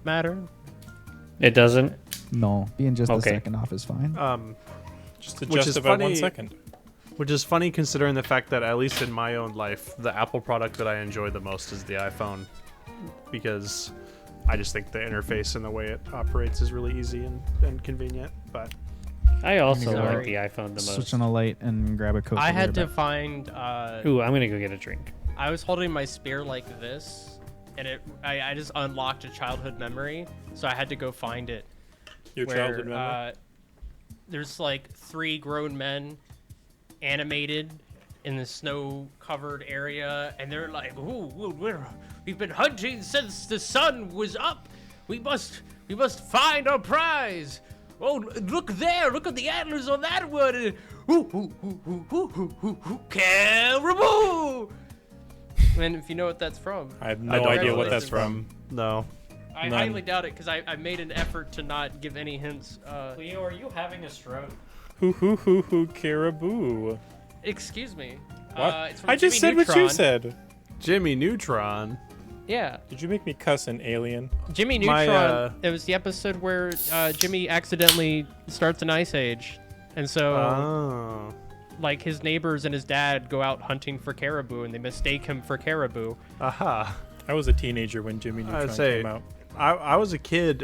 matter? It doesn't? No, being just a Okay. second off is fine. Just Which adjust is about 1 funny- second. Which is funny considering the fact that, at least in my own life, the Apple product that I enjoy the most is the iPhone. Because I just think the interface and the way it operates is really easy and convenient. But I also Sorry. like the iPhone the most. Switch on the light and grab a Coke. I and had be to right find. Ooh, I'm gonna go get a drink. I was holding my spear like this, and I just unlocked a childhood memory, so I had to go find it. Your childhood memory. There's like 3 grown men animated in the snow-covered area, and they're like, "Ooh, we've been hunting since the sun was up. We must find our prize. Oh, look there! Look at the antlers on that one! Caribou!" And if you know what that's from, I have I no don't idea know what what that's it's from. no. I None. highly doubt it because I made an effort to not give any hints. Leo, are you having a stroke? Hoo, caribou. Excuse me. What? It's from I just Jimmy said what you Neutron. said. Jimmy Neutron. Yeah, Did you make me cuss an alien? Jimmy My, Neutron. It was the episode where Jimmy accidentally starts an ice age, and so Oh. like his neighbors and his dad go out hunting for caribou, and they mistake him for caribou. Aha. I was a teenager when Jimmy I Neutron would say came out. I was a kid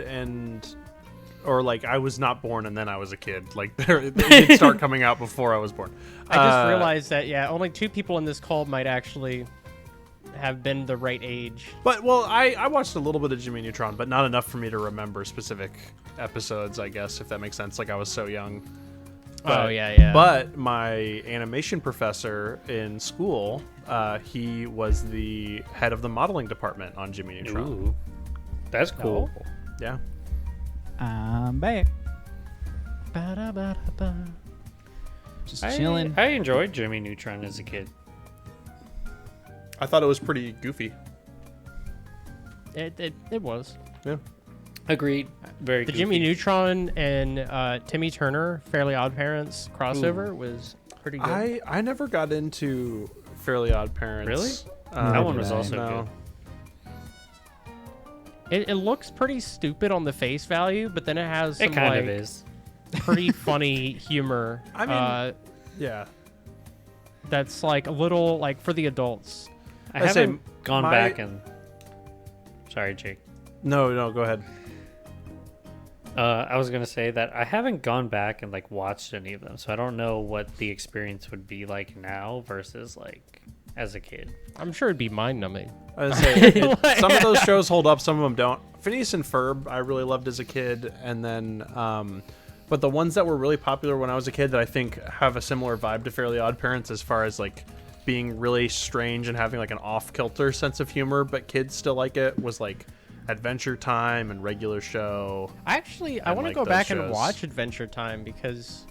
or like I was not born and then I was a kid. Like it did start coming out before I was born. I just realized that only 2 people in this call might actually have been the right age. But well, I watched a little bit of Jimmy Neutron, but not enough for me to remember specific episodes. I guess if that makes sense. Like I was so young. Oh yeah. But my animation professor in school, he was the head of the modeling department on Jimmy Neutron. Ooh, that's cool. Yeah. I'm back. Ba-da-ba-da-ba. Just chilling. I enjoyed Jimmy Neutron as a kid. I thought it was pretty goofy. It was. Yeah. Agreed. Very The goofy. Jimmy Neutron and Timmy Turner, Fairly Odd Parents crossover was pretty good. I never got into Fairly Odd Parents. Really? That one was also no. It looks pretty stupid on the face value, but then it has some It kind like of is. pretty funny humor. I mean, yeah. That's like a little like for the adults. I I say haven't gone my- back and. Sorry, Jake. No, go ahead. I was gonna say that I haven't gone back and like watched any of them, so I don't know what the experience would be like now versus like as a kid. I'm sure it'd be mind numbing. I was say some of those shows hold up, some of them don't. Phineas and Ferb, I really loved as a kid, and then, but the ones that were really popular when I was a kid that I think have a similar vibe to Fairly Odd Parents as far as like being really strange and having like an off-kilter sense of humor, but kids still like it, was like Adventure Time and Regular Show. I want to like go those back and shows. watch Adventure Time because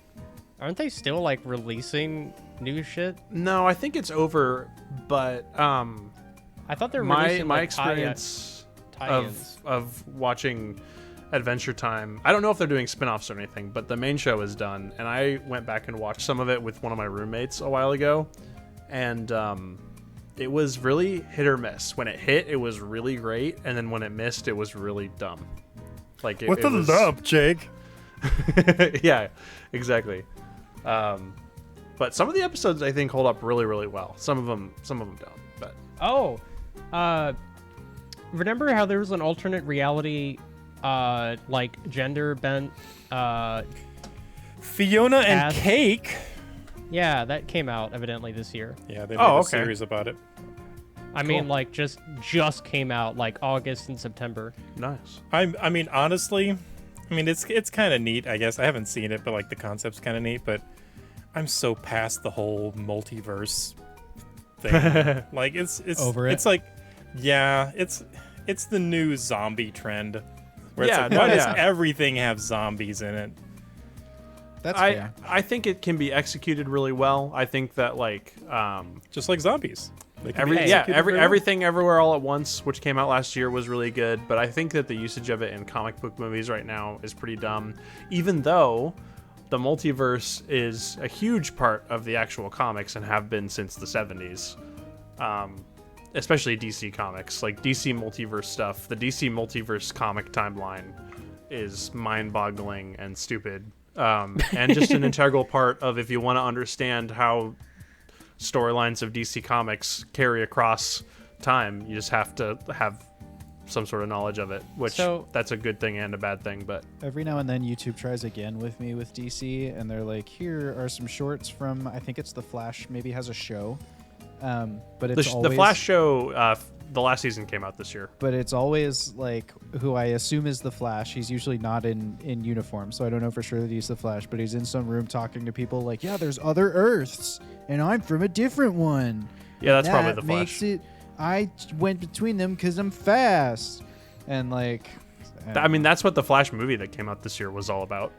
aren't they still like releasing new shit? No, I think it's over, but I thought they were my releasing like, experience tie-ins. of watching Adventure Time, I don't know if they're doing spin-offs or anything, but the main show is done, and I went back and watched some of it with one of my roommates a while ago, and it was really hit or miss. When it hit, it was really great, and then when it missed, it was really dumb. Like What the love, Jake? Yeah, exactly. But some of the episodes I think hold up really, really well. Some of them don't. But Remember how there was an alternate reality, like gender bent? Fiona and Ass. Cake. Yeah, that came out evidently this year. Yeah, they made Oh, a okay. series about it. I mean, like just came out like August and September. nice. I mean, honestly, I mean it's kind of neat. I guess I haven't seen it, but like the concept's kind of neat. But I'm so past the whole multiverse thing. Like it's Over it? It's like, yeah, it's the new zombie trend. Where Yeah, it's like, no, why does yeah. everything have zombies in it? That's fair. I think it can be executed really well. I think that like Just like zombies. They can be Hey. executed very well. everything everywhere all at once, which came out last year, was really good. But I think that the usage of it in comic book movies right now is pretty dumb. Even though the multiverse is a huge part of the actual comics and have been since the 70s. especially DC Comics, like DC Multiverse stuff. The DC Multiverse comic timeline is mind-boggling and stupid, and just an integral part of if you want to understand how storylines of DC Comics carry across time, you just have to have some sort of knowledge of it, which that's a good thing and a bad thing. But every now and then YouTube tries again with me with DC, and they're like, here are some shorts from, I think it's The Flash, maybe has a show. But it's the Flash show, the last season came out this year. But it's always like who I assume is the Flash. He's usually not in uniform, so I don't know for sure that he's the Flash. But he's in some room talking to people like, yeah, there's other Earths, and I'm from a different one. Yeah, that's that probably the Flash. Makes it. I went between them because I'm fast, and like. I mean, that's what the Flash movie that came out this year was all about.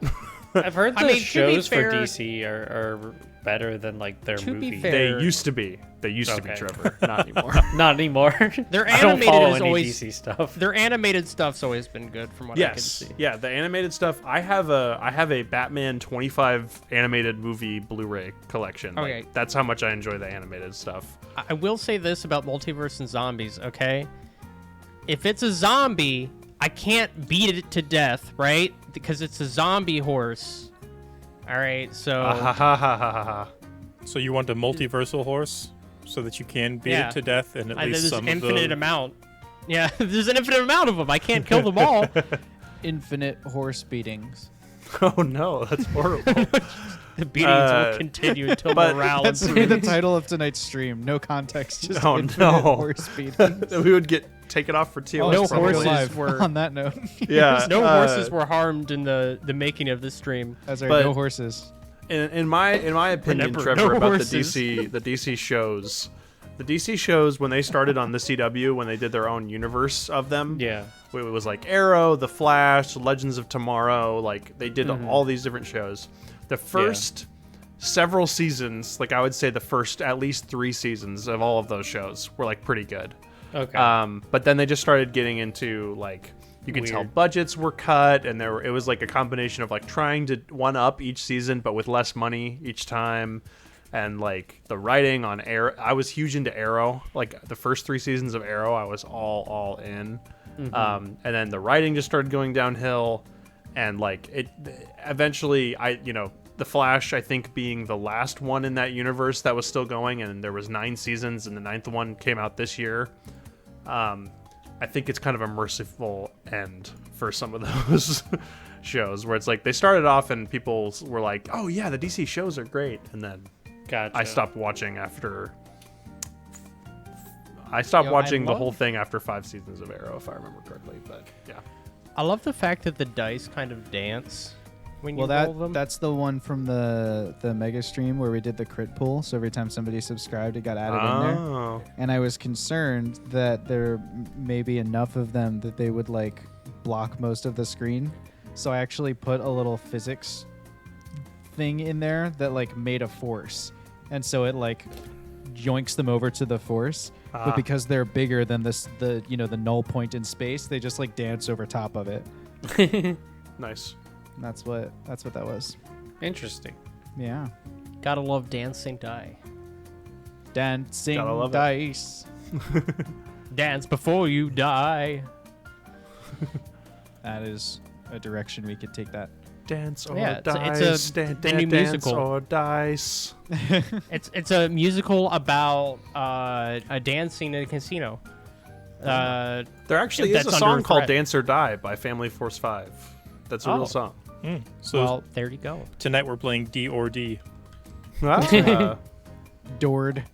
I've heard the I mean, shows to be fair, for DC are better than like their To be movie. fair- They used to be. They used to be, Okay. Trevor. Not anymore. Not anymore. Their I don't animated follow is any always DC stuff. Their animated stuff's always been good from what I can Yes. see. Yeah, the animated stuff. I have a Batman 25 animated movie Blu-ray collection. Like, Okay. that's how much I enjoy the animated stuff. I will say this about Multiverse and Zombies, okay? If it's a zombie, I can't beat it to death, right? Because it's a zombie horse. All right, so Ha ha ha ha ha ha. So you want a multiversal horse so that you can beat Yeah. it to death, and at least there's some an of infinite the amount. Yeah, there's an infinite amount of them. I can't kill them all. Infinite horse beatings. Oh no, that's horrible. The beatings will continue until but morale That's improves. the title of tonight's stream. No context, just Oh, infinite no. horse beatings. We would get taken off for TOS. No probably. horses live. were- On that note, Yeah. No horses were harmed in the making of this stream. as are But- no horses. In my opinion, Remember, Trevor, no about horses. the DC shows. The DC shows, when they started on the CW, when they did their own universe of them, Yeah. it was like Arrow, The Flash, Legends of Tomorrow. Like they did all these different shows. The first several seasons, like I would say, the first at least 3 seasons of all of those shows were like pretty good. Okay. But then they just started getting into like you could tell Weird. budgets were cut, and it was like a combination of like trying to one up each season, but with less money each time. And like the writing on Arrow, I was huge into Arrow. Like the first 3 seasons of Arrow, I was all in. And then the writing just started going downhill, and like it eventually, the Flash, I think, being the last one in that universe that was still going, and there was 9 seasons, and the 9th one came out this year. I think it's kind of a merciful end for some of those shows, where it's like they started off and people were like, "Oh yeah, the DC shows are great," and then Gotcha. I stopped watching after. I stopped watching the whole thing after 5 seasons of Arrow, if I remember correctly. But yeah, I love the fact that the dice kind of dance when you roll them. That's the one from the mega stream where we did the crit pool. So every time somebody subscribed, it got added in there. Oh, And I was concerned that there may be enough of them that they would like block most of the screen. So I actually put a little physics thing in there that like made a force, and so it like yoinks them over to the force. But because they're bigger than the null point in space, they just like dance over top of it. nice. And that's what that was. Interesting. Yeah, Gotta love dancing die. dancing Gotta love it. dice. Dance before you die. That is a direction we could take that. Dance or Yeah, dice. it's a new dance musical. or dice. It's a musical about a dancing in a casino. There actually is That's a under song called threat. "Dance or Die" by Family Force 5. That's a Oh. real song. So Well, there you go. tonight we're playing D or D. Adored.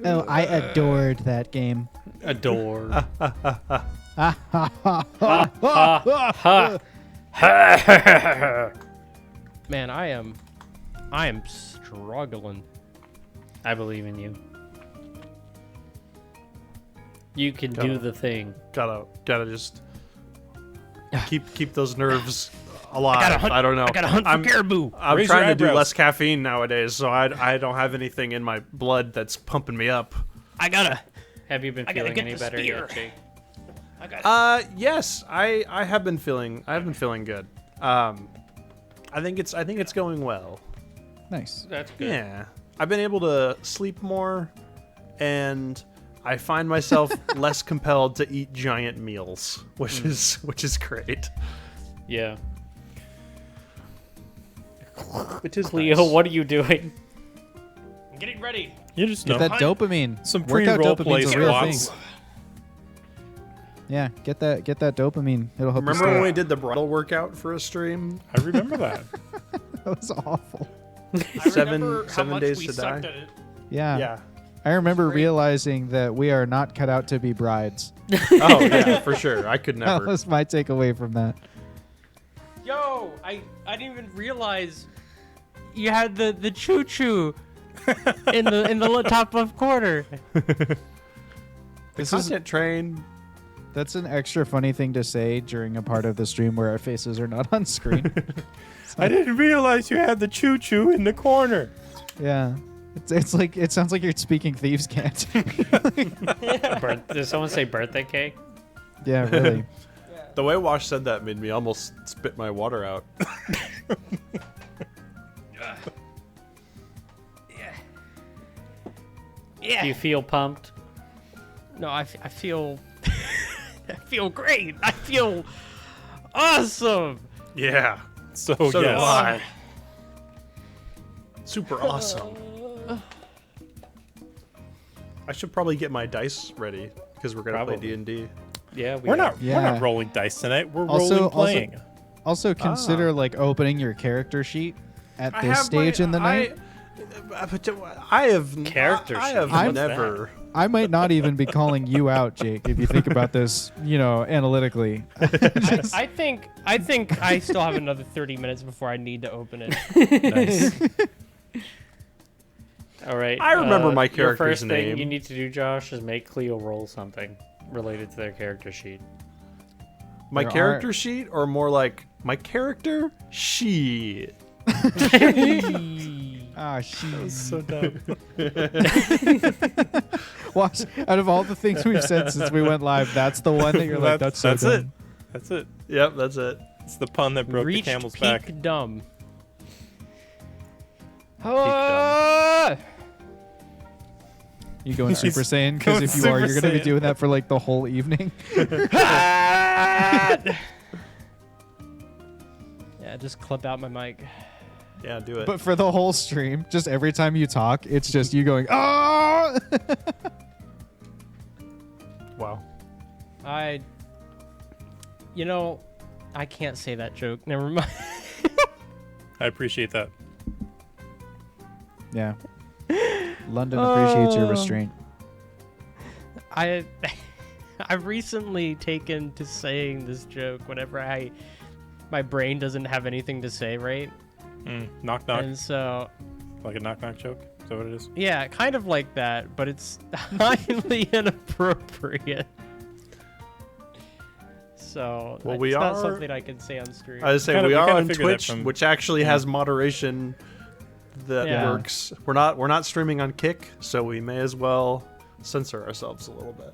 Oh, I adored that game. Adore. Man, I am struggling. I believe in you. You can do the thing. gotta just keep those nerves alive. I don't know. I gotta hunt for caribou. I'm Raise trying your to do eyebrows. less caffeine nowadays, so I don't have anything in my blood that's pumping me up. I gotta Have you been I gotta feeling get any the better spear. yet, Jake? Yes, I have been feeling good. I think it's going well. Nice. That's good. Yeah, I've been able to sleep more, and I find myself less compelled to eat giant meals, which is great. Yeah. Which is Cleo, nice. what are you doing? I'm getting ready. You just Get know. that dopamine. Some Workout pre-role dopamine's play a real squats. thing. Yeah, get that dopamine. It'll help. Remember you when we did the bridal workout for a stream? I remember that. That was awful. I remember how 7 much days we to sucked die. at it. Yeah. Yeah. I remember Great. realizing that we are not cut out to be brides. Oh yeah, for sure. I could That never. was my takeaway from that. Yo, I didn't even realize you had the choo choo in the top left corner. The This is content train. that's an extra funny thing to say during a part of the stream where our faces are not on screen. I didn't realize you had the choo choo in the corner. Yeah. It's like it sounds like you're speaking thieves' cant. Did someone say birthday cake? Yeah, really. The way Wash said that made me almost spit my water out. Yeah. Do you feel pumped? No, I feel I feel great. I feel awesome. Yeah. So, So do yes. I. Super awesome. I should probably get my dice ready because we're gonna play Probably. D&D. Yeah, We're not Yeah. rolling dice tonight. We're Also- rolling also- playing. Also consider like opening your character sheet at I this have stage in the night. I have Character I sheet. have I'm- never. I might not even be calling you out, Jake, if you think about this, analytically. I think I still have another 30 minutes before I need to open it. Nice. All right. I remember my Your character's first thing name. you need to do, Josh, is make Cleo roll something related to their character sheet. My There character sheet, or more like my character sheet. Ah, she. So dumb. Watch, out of all the things we've said since we went live, that's the one that you're like, that's so it. dumb. That's it. Yep, that's it. It's the pun that broke Reached the camel's peak back. dumb. dumb. You going Super He's Saiyan? Because going if you are, Super you're going to be Saiyan. doing that for like the whole evening. Yeah, just clip out my mic. Yeah, do it. But for the whole stream, just every time you talk, it's just you going, oh! Wow. I can't say that joke. Never mind. I appreciate that. Yeah. London appreciates your restraint. I've recently taken to saying this joke whenever my brain doesn't have anything to say, right? Knock knock. And so Like a knock knock joke. Is that what it is? yeah, kind of like that, but it's highly inappropriate. So Well, it's we not are- something I can say on stream. I was say Kinda- we we are kinda on figured that Twitch, from- which actually has moderation that Yeah. works. We're not streaming on Kick, so we may as well censor ourselves a little bit.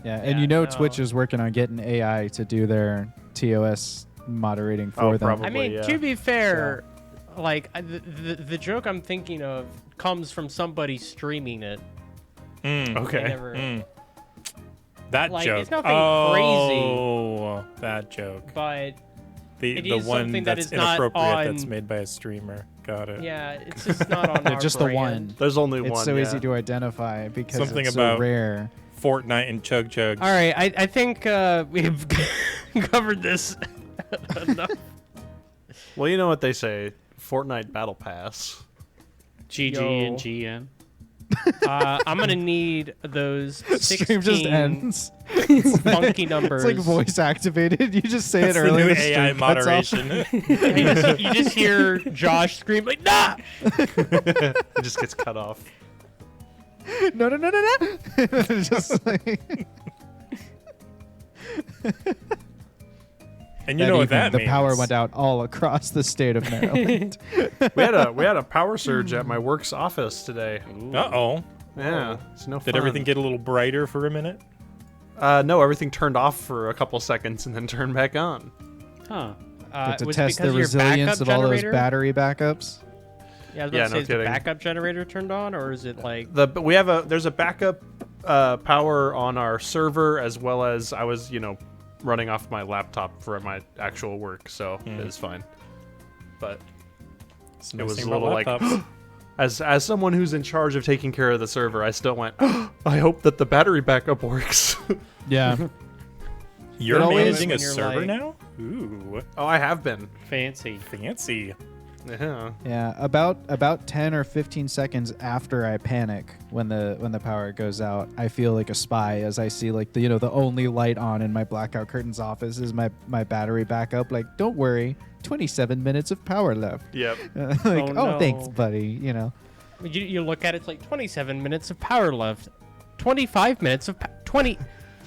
Yeah, and Yeah, no. Twitch is working on getting AI to do their TOS moderating for them. probably. I mean, yeah. to be fair, like the joke I'm thinking of comes from somebody streaming it. Okay. They never- That Like, joke. it's nothing oh, that joke. But The it the is one something that that's is not inappropriate that's on- made by a streamer. Got it. yeah, it's just not on our just the brand. one. There's only It's one. so yeah. easy to identify because Something it's about- so rare. Fortnite and Chug Chug. All right, I think we've covered this enough. Well, you know what they say: Fortnite Battle Pass. GG Yo. and GN. I'm gonna need those 16 Stream just ends. funky numbers. It's like voice activated. You just say That's it the early. new the AI stream cuts off. moderation. you just hear Josh scream like, "Nah!" It just gets cut off. No. Just like And you know what evening, that the means. power went out all across the state of Maryland. We had a power surge at my work's office today. Uh-oh. Yeah, it's no fun. Did everything get a little brighter for a minute? No, everything turned off for a couple seconds and then turned back on. Huh. Get to was it test the because of your resilience backup of all those generator? battery backups. Yeah, I was about Yeah, to say, no is the kidding. backup generator turned on, or is it like... There's a backup power on our server, as well as I was running off my laptop for my actual work, so it's fine. But It's it nice was thing a little about like laptops. as someone who's in charge of taking care of the server, I still went, I hope that the battery backup works. Yeah. You're It always- managing a when you're server like- now? Ooh, Oh, I have been. Fancy. fancy. Yeah. Yeah, about 10 or 15 seconds after I panic when the power goes out, I feel like a spy as I see like the only light on in my blackout curtains office is my battery backup. Like, don't worry, 27 minutes of power left. Yep. Like, Oh, no. thanks, buddy. You look at it, it's like 27 minutes of power left. 25 minutes of...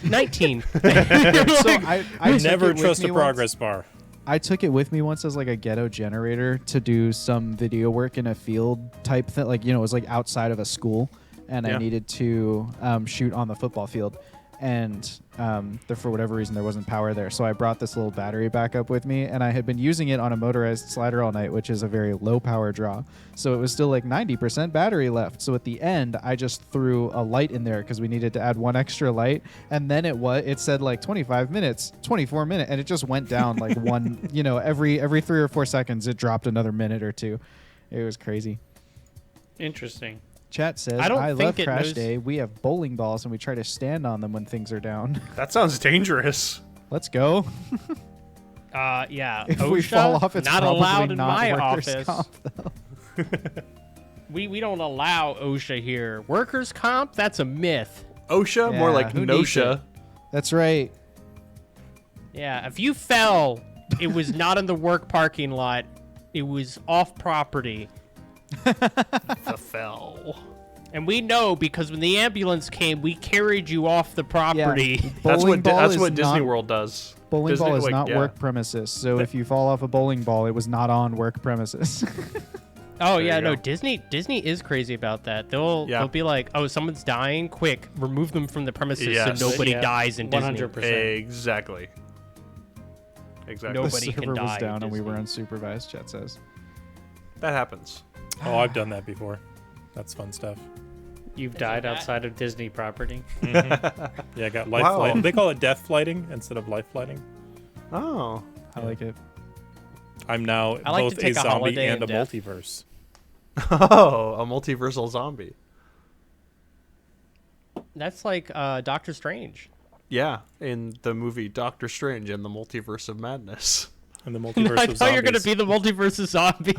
19. So I took Never it with trust me a once. progress bar. I took it with me once as like a ghetto generator to do some video work in a field type thing. Like, it was like outside of a school, and I Yeah. needed to shoot on the football field. And for whatever reason, there wasn't power there. So I brought this little battery backup with me, and I had been using it on a motorized slider all night, which is a very low power draw. So it was still like 90% battery left. So at the end, I just threw a light in there because we needed to add one extra light. And then it said like 25 minutes, 24 minutes, and it just went down like one, every 3 or 4 seconds, it dropped another minute or two. It was crazy. Interesting. Chat says, I don't I think love it Crash knows- Day. We have bowling balls and we try to stand on them when things are down. That sounds dangerous. Let's go. Yeah. If OSHA, we fall off, it's not probably allowed in not my workers' office. comp, though. We don't allow OSHA here. Workers' comp? That's a myth. OSHA, more Yeah, like who needs NOSHA. That's right. Yeah, if you fell, it was not in the work parking lot. It was off property. The fell. And we know because when the ambulance came, we carried you off the property. That's Bowling ball that's is what Disney not- World does. Bowling Disney- ball is like, not yeah. work premises. So if you fall off a bowling ball, it was not on work premises. Oh There yeah, you no, go. Disney is crazy about that. They'll be like, oh, someone's dying, quick, remove them from the premises Yes. so nobody Yeah, dies in Disney. 100%. Exactly. Exactly. Nobody the can server was die down at and we were Disney. unsupervised, chat says. That happens. Oh, I've done that before. That's fun stuff. You've died outside of Disney property. Yeah, I got life Wow. flighting. They call it death flighting instead of life flighting. Oh. I like it. I'm now I like to both a take a zombie holiday and a in death. multiverse. Oh, a multiversal zombie. That's like Doctor Strange. Yeah, in the movie Doctor Strange and the Multiverse of Madness. And the multiverse I of thought you were gonna zombies. be the multiverse of zombies.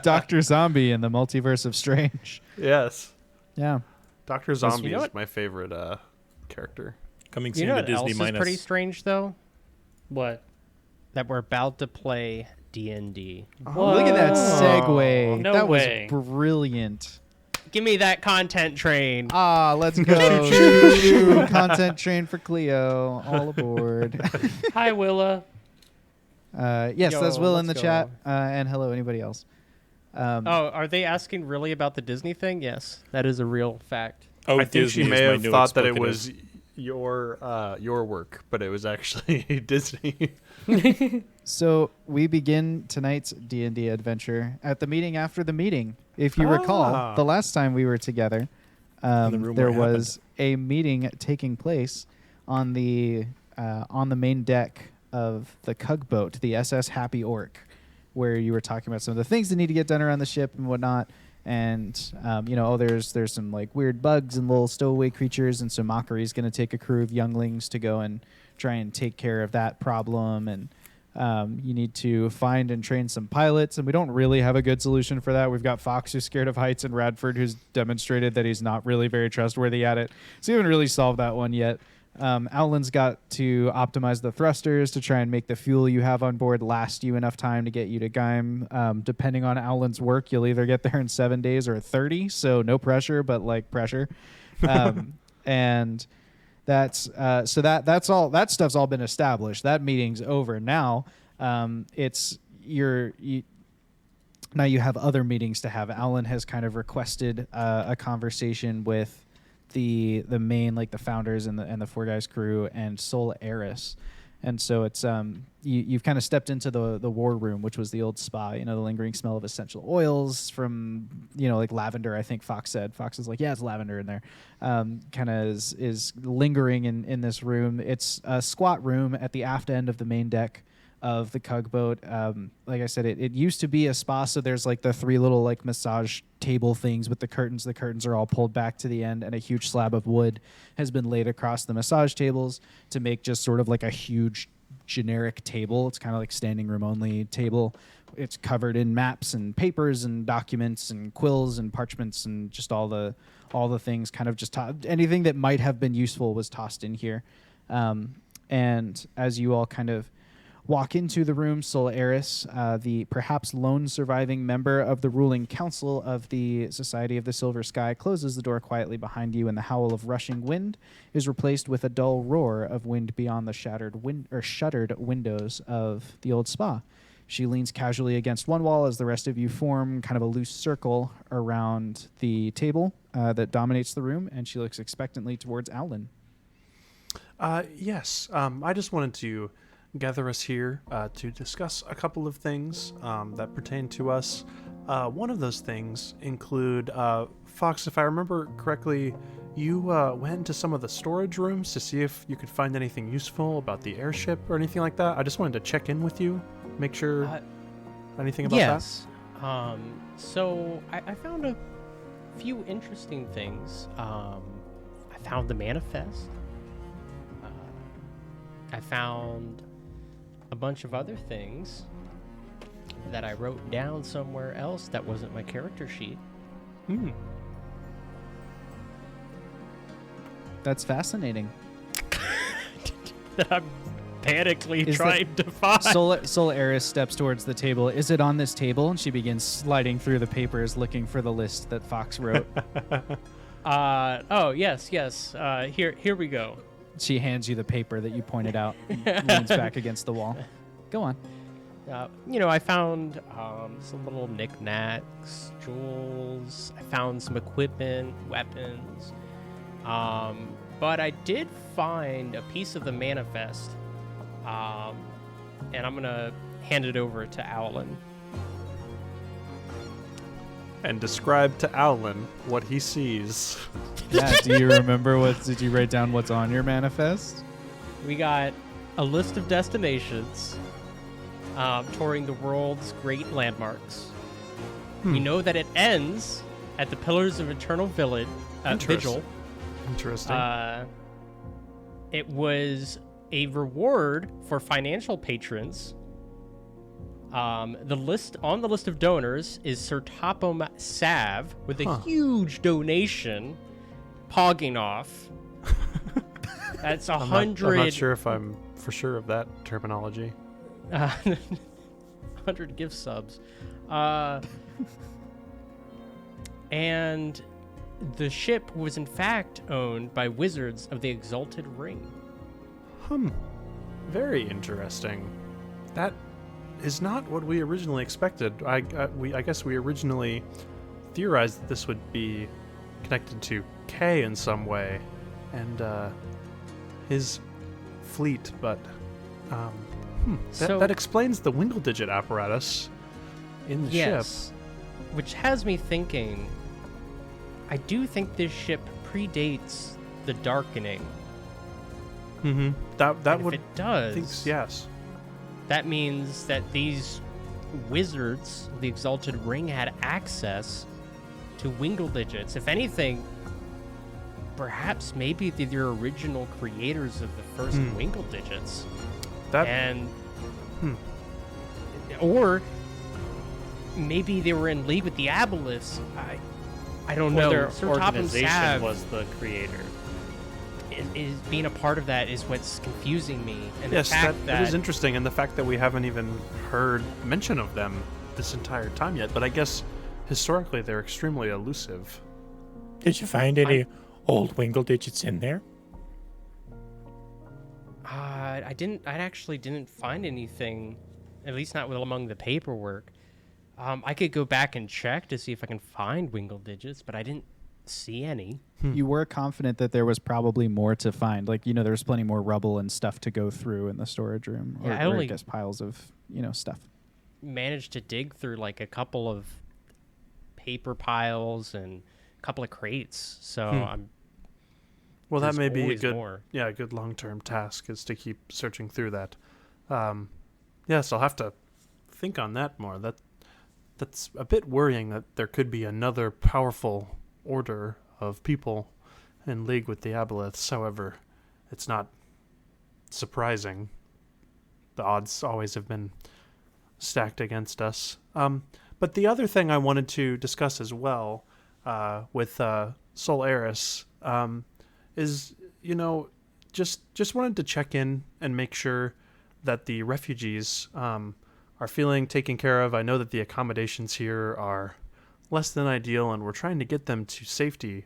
Dr. Zombie in the Multiverse of Strange. Yes. Yeah. Dr. Zombie know is what? my favorite character. Coming You soon know to what Disney else is minus. pretty strange though? What? That we're about to play D&D. Look at that Whoa. segue. No that way. was brilliant. Give me that content train. Let's go. Choo-choo. Content train for Cleo. All aboard. Hi, Willa. Yes, Yo, that's Will in the let's chat. go. And hello, anybody else. Oh, are they asking really about the Disney thing? Yes, that is a real fact. Oh, I think Disney she is may my have new thought that it explicative. was your work, but it was actually Disney. So we begin tonight's D&D adventure at the meeting after the meeting. If you recall, the last time we were together, the room there where it was a meeting taking place on the main deck of the Cug boat, the SS Happy Orc, where you were talking about some of the things that need to get done around the ship and whatnot. And there's some like weird bugs and little stowaway creatures, and so Mockery's going to take a crew of younglings to go and try and take care of that problem. And you need to find and train some pilots, and we don't really have a good solution for that. We've got Fox, who's scared of heights, and Radford, who's demonstrated that he's not really very trustworthy at it. So we haven't really solved that one yet. Outland's got to optimize the thrusters to try and make the fuel you have on board last you enough time to get you to Geim. Depending on Outland's work, you'll either get there in 7 days or 30, so no pressure, but like pressure. And that's that's all. That stuff's all been established. That meeting's over now. Now you have other meetings to have. Alan has kind of requested a conversation with the main, like the founders and the Four Guys crew and Soul Eris. And so it's you've kind of stepped into the war room, which was the old spa. You know, the lingering smell of essential oils from, you know, like lavender. I think Fox said. Fox is like, yeah, it's lavender in there. Kind of is lingering in this room. It's a squat room at the aft end of the main deck of the tugboat. Like I said, it used to be a spa, so there's like the 3 little like massage table things with the curtains. The curtains are all pulled back to the end, and a huge slab of wood has been laid across the massage tables to make just sort of like a huge generic table. It's kind of like standing room only table. It's covered in maps and papers and documents and quills and parchments and just all the things kind of just anything that might have been useful was tossed in here. And as you all kind of walk into the room, Sol Eris, the perhaps lone surviving member of the ruling council of the Society of the Silver Sky, closes the door quietly behind you, and the howl of rushing wind is replaced with a dull roar of wind beyond the shuttered windows of the old spa. She leans casually against one wall as the rest of you form kind of a loose circle around the table that dominates the room, and she looks expectantly towards Owlin. Yes, I just wanted to gather us here to discuss a couple of things that pertain to us. One of those things include, Fox, if I remember correctly, you went into some of the storage rooms to see if you could find anything useful about the airship or anything like that. I just wanted to check in with you, make sure anything about yes. So I found a few interesting things. I found the manifest. I found a bunch of other things that I wrote down somewhere else that wasn't my character sheet. That's fascinating. That I'm panically Is trying to find. Sol Eris steps towards the table. Is it on this table? And she begins sliding through the papers looking for the list that Fox wrote. Oh, yes. Here we go. She hands you the paper that you pointed out and leans back against the wall. Go on. I found some little knickknacks, jewels. I found some equipment, weapons. But I did find a piece of the manifest. And I'm going to hand it over to Owlin. And describe to Owlin what he sees. Yeah, do you remember did you write down what's on your manifest? We got a list of destinations touring the world's great landmarks. We know that it ends at the Pillars of Eternal Vigil. Interesting. It was a reward for financial patrons. The list of donors is Sir Topom Sav with a huge donation, pogging off. That's 100. I'm not sure if I'm for sure of that terminology. 100 gift subs. And the ship was in fact owned by wizards of the Exalted Ring. Very interesting. That is not what we originally expected. I guess we originally theorized that this would be connected to Kay in some way, and his fleet. But that explains the Wingle Digit apparatus in the ship. Which has me thinking. I do think this ship predates the Darkening. That And would. if it does, Yes. that means that these wizards of the Exalted Ring had access to Wingle Digits. If anything, perhaps maybe they're the original creators of the first Wingle Digits. Or maybe they were in league with the Aboleths. I don't know. Their Sir Topham organization Sav was the creator. is being a part of that is what's confusing me. And Yes, the fact that is interesting, and the fact that we haven't even heard mention of them this entire time yet. But I guess historically they're extremely elusive. Did you find any old Wingle Digits in there? I actually didn't find anything, at least not among the paperwork. I could go back and check to see if I can find Wingle Digits, but I didn't see any. You were confident that there was probably more to find. Like, there was plenty more rubble and stuff to go through in the storage room. Yeah, Or, I or I only- guess piles of, stuff. Managed to dig through like a couple of paper piles and a couple of crates. So I'm Well, that There's may be a always good, more. a good long-term task is to keep searching through that. Yes, I'll have to think on that more. That's a bit worrying that there could be another powerful order of people in league with the Aboleths. However, it's not surprising. The odds always have been stacked against us. But the other thing I wanted to discuss as well with Sol Eris is, just wanted to check in and make sure that the refugees are feeling taken care of. I know that the accommodations here are less than ideal, and we're trying to get them to safety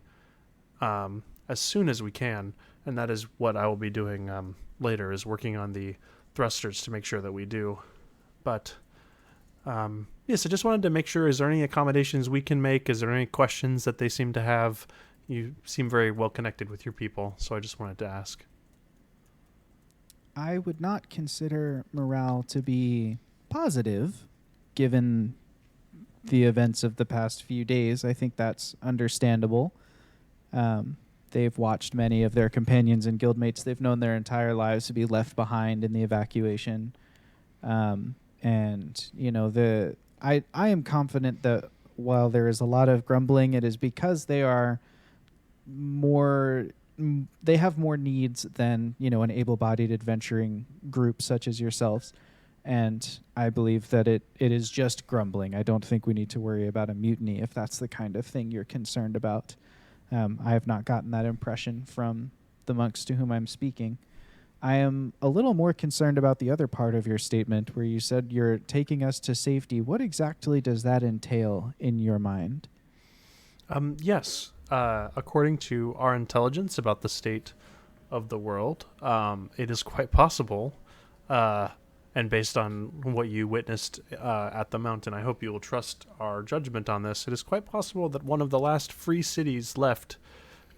as soon as we can. And that is what I will be doing later, is working on the thrusters to make sure that we do. But yes, I just wanted to make sure, is there any accommodations we can make? Is there any questions that they seem to have? You seem very well connected with your people, so I just wanted to ask. I would not consider morale to be positive, given the events of the past few days. I think that's understandable. They've watched many of their companions and guildmates they've known their entire lives to be left behind in the evacuation. And I am confident that while there is a lot of grumbling, it is because they are they have more needs than an able-bodied adventuring group such as yourselves. And I believe that it is just grumbling. I don't think we need to worry about a mutiny if that's the kind of thing you're concerned about. I have not gotten that impression from the monks to whom I'm speaking. I am a little more concerned about the other part of your statement where you said you're taking us to safety. What exactly does that entail in your mind? Yes. According to our intelligence about the state of the world, it is quite possible, and based on what you witnessed at the mountain, I hope you will trust our judgment on this. It is quite possible that one of the last free cities left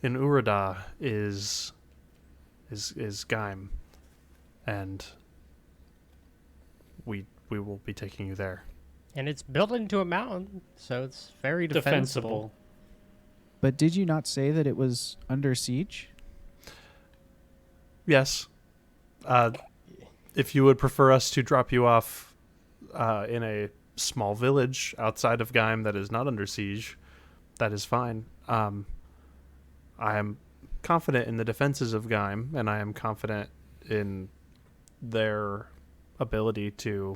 in Urada is Gaim, and we will be taking you there. And it's built into a mountain, so it's very defensible. But did you not say that it was under siege? Yes. If you would prefer us to drop you off in a small village outside of Gaim that is not under siege, that is fine. I am confident in the defenses of Gaim, and I am confident in their ability to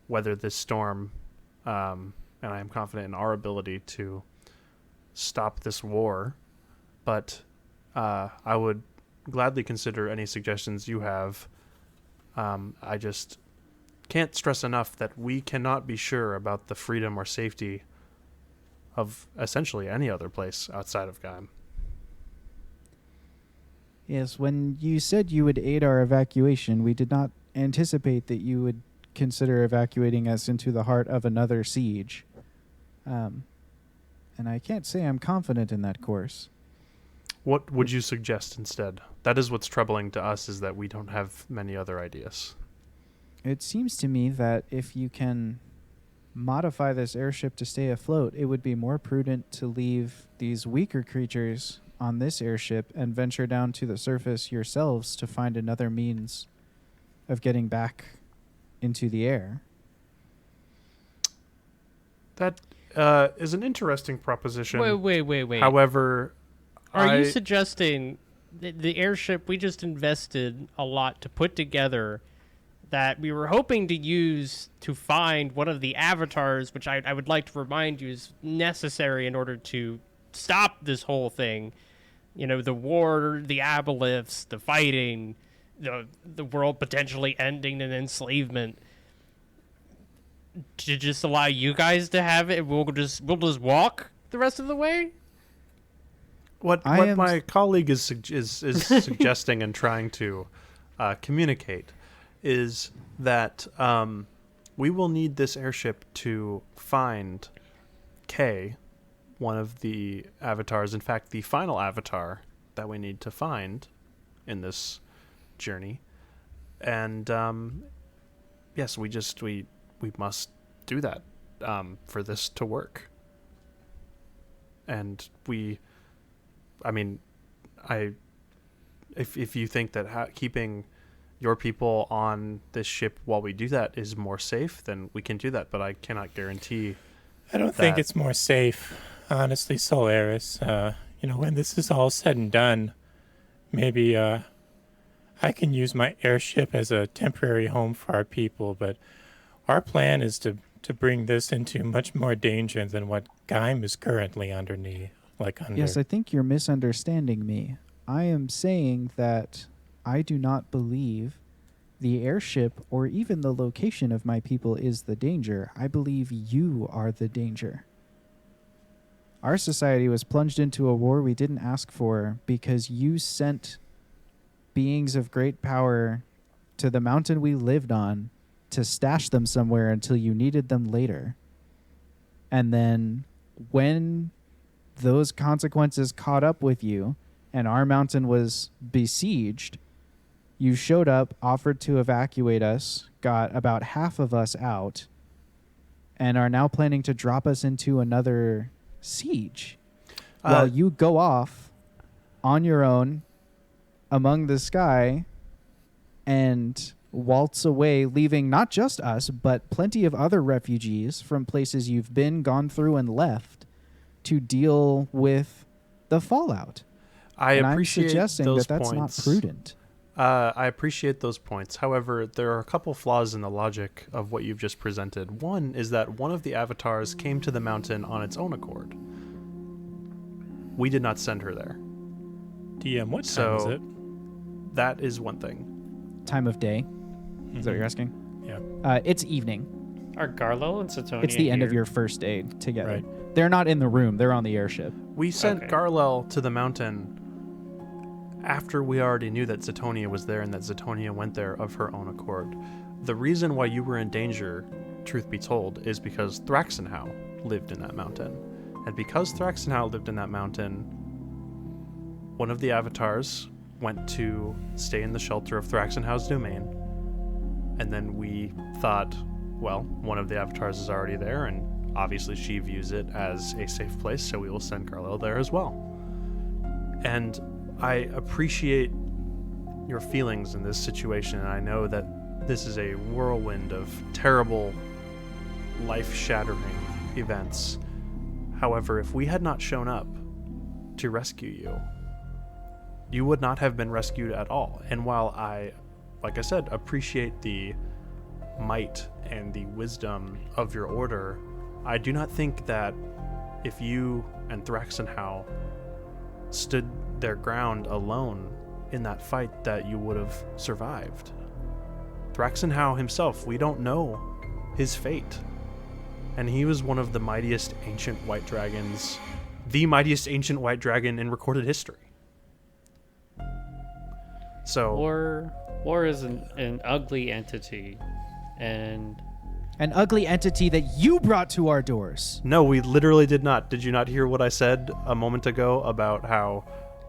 weather this storm, and I am confident in our ability to stop this war. But I would gladly consider any suggestions you have. I just can't stress enough that we cannot be sure about the freedom or safety of essentially any other place outside of Gaim. Yes, when you said you would aid our evacuation, we did not anticipate that you would consider evacuating us into the heart of another siege. And I can't say I'm confident in that course. What would you suggest instead? That is what's troubling to us, is that we don't have many other ideas. It seems to me that if you can modify this airship to stay afloat, it would be more prudent to leave these weaker creatures on this airship and venture down to the surface yourselves to find another means of getting back into the air. That is an interesting proposition. Wait. However, Are you suggesting the airship we just invested a lot to put together that we were hoping to use to find one of the avatars, which I would like to remind you is necessary in order to stop this whole thing? The war, the aboleths, the fighting, the world potentially ending in enslavement. To just allow you guys to have it, we'll just walk the rest of the way? What my colleague is suggesting and trying to communicate is that we will need this airship to find Kay, one of the avatars, in fact, the final avatar that we need to find in this journey. And yes, we must do that for this to work. And if you think that keeping your people on this ship while we do that is more safe, then we can do that. But I cannot guarantee. I don't think it's more safe, honestly, Solaris. When this is all said and done, maybe I can use my airship as a temporary home for our people, but our plan is to bring this into much more danger than what Gaim is currently under. Yes, I think you're misunderstanding me. I am saying that I do not believe the airship or even the location of my people is the danger. I believe you are the danger. Our society was plunged into a war we didn't ask for because you sent beings of great power to the mountain we lived on to stash them somewhere until you needed them later. And then when those consequences caught up with you and our mountain was besieged, you showed up, offered to evacuate us, got about half of us out, and are now planning to drop us into another siege. While you go off on your own among the sky and waltz away, leaving not just us, but plenty of other refugees from places you've been, gone through, and left to deal with the fallout. I'm suggesting those that's points. not prudent. I appreciate those points. However, there are a couple flaws in the logic of what you've just presented. One is that one of the avatars came to the mountain on its own accord. We did not send her there. DM, what time is it? That is one thing. Time of day? Is that what you're asking? Yeah. It's evening. Are Garlo and Satonia It's the end of here? your first day together. Right. They're not in the room. They're on the airship. We sent Okay. Garlel to the mountain after we already knew that Zatonia was there and that Zatonia went there of her own accord. The reason why you were in danger, truth be told, is because Thraxenhau lived in that mountain. And because Thraxenhau lived in that mountain, one of the avatars went to stay in the shelter of Thraxenhau's domain. And then we thought, well, one of the avatars is already there, and obviously she views it as a safe place, so we will send Garlel there as well. And I appreciate your feelings in this situation, and I know that this is a whirlwind of terrible, life-shattering events. However, if we had not shown up to rescue you, you would not have been rescued at all. And while I, like I said, appreciate the might and the wisdom of your order, I do not think that if you and Thraxenhau stood their ground alone in that fight that you would have survived. Thraxenhau himself, we don't know his fate. And he was one of the mightiest ancient white dragons, the mightiest ancient white dragon in recorded history. So War is an ugly entity, and An ugly entity that you brought to our doors. no, we literally did not. Did you not hear what I said a moment ago about how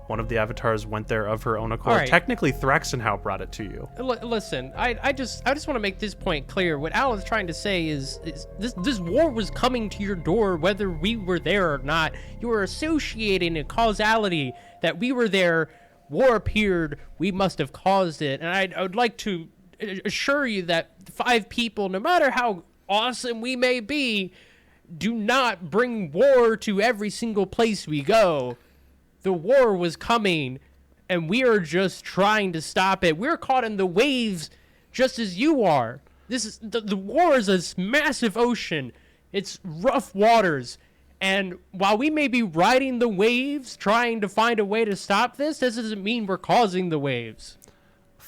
one of the avatars went there of her own accord? All right. Technically, Thraxenhau brought it to you. Listen, I just want to make this point clear. What Alan's trying to say is this war was coming to your door whether we were there or not. You were associating a causality that we were there, war appeared, we must have caused it. And I would like to assure you that 5 people, no matter how awesome we may be, do not bring war to every single place we go. The war was coming, and we are just trying to stop it. We're caught in the waves just as you are. This is the war is a massive ocean. It's rough waters. And while we may be riding the waves, trying to find a way to stop this doesn't mean we're causing the waves.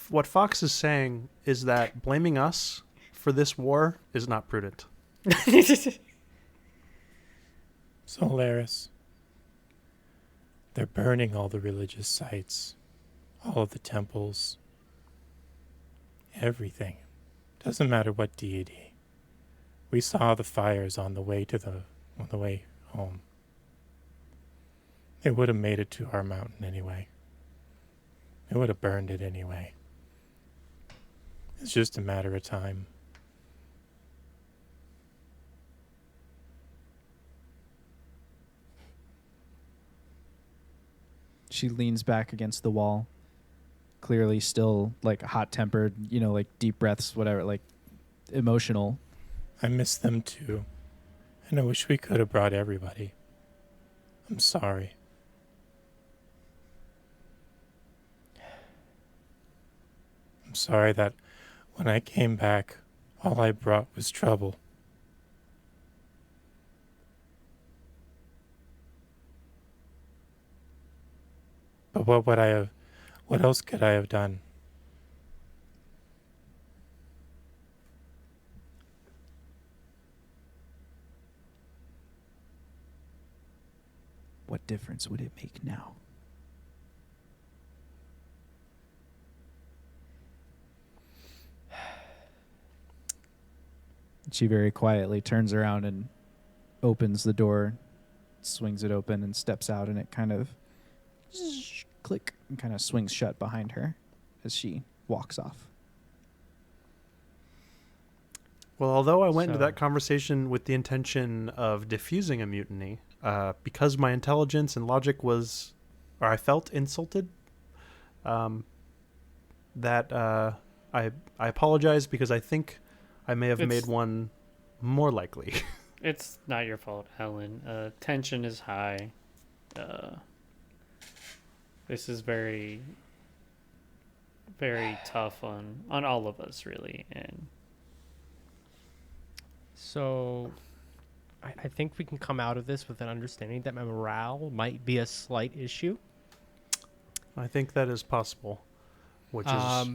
What Fox is saying is that blaming us for this war is not prudent. Solaris. They're burning all the religious sites, all of the temples, everything. Doesn't matter what deity. We saw the fires on the way home. They would have made it to our mountain anyway. They would have burned it anyway. It's just a matter of time. She leans back against the wall, clearly still like hot-tempered, like deep breaths, whatever, like emotional. I miss them too. And I wish we could have brought everybody. I'm sorry. I'm sorry that when I came back, all I brought was trouble. But what else could I have done? What difference would it make now? She very quietly turns around and opens the door, swings it open, and steps out, and it kind of click and kind of swings shut behind her as she walks off. Well, although I went into So- that conversation with the intention of diffusing a mutiny, because my intelligence and logic was, or I felt insulted, that I apologize because I think I may have made one more likely. It's not your fault, Helen. Tension is high. This is very, very tough on all of us, really. And So, I think we can come out of this with an understanding that my morale might be a slight issue. I think that is possible, which is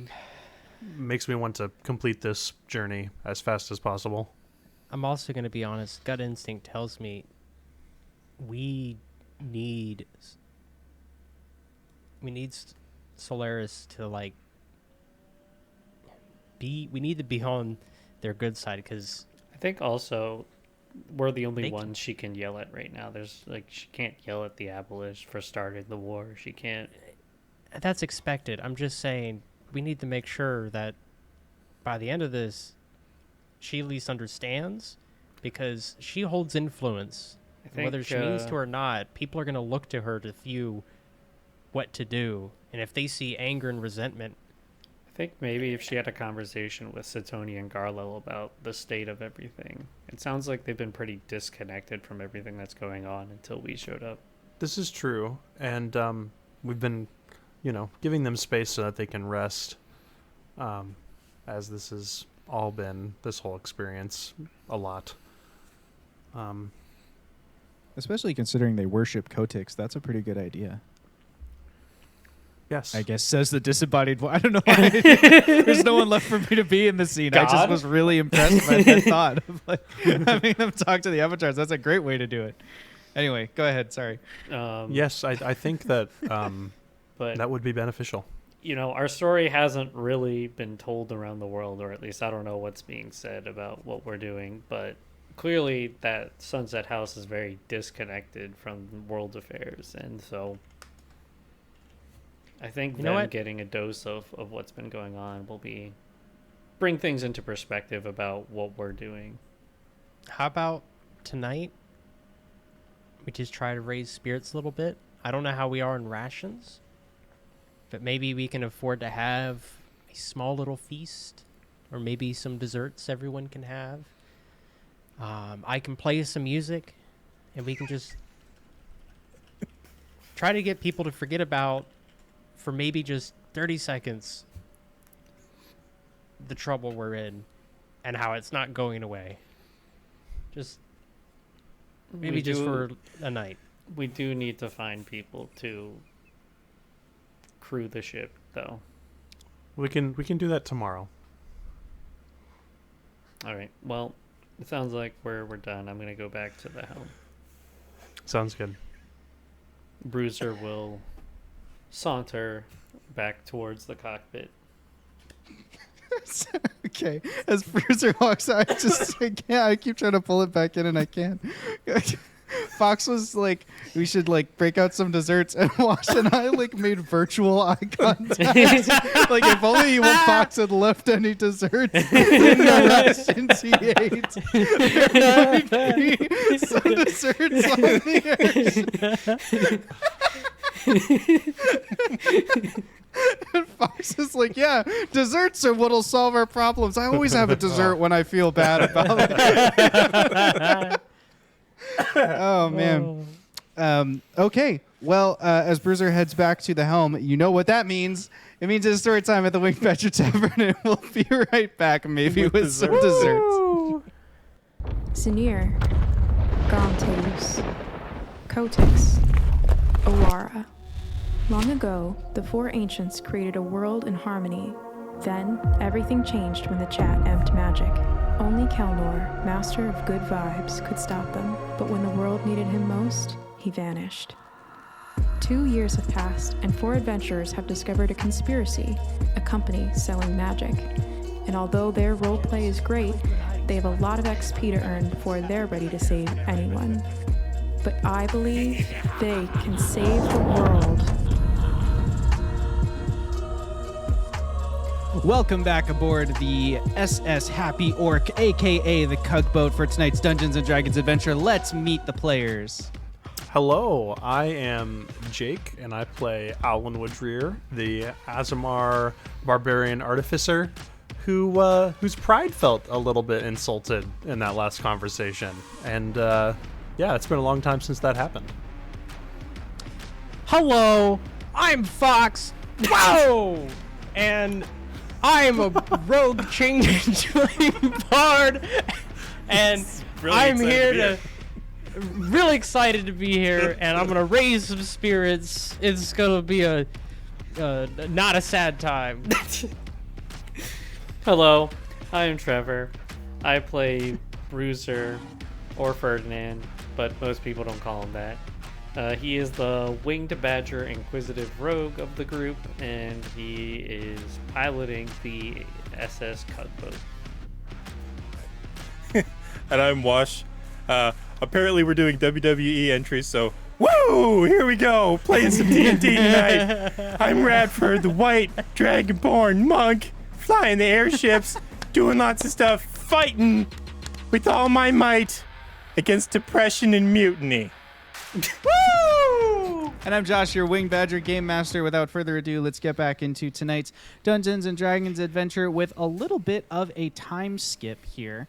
makes me want to complete this journey as fast as possible. I'm also going to be honest. Gut instinct tells me we need Solaris to we need to be on their good side, because I think also we're the only They can- ones she can yell at right now. There's she can't yell at the Abolish for starting the war. She can't. that's expected. I'm just saying we need to make sure that by the end of this, she at least understands, because she holds influence. I think, Whether she means to or not, people are going to look to her to view what to do. And if they see anger and resentment, I think maybe if she had a conversation with Satoni and Garlo about the state of everything. It sounds like they've been pretty disconnected from everything that's going on until we showed up. This is true, and we've been, giving them space so that they can rest, as this has all been, this whole experience, a lot. Especially considering they worship Kotix, that's a pretty good idea. Yes. I guess, says the disembodied voice. I don't know why. There's no one left for me to be in the scene. I just God? was really impressed by that thought of having them talk to the avatars. That's a great way to do it. Anyway, go ahead. Sorry. Yes, I think that But that would be beneficial. our story hasn't really been told around the world, or at least I don't know what's being said about what we're doing, but clearly that Sunset House is very disconnected from world affairs, and so I think You know them what? getting a dose of what's been going on will bring things into perspective about what we're doing. how about tonight we just try to raise spirits a little bit? I don't know how we are in rations, but maybe we can afford to have a small little feast, or maybe some desserts everyone can have. I can play some music, and we can just try to get people to forget about, for maybe just 30 seconds, the trouble we're in and how it's not going away. Just maybe just for a night. We do need to find people to crew the ship, though. We can do that tomorrow. All right. Well, it sounds like we're done. I'm gonna go back to the helm. Sounds good. Bruiser will saunter back towards the cockpit. Okay. As Bruiser walks out, I keep trying to pull it back in and I can't. Fox was like, we should like break out some desserts, and Wash and I like made virtual eye contact. Like if only Fox had left any desserts in the rations he ate, there might be some desserts on the airship. And Fox is like, yeah, desserts are what'll solve our problems. I always have a dessert when I feel bad about it. Oh, man. Okay. Well, as Bruiser heads back to the helm, you know what that means. It means it's story time at the Wing Badger Tavern, and we'll be right back, maybe with some desserts. Sinir, Gonteus, Kotex, Owara. Long ago, the four ancients created a world in harmony. Then, everything changed when the chat emped magic. Only Kelnor, master of good vibes, could stop them, but when the world needed him most, he vanished. 2 years have passed, and 4 adventurers have discovered a conspiracy, a company selling magic. And although their roleplay is great, they have a lot of XP to earn before they're ready to save anyone. But I believe they can save the world. Welcome back aboard the SS Happy Orc, aka the Cugboat, for tonight's Dungeons and Dragons adventure. Let's meet the players. Hello, I am Jake, and I play Alan Woodrear, the Azamar barbarian artificer, whose pride felt a little bit insulted in that last conversation. And yeah, it's been a long time since that happened. Hello, I'm Fox. Whoa! And I'm a rogue changeling bard, and I'm here to really excited to be here, and I'm gonna raise some spirits. It's gonna be a not a sad time. Hello, I am Trevor. I play Bruiser or Ferdinand, but most people don't call him that. He is the Winged Badger Inquisitive Rogue of the group, and he is piloting the SS Cugboat. And I'm Wash. Apparently we're doing WWE entries, so woo! Here we go, playing some D&D tonight. I'm Radford, the white dragonborn monk, flying the airships, doing lots of stuff, fighting with all my might against depression and mutiny. Woo! And I'm Josh, your Wing Badger Game Master. Without further ado, let's get back into tonight's Dungeons and Dragons adventure with a little bit of a time skip here.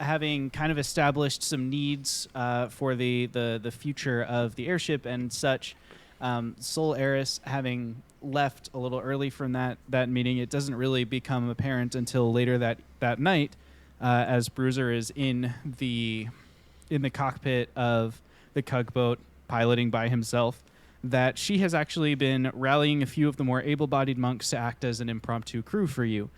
Having kind of established some needs for the future of the airship and such, Soul Eris having left a little early from that meeting, it doesn't really become apparent until later that night, as Bruiser is in the cockpit of the Cugboat piloting by himself, that she has actually been rallying a few of the more able-bodied monks to act as an impromptu crew for you.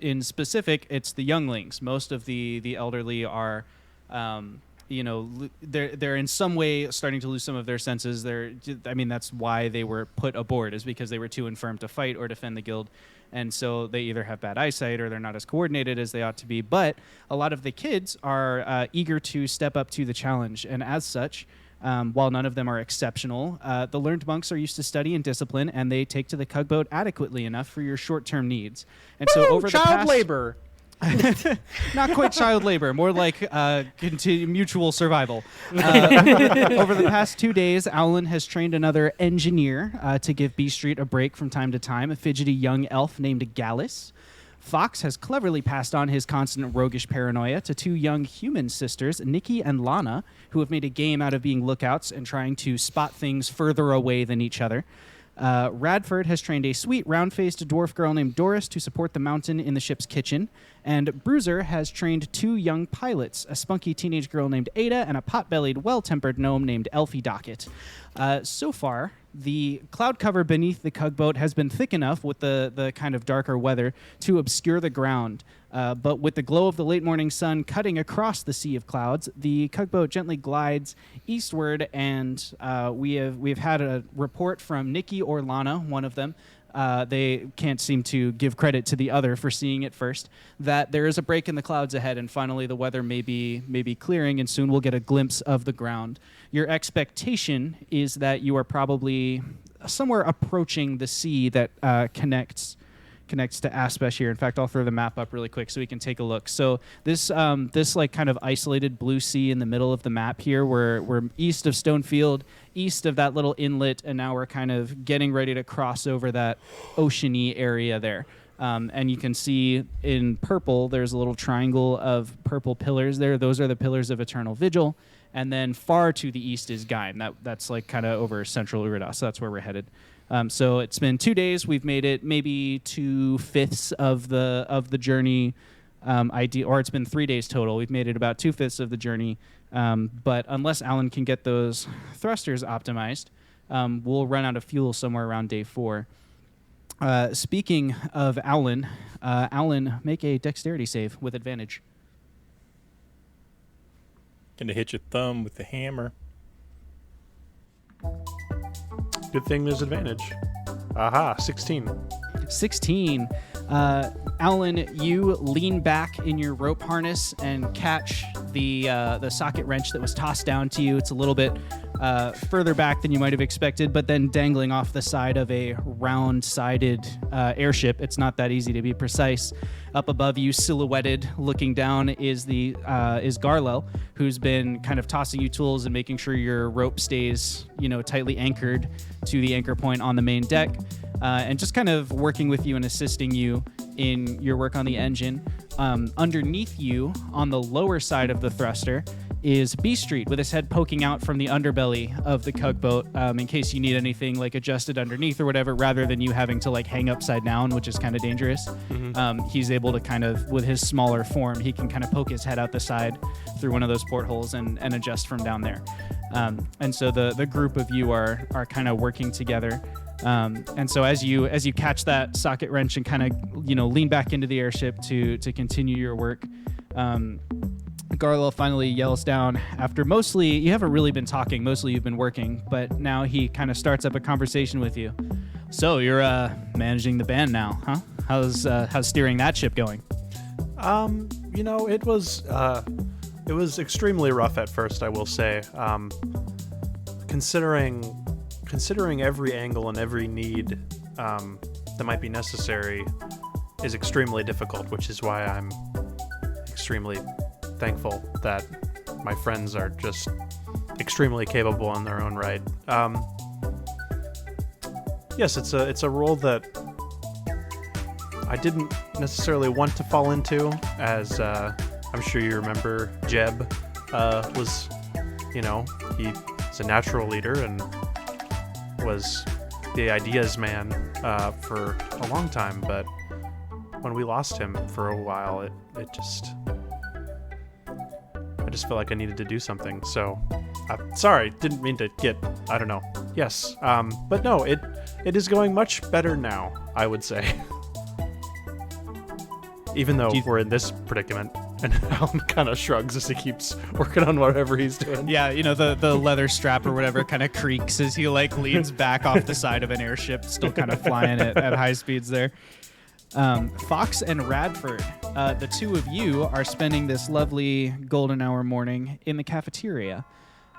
In specific, it's the younglings. Most of the elderly are, they're in some way starting to lose some of their senses. That's why they were put aboard, is because they were too infirm to fight or defend the guild. And so they either have bad eyesight or they're not as coordinated as they ought to be. But a lot of the kids are eager to step up to the challenge. And as such, while none of them are exceptional, the learned monks are used to study and discipline, and they take to the Cugboat adequately enough for your short-term needs. And so over the past labor. Not quite child labor, more like mutual survival. Over the past 2 days, Owlin has trained another engineer to give B Street a break from time to time, a fidgety young elf named Gallus. Fox has cleverly passed on his constant roguish paranoia to 2 young human sisters, Nikki and Lana, who have made a game out of being lookouts and trying to spot things further away than each other. Radford has trained a sweet, round-faced dwarf girl named Doris to support the mountain in the ship's kitchen. And Bruiser has trained 2 young pilots, a spunky teenage girl named Ada and a pot-bellied, well-tempered gnome named Elfie Dockett. So far, the cloud cover beneath the Cugboat has been thick enough with the kind of darker weather to obscure the ground. But with the glow of the late morning sun cutting across the sea of clouds, the Cugboat gently glides eastward, and we have had a report from Nikki or Lana, one of them, they can't seem to give credit to the other for seeing it first, that there is a break in the clouds ahead, and finally the weather may be clearing, and soon we'll get a glimpse of the ground. Your expectation is that you are probably somewhere approaching the sea that connects to Aspesh here. In fact, I'll throw the map up really quick so we can take a look. So this like kind of isolated blue sea in the middle of the map here, we're east of Stonefield, east of that little inlet, and now we're kind of getting ready to cross over that oceany area there. And you can see in purple, there's a little triangle of purple pillars there. Those are the pillars of Eternal Vigil. And then far to the east is Gaim. That's like kind of over central Uridas. So that's where we're headed. So it's been 2 days. We've made it maybe 2/5 of the journey. Or it's been 3 days total. We've made it about 2/5 of the journey. But unless Alan can get those thrusters optimized, we'll run out of fuel somewhere around day 4. Speaking of Alan, make a dexterity save with advantage. Gonna hit your thumb with the hammer. Good thing there's advantage. Aha, 16. 16. Alan, you lean back in your rope harness and catch the socket wrench that was tossed down to you. It's a little bit further back than you might have expected, but then dangling off the side of a round-sided airship. It's not that easy to be precise. Up above you, silhouetted, looking down, is Garlo, who's been kind of tossing you tools and making sure your rope stays, tightly anchored to the anchor point on the main deck, and just kind of working with you and assisting you in your work on the engine. Underneath you, on the lower side of the thruster, is B Street with his head poking out from the underbelly of the tugboat, in case you need anything like adjusted underneath or whatever, rather than you having to like hang upside down, which is kind of dangerous. Mm-hmm. He's able to kind of, with his smaller form, he can kind of poke his head out the side through one of those portholes and adjust from down there. And so the group of you are kind of working together. And so as you catch that socket wrench and kind of lean back into the airship to continue your work, Garlo finally yells down after mostly you haven't really been talking, mostly you've been working, but now he kind of starts up a conversation with you. So you're managing the band now, huh? How's steering that ship going? It was extremely rough at first, I will say. Considering every angle and every need that might be necessary is extremely difficult, which is why I'm extremely thankful that my friends are just extremely capable in their own right. Yes, it's a role that I didn't necessarily want to fall into, as I'm sure you remember Jeb was, he's a natural leader and was the ideas man for a long time, but when we lost him for a while, I just felt like I needed to do something. So, sorry, didn't mean to get, I don't know. Yes, but no, it is going much better now, I would say. Even though we're in this predicament. And Alan kind of shrugs as he keeps working on whatever he's doing. Yeah, the leather strap or whatever kind of creaks as he leans back off the side of an airship, still kind of flying at high speeds there. Fox and Radford, the two of you are spending this lovely golden hour morning in the cafeteria.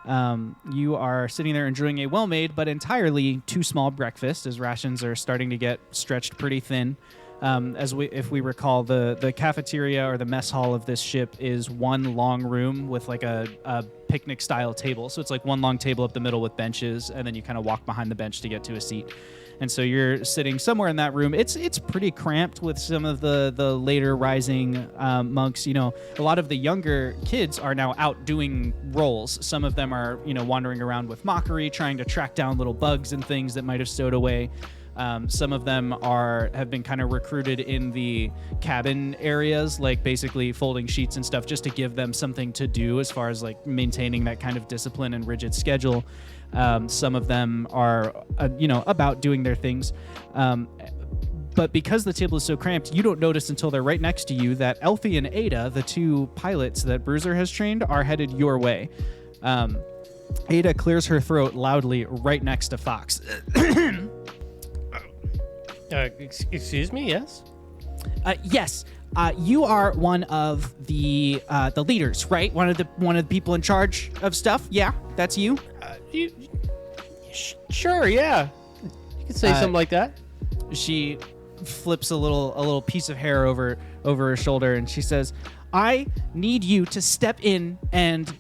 You are sitting there enjoying a well-made but entirely too small breakfast, as rations are starting to get stretched pretty thin. If we recall, the cafeteria or the mess hall of this ship is one long room with like a picnic style table. So it's like one long table up the middle with benches, and then you kind of walk behind the bench to get to a seat. And so you're sitting somewhere in that room. It's pretty cramped with some of the later rising monks. A lot of the younger kids are now out doing roles. Some of them are wandering around with mockery, trying to track down little bugs and things that might have stowed away. Some of them have been kind of recruited in the cabin areas, like basically folding sheets and stuff, just to give them something to do as far as like maintaining that kind of discipline and rigid schedule. Some of them are, about doing their things. But because the table is so cramped, you don't notice until they're right next to you that Elfie and Ada, the two pilots that Bruiser has trained, are headed your way. Ada clears her throat loudly right next to Fox. Excuse me, yes? Yes. You are one of the leaders, right? One of the people in charge of stuff. Yeah, that's you. Sure, yeah. You could say something like that. She flips a little piece of hair over her shoulder, and she says, "I need you to step in and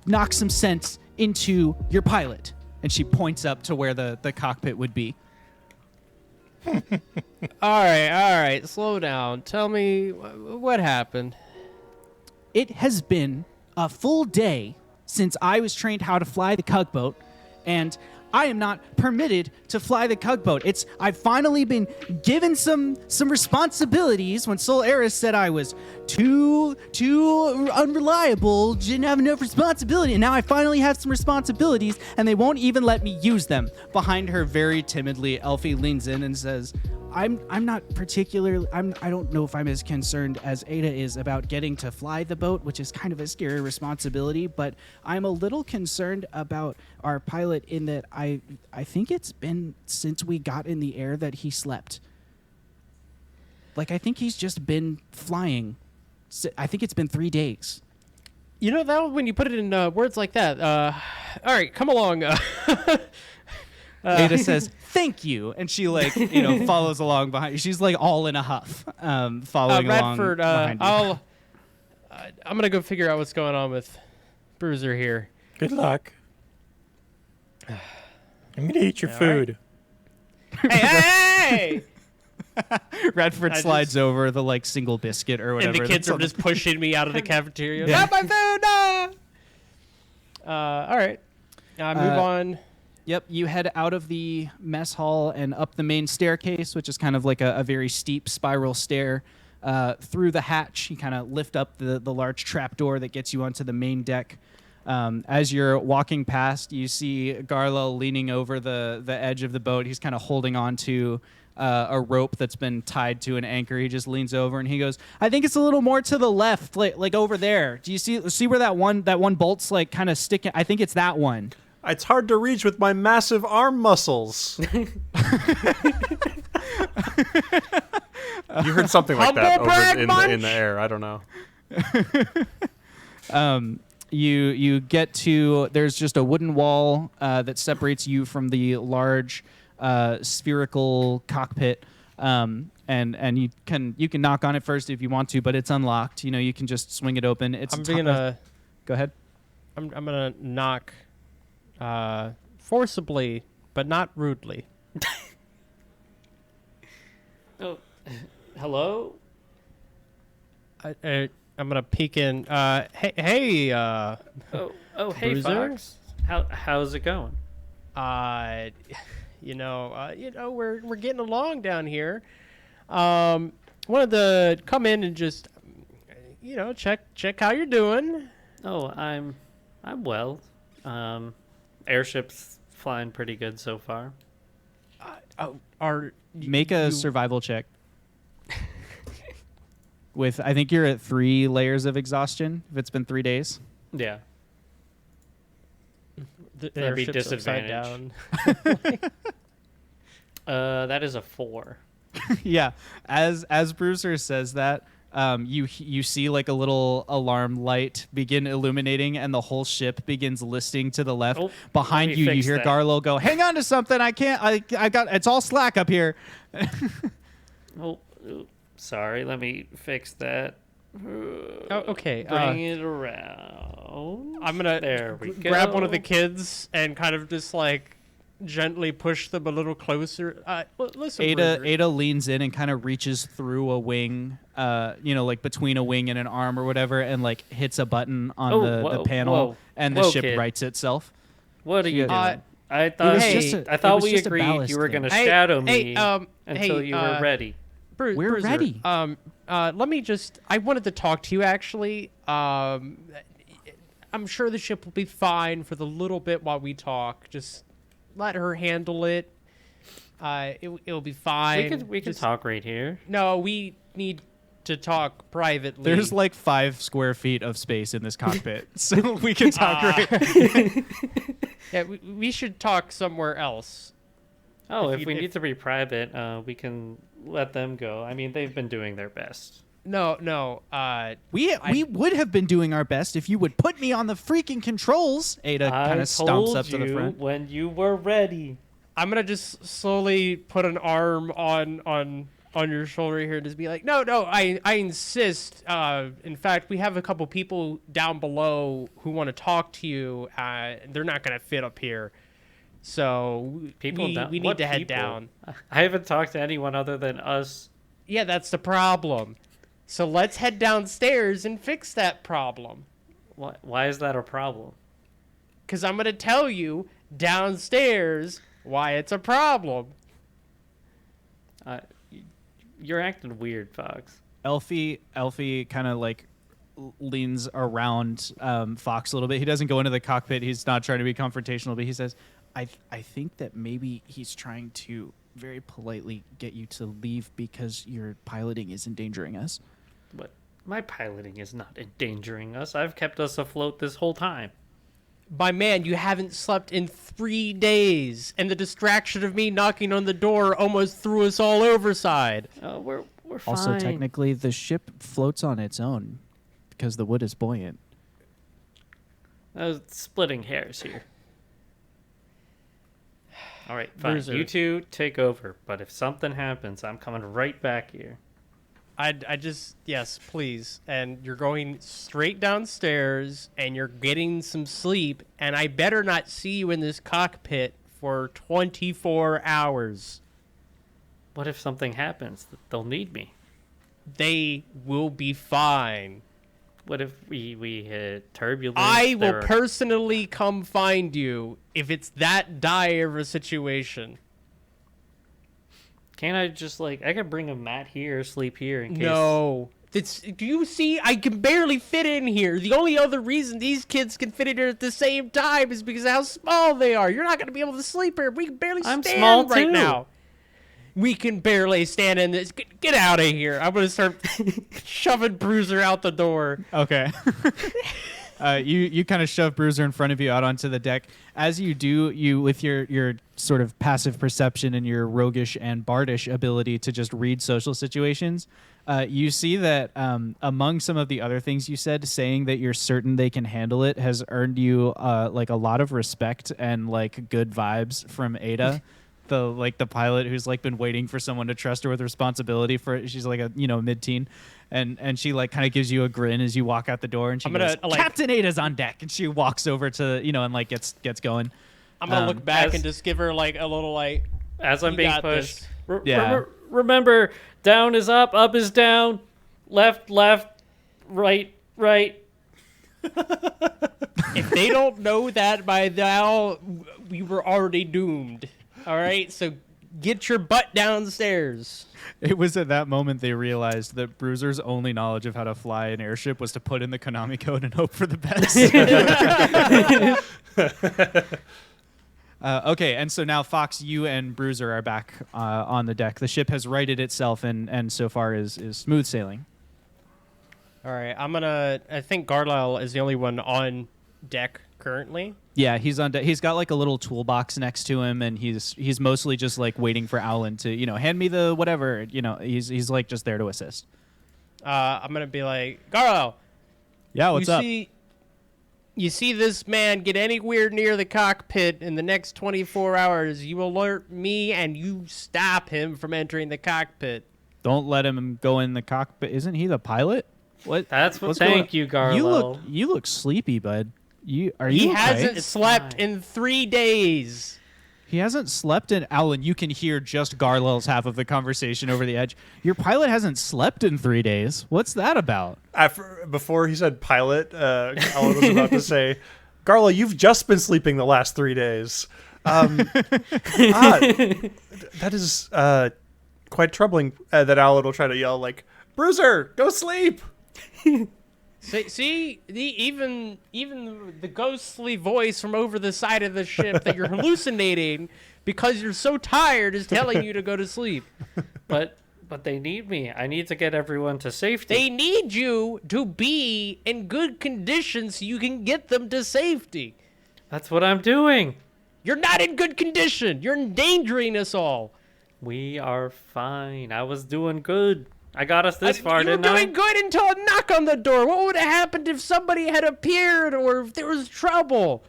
knock some sense into your pilot." And she points up to where the cockpit would be. All right. Slow down. Tell me what happened. It has been a full day since I was trained how to fly the tugboat, and I am not permitted to fly the tugboat. I've finally been given some responsibilities when Sol Eris said I was too unreliable, didn't have enough responsibility, and now I finally have some responsibilities, and they won't even let me use them. Behind her, very timidly, Elfie leans in and says, I'm not particularly, I don't know if I'm as concerned as Ada is about getting to fly the boat, which is kind of a scary responsibility, but I'm a little concerned about our pilot in that I think it's been since we got in the air that he slept. Like, I think he's just been flying. I think it's been 3 days. You know, that when you put it in words like that, all right, come along. Ada says, "Thank you," and she follows along behind you. She's like all in a huff, following Radford, along behind you. I'm gonna go figure out what's going on with Bruiser here. Good luck. I'm gonna eat your food. Hey! Radford slides over the single biscuit or whatever. And the kids are just pushing me out of the cafeteria. Not my food! No! All right. Move on. Yep, you head out of the mess hall and up the main staircase, which is kind of like a very steep spiral stair. Through the hatch, you kind of lift up the large trapdoor that gets you onto the main deck. As you're walking past, you see Garlo leaning over the edge of the boat. He's kind of holding on to a rope that's been tied to an anchor. He just leans over and he goes, "I think it's a little more to the left, like over there. Do you see where that one bolt's kind of sticking? I think it's that one." It's hard to reach with my massive arm muscles. You heard something like that over in the air. I don't know. You get to, there's just a wooden wall that separates you from the large spherical cockpit, and you can knock on it first if you want to, but it's unlocked. You can just swing it open. Go ahead. I'm gonna knock forcibly, but not rudely. Oh, hello? I'm gonna peek in. Hey. Hey, Bruiser? Fox. How's it going? We're getting along down here. Wanted to come in and just, check how you're doing. Oh, I'm well. Airship's flying pretty good so far. Make a survival check. I think you're at 3 layers of exhaustion if it's been 3 days. Yeah. That'd be airship's upside disadvantage. down. That is a 4. Yeah. As Bruiser says that, you see a little alarm light begin illuminating, and the whole ship begins listing to the left. Behind you hear Garlo go, "Hang on to something! I can't. I got. It's all slack up here." Sorry. Let me fix that. Okay. Bring it around. I'm gonna grab one of the kids and kind of just gently push them a little closer. Listen, Ada leans in and kind of reaches through a wing, between a wing and an arm or whatever, and hits a button on the panel, and the ship kid. rights itself. What are you doing? I It thought was we just a agreed ballast you were going to thing. shadow me until you were ready. We're Bruiser, ready. Let me just. I wanted to talk to you actually. I'm sure the ship will be fine for the little bit while we talk. Just let her handle it. It'll be fine. We can talk right here. No, we need to talk privately. There's 5 square feet of space in this cockpit, so we can talk right. Yeah, we should talk somewhere else. Oh, If if we need to be private, we can let them go. I mean, they've been doing their best. No. We would have been doing our best if you would put me on the freaking controls. Ada kind of stomps up to the front. When you were ready. I'm gonna just slowly put an arm on your shoulder here and just be like, no, I insist. In fact, we have a couple people down below who want to talk to you. They're not gonna fit up here, so we need to head down. I haven't talked to anyone other than us. Yeah, that's the problem. So let's head downstairs and fix that problem. Why is that a problem? Because I'm gonna tell you downstairs why it's a problem. You're acting weird, Fox. Elfie kind of like leans around Fox a little bit. He doesn't go into the cockpit. He's not trying to be confrontational, but he says, I think that maybe he's trying to very politely get you to leave because your piloting is endangering us. But my piloting is not endangering us. I've kept us afloat this whole time. My man, you haven't slept in 3 days, and the distraction of me knocking on the door almost threw us all overside. We're fine. Also, technically, the ship floats on its own because the wood is buoyant. Splitting hairs here. All right, fine. Bruiser. You two take over, but if something happens, I'm coming right back here. Yes, please. And you're going straight downstairs, and you're getting some sleep, and I better not see you in this cockpit for 24 hours. What if something happens? They'll need me. They will be fine. What if we hit turbulence? I will personally come find you if it's that dire of a situation. Can't I just, I could bring a mat here, sleep here in case... No. Do you see? I can barely fit in here. The only other reason these kids can fit in here at the same time is because of how small they are. You're not going to be able to sleep here. We can barely stand small right too. now. We can barely stand in this. Get out of here. I'm going to start shoving Bruiser out the door. Okay. You kind of shove Bruiser in front of you out onto the deck. As you do, you with your sort of passive perception and your roguish and bardish ability to just read social situations, you see that among some of the other things you said, saying that you're certain they can handle it has earned you a lot of respect and good vibes from Ada. The pilot who's been waiting for someone to trust her with responsibility for she's a mid-teen and she kind of gives you a grin as you walk out the door and she goes, Captain Ada's on deck, and she walks over to and gets going. I'm gonna look back and just give her a little as I'm being pushed. Yeah. Remember, down is up is down, left, right. If they don't know that by now, we were already doomed. All right, so get your butt downstairs. It was at that moment they realized that Bruiser's only knowledge of how to fly an airship was to put in the Konami code and hope for the best. Okay, and so now Fox, you and Bruiser are back on the deck. The ship has righted itself and so far is smooth sailing. All right, I think Garlisle is the only one on deck currently. Yeah, he's on deck. He's got a little toolbox next to him, and he's mostly just waiting for Alan to hand me the whatever. He's just there to assist. I'm gonna be like, Garlisle. Yeah, what's up? You see this man get anywhere near the cockpit in the next 24 hours, you alert me and you stop him from entering the cockpit. Don't let him go in the cockpit. Isn't he the pilot? What? That's what. What's Thank you, Garlo. You look sleepy, bud. He hasn't slept in 3 days. He hasn't slept in... Alan, you can hear just Garlisle's half of the conversation over the edge. Your pilot hasn't slept in 3 days. What's that about? Before he said pilot, Alan was about to say, Garlo, you've just been sleeping the last 3 days. That is quite troubling that Alan will try to yell, Bruiser, go sleep! See, even the ghostly voice from over the side of the ship that you're hallucinating because you're so tired is telling you to go to sleep. But they need me. I need to get everyone to safety. They need you to be in good condition so you can get them to safety. That's what I'm doing. You're not in good condition. You're endangering us all. We are fine. I was doing good. I got us this far, You were didn't I? doing good until a knock on the door. What would have happened if somebody had appeared or if there was trouble?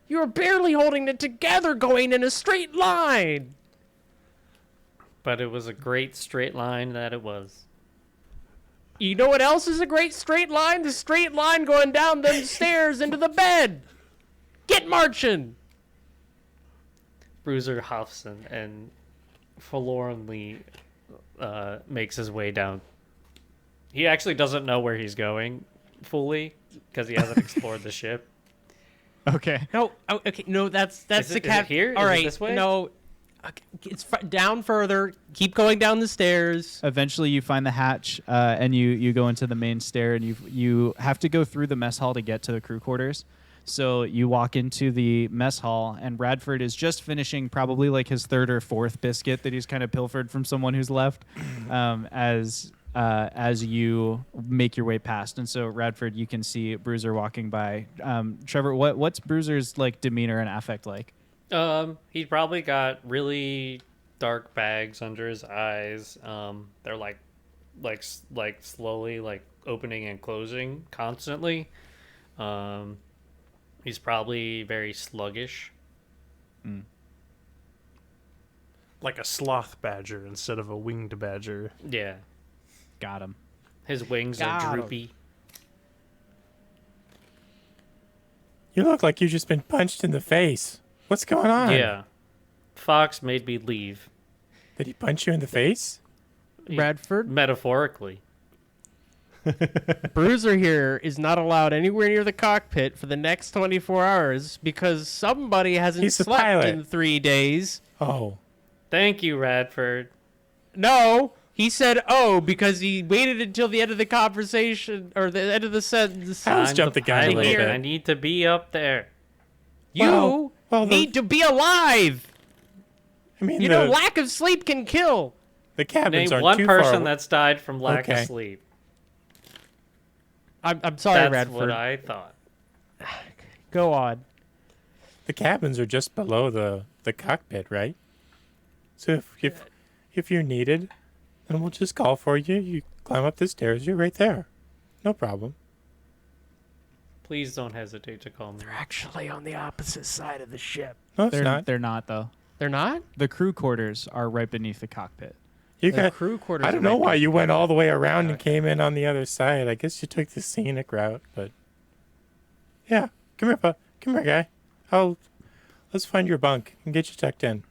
You were barely holding it together going in a straight line. But it was a great straight line that it was. You know what else is a great straight line? The straight line going down them stairs into the bed. Get marching. Bruiser huffs and forlornly makes his way down. He actually doesn't know where he's going fully because he hasn't explored the ship. Okay. No, okay, no, that's Is the it cap. here? All Is it right, this way? no, okay, it's down further. Keep going down the stairs. Eventually, you find the hatch, and you go into the main stair, and you have to go through the mess hall to get to the crew quarters. So you walk into the mess hall, and Radford is just finishing probably like his third or fourth biscuit that he's kind of pilfered from someone who's left, as you make your way past. And so Radford, you can see Bruiser walking by. Trevor, what's Bruiser's like demeanor and affect like? He probably got really dark bags under his eyes. They're like slowly like opening and closing constantly. He's probably very sluggish. Like a sloth badger instead of a winged badger. Yeah. Got him. His wings Got are 'em. droopy. You look like you've just been punched in the face. What's going on? Yeah. Fox made me leave. Did he punch you in the face? Radford, Metaphorically. Bruiser here is not allowed anywhere near the cockpit for the next 24 hours because somebody hasn't He's the slept pilot. in 3 days. Oh. Thank you, Radford. No, he said because he waited until the end of the conversation or the end of the sentence. I was I'm jumped the gun a pilot. little bit. I need to be up there. You well, need to be alive. I mean, You know, lack of sleep can kill. the cabins Name aren't one too person far. that's died from lack Okay. of sleep. I'm sorry, That's Radford. what I thought. Go on. The cabins are just below the cockpit, right? So if you're needed, then we'll just call for you. You climb up the stairs. You're right there. No problem. Please don't hesitate to call me. Actually, on the opposite side of the ship. No, it's not. They're not though. They're not? The crew quarters are right beneath the cockpit. You The got. crew quarters. I are don't know right why there. you went all the way around and came in on the other side. I guess you took the scenic route, but yeah. Come here, come here, guy. Let's find your bunk and get you tucked in.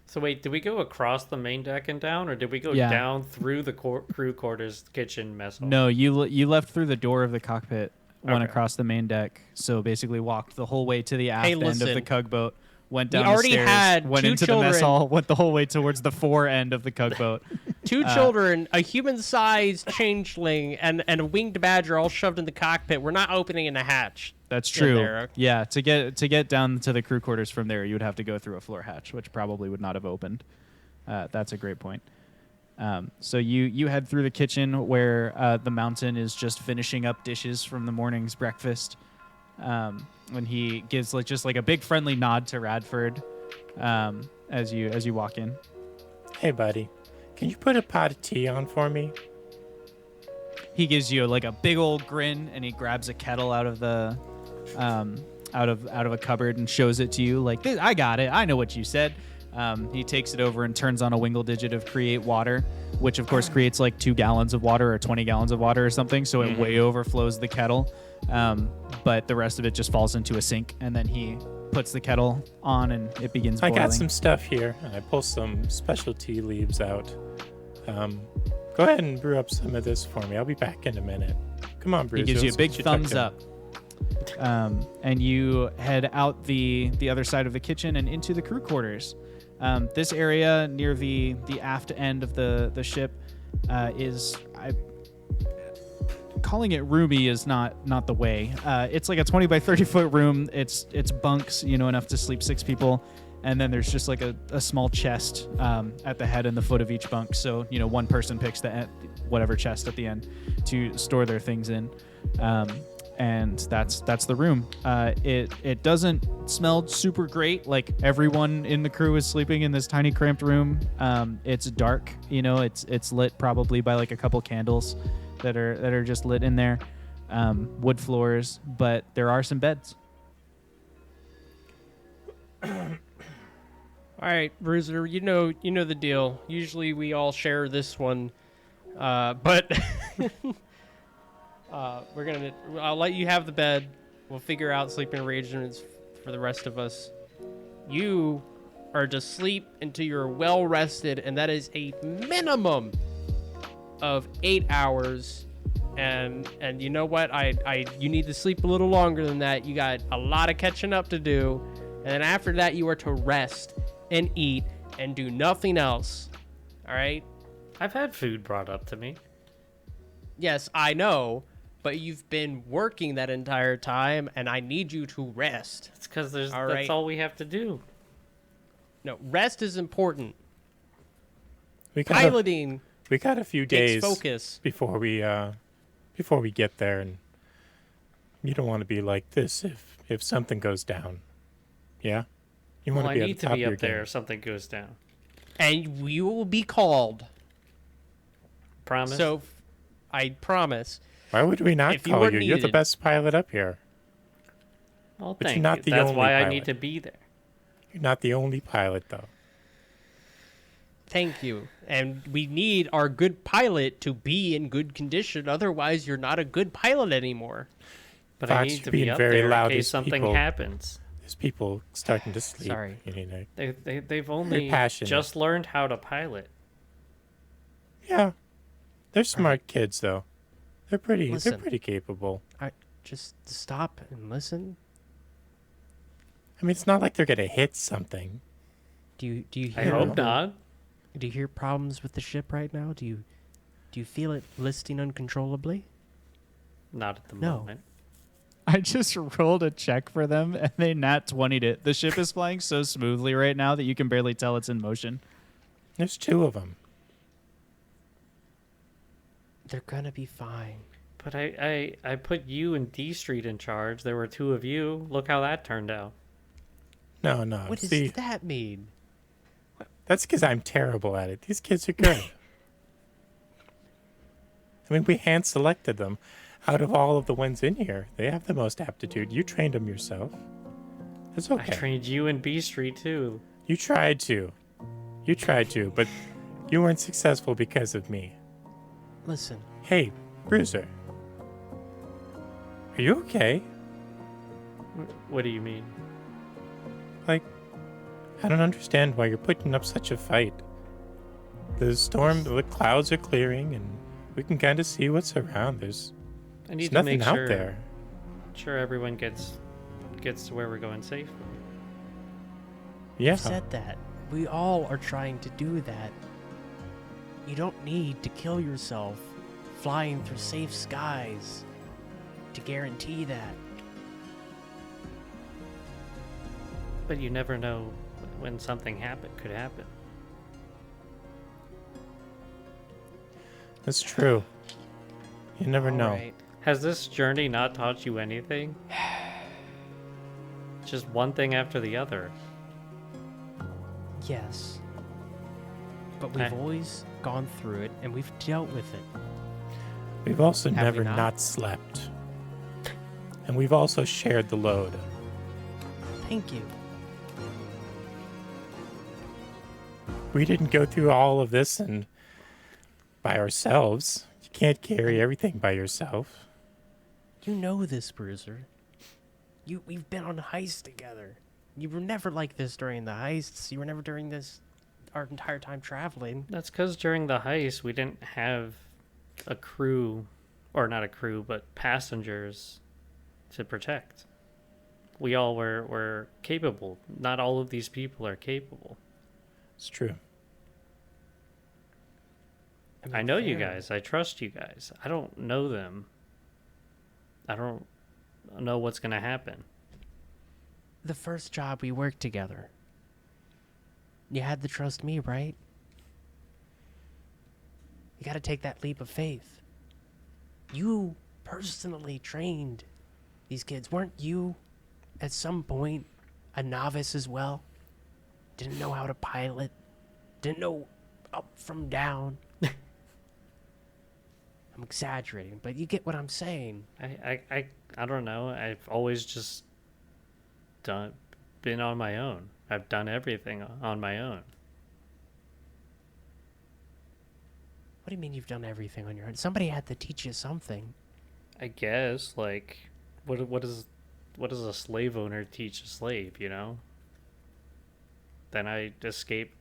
So wait, did we go across the main deck and down, or did we go Yeah. down through the crew quarters, kitchen, mess hall? No, you left through the door of the cockpit, went Okay. across the main deck, so basically walked the whole way to the aft Hey, end of the listen. tugboat, went We down already the stairs, had went two into the mess children. hall, went the whole way towards the fore end of the tugboat. Two children, a human-sized changeling, and a winged badger all shoved in the cockpit. We're not opening in a hatch. That's in true. there. Yeah, to get down to the crew quarters from there, you would have to go through a floor hatch, which probably would not have opened. That's a great point. So you head through the kitchen where the mountain is just finishing up dishes from the morning's breakfast. When he gives just a big friendly nod to Radford as you walk in. Hey, buddy, can you put a pot of tea on for me? He gives you a big old grin and he grabs a kettle out of the out of a cupboard and shows it to you like, "This, I got it. I know what you said." He takes it over and turns on a wingle digit of create water, which of course creates 2 gallons of water or 20 gallons of water or something. So it way overflows the kettle. But the rest of it just falls into a sink. And then he puts the kettle on and it begins I boiling. got some stuff here, and I pull some special tea leaves out. Go ahead and brew up some of this for me. I'll be back in a minute. Come on, He Bruiser. gives you a let's big get thumbs tucked up. And you head out the other side of the kitchen and into the crew quarters. This area near the aft end of the ship is calling it roomy is not the way. It's like a 20 by 30 foot room. It's bunks, enough to sleep 6 people. And then there's just a small chest at the head and the foot of each bunk. So, one person picks whatever chest at the end to store their things in. and that's the room. It doesn't smell super great. Like everyone in the crew is sleeping in this tiny cramped room. It's dark. It's lit probably by like a couple candles that are just lit in there. Wood floors, but there are some beds. All right, Bruiser, you know the deal. Usually we all share this one, but I'll let you have the bed. We'll figure out sleeping arrangements for the rest of us. You are to sleep until you're well rested, and that is a minimum of 8 hours. And you know what? You need to sleep a little longer than that. You got a lot of catching up to do, and then after that, you are to rest and eat and do nothing else. All right? I've had food brought up to me. Yes, I know, but you've been working that entire time, and I need you to rest. It's because that's right. all we have to do. No, rest is important. We got Piloting a few takes days focus. before we get there, and you don't want to be like this if something goes down. Yeah, you want Well, I to be need to be up there if something goes down. And you will be called. Promise? So, I promise. Why would we not If you call were you? You're the needed- best pilot up here. Well, but you're thank not you. the That's only why I pilot. need to be there. You're not the only pilot, though. Thank you. And we need our good pilot to be in good condition. Otherwise, you're not a good pilot anymore. But Fox, I need you're to be being up very there loud. in case There's something people- happens. There's people starting to sleep. Sorry. They've only passionate. just learned how to pilot. Yeah, they're smart kids, though. They're pretty Listen. capable. Just stop and listen. I mean, it's not like they're gonna hit something. Do you I hear? hope not. Do you hear problems with the ship right now? Do you feel it listing uncontrollably? Not at the No. moment. I just rolled a check for them, and they nat 20'd it. The ship is flying so smoothly right now that you can barely tell it's in motion. There's two of them. They're gonna be fine. But I put you and D Street in charge. There were two of you. Look how that turned out. No. What does See, that mean? that's because I'm terrible at it. These kids are good. I mean, we hand selected them. Out of all of the ones in here, they have the most aptitude. You trained them yourself. It's okay. I trained you and B Street too. You tried to, but you weren't successful because of me. Listen, Hey, Bruiser. Are you okay? What do you mean? Like, I don't understand why you're putting up such a fight. The clouds are clearing, and we can kind of see what's around. There's I need to nothing make out sure, there. sure everyone gets to where we're going safely. Yeah. you said that. We all are trying to do that. You don't need to kill yourself flying through safe skies to guarantee that. But you never know when something could happen. That's true. You never know. All right. Has this journey not taught you anything? Just one thing after the other. Yes. But we've Okay. always gone through it, and we've dealt with it. We've also Have we never not? not slept. And we've also shared the load. Thank you. We didn't go through all of this and by ourselves. You can't carry everything by yourself. You know this, Bruiser. We've been on heists together. You were never like this during the heists. You were never during this our entire time traveling. That's because during the heist, we didn't have a crew, or not a crew, but passengers to protect. We all were capable. Not all of these people are capable. It's true. I know you fair. guys. I trust you guys. I don't know them. I don't know what's going to happen. The first job we worked together. You had to trust me, right? You got to take that leap of faith. You personally trained these kids. Weren't you, at some point, a novice as well? Didn't know how to pilot. Didn't know up from down. I'm exaggerating, but you get what I'm saying. I don't know. I've always just been on my own. I've done everything on my own. What do you mean you've done everything on your own? Somebody had to teach you something. I guess, like, what does a slave owner teach a slave, you know? Then I escaped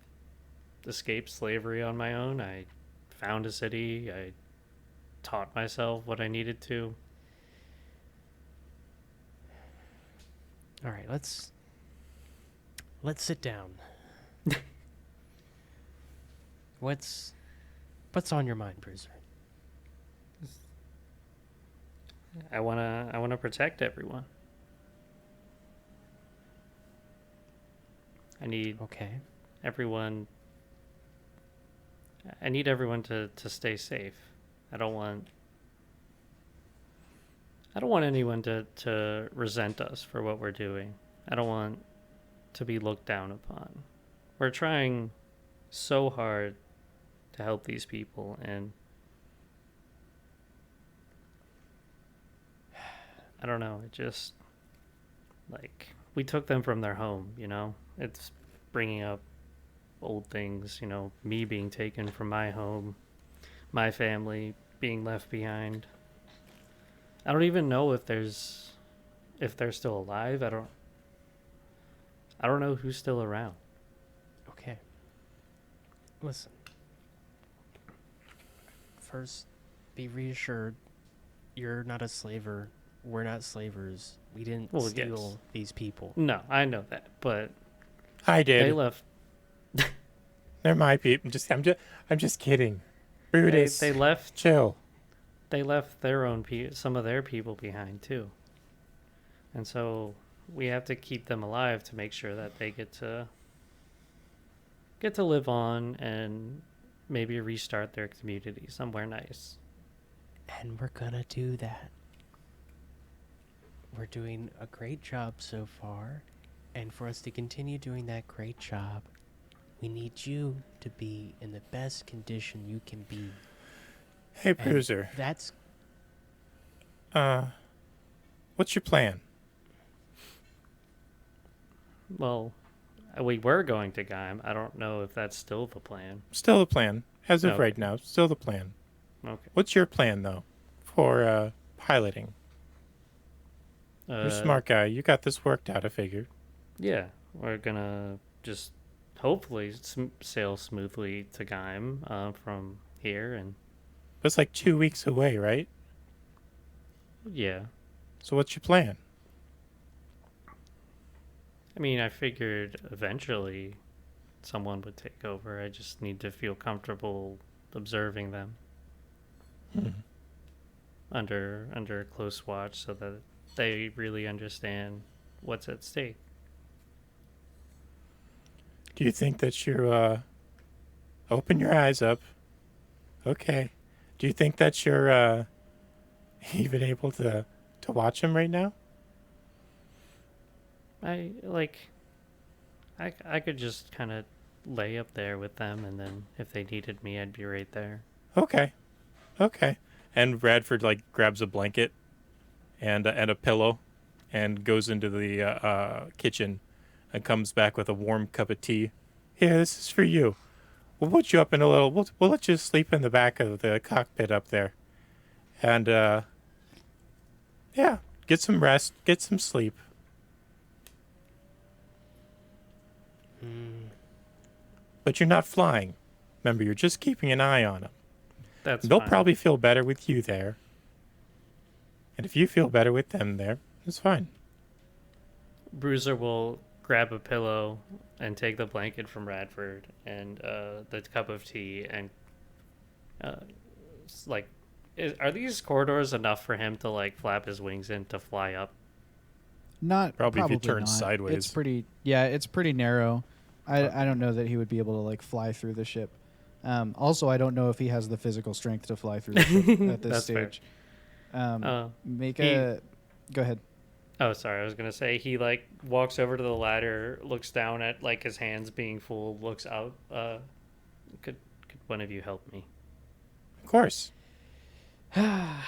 slavery on my own. I found a city. I taught myself what I needed to. All right, let's sit down. What's on your mind, Bruiser? I wanna protect everyone. I need Okay. everyone. I need everyone to stay safe. I don't want anyone to resent us for what we're doing. I don't want to be looked down upon. We're trying so hard to help these people, and I don't know, it just, like, we took them from their home, you know? It's bringing up old things, you know, me being taken from my home, my family being left behind. I don't even know if they're still alive. I don't know who's still around. Okay. Listen. First, be reassured. You're not a slaver. We're not slavers. We didn't steal yes. these people. No, I know that, but I did. they left. There might be. I'm just kidding. Brutus. They left. Chill. They left their own some of their people behind too, and so we have to keep them alive to make sure that they get to live on and maybe restart their community somewhere nice. And we're gonna do that. We're doing a great job so far, and for us to continue doing that great job, we need you to be in the best condition you can be. Hey, And Bruiser. that's What's your plan? Well, we were going to Gaim. I don't know if that's still the plan. Still the plan. As of No. right now, still the plan. Okay. What's your plan, though, for piloting? You're a smart guy. You got this worked out, I figured. Yeah, we're gonna just hopefully sail smoothly to Gaim from here, and It's like 2 weeks away, right? yeah. So what's your plan? I mean, I figured eventually someone would take over. I just need to feel comfortable observing them under close watch so that they really understand what's at stake. Do you think that you're open your eyes up? Okay. Do you think that you're even able to watch him right now? I could just kind of lay up there with them, and then if they needed me, I'd be right there. Okay. And Radford grabs a blanket and a pillow and goes into the kitchen and comes back with a warm cup of tea. Here, this is for you. We'll put you up in a little. We'll let you sleep in the back of the cockpit up there, and yeah, get some rest, get some sleep. But you're not flying. Remember, you're just keeping an eye on them. They'll Fine. probably feel better with you there, and if you feel better with them there, it's fine. Bruiser will grab a pillow and take the blanket from Radford and the cup of tea and are these corridors enough for him to flap his wings in to fly up? Not Probably if you turn not. sideways. It's pretty. Yeah, it's pretty narrow. I don't know that he would be able to fly through the ship. Also, I don't know if he has the physical strength to fly through the ship at this That's fair. stage. Make he- a. Go ahead. Oh, sorry. I was gonna say he like walks over to the ladder, looks down at like his hands being full, looks out. Could one of you help me? Of course. I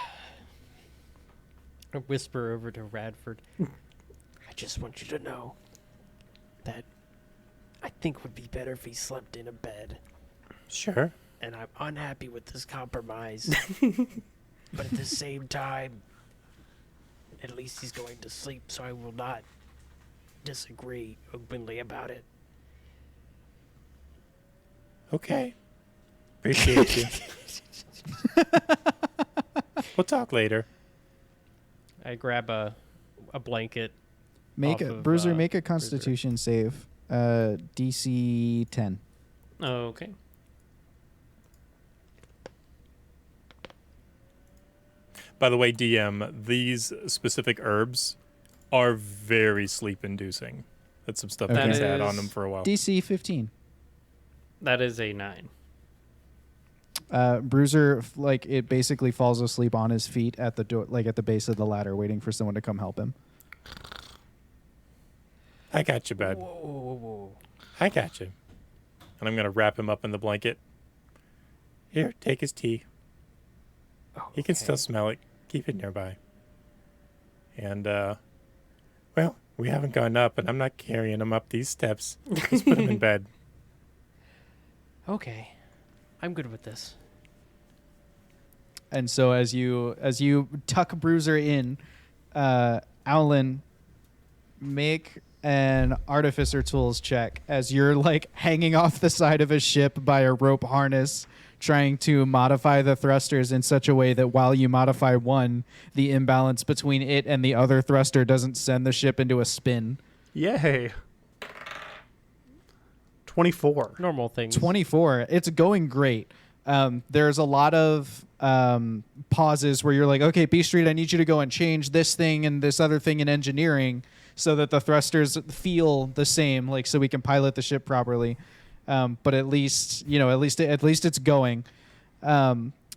whisper over to Radford. I just want you to know that I think would be better if he slept in a bed. Sure. And I'm unhappy with this compromise. But at the same time, at least he's going to sleep, so I will not disagree openly about it. Okay. Appreciate you. We'll talk later. I grab a blanket. Make off a of, Bruiser. Make a Bruiser. Constitution save. DC 10. Okay. By the way, DM, these specific herbs are very sleep-inducing. That's some stuff Okay. he's That had on is- them for a while. DC 15. That is a 9. Bruiser, like, it basically falls asleep on his feet at the door, like at the base of the ladder, waiting for someone to come help him. I got you, bud. Whoa. I got you. And I'm going to wrap him up in the blanket. Here, take his tea. He can still smell it. Keep it nearby. And, well, we haven't gone up, and I'm not carrying him up these steps. Let's put him in bed. Okay. I'm good with this. And so as you tuck Bruiser in, Owlin, make an artificer tools check as you're like hanging off the side of a ship by a rope harness, trying to modify the thrusters in such a way that while you modify one, the imbalance between it and the other thruster doesn't send the ship into a spin. Yay. 24. Normal things. 24. It's going great. There's a lot of pauses where you're like, okay, B Street, I need you to go and change this thing and this other thing in engineering so that the thrusters feel the same, like so we can pilot the ship properly. But at least it's going.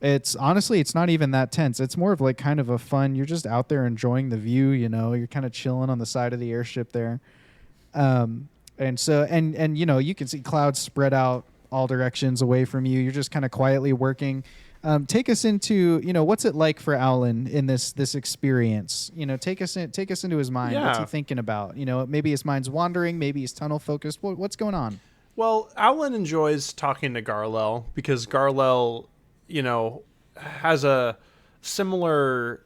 It's honestly, it's not even that tense. It's more of like kind of a fun. You're just out there enjoying the view. You're kind of chilling on the side of the airship there. And so, and you can see clouds spread out all directions away from you. You're just kind of quietly working. Take us into, what's it like for Owlin in this experience? Take us into his mind. Yeah. What's he thinking about? Maybe his mind's wandering. Maybe he's tunnel focused. What's going on? Well, Owlin enjoys talking to Garlel because Garlel, has a similar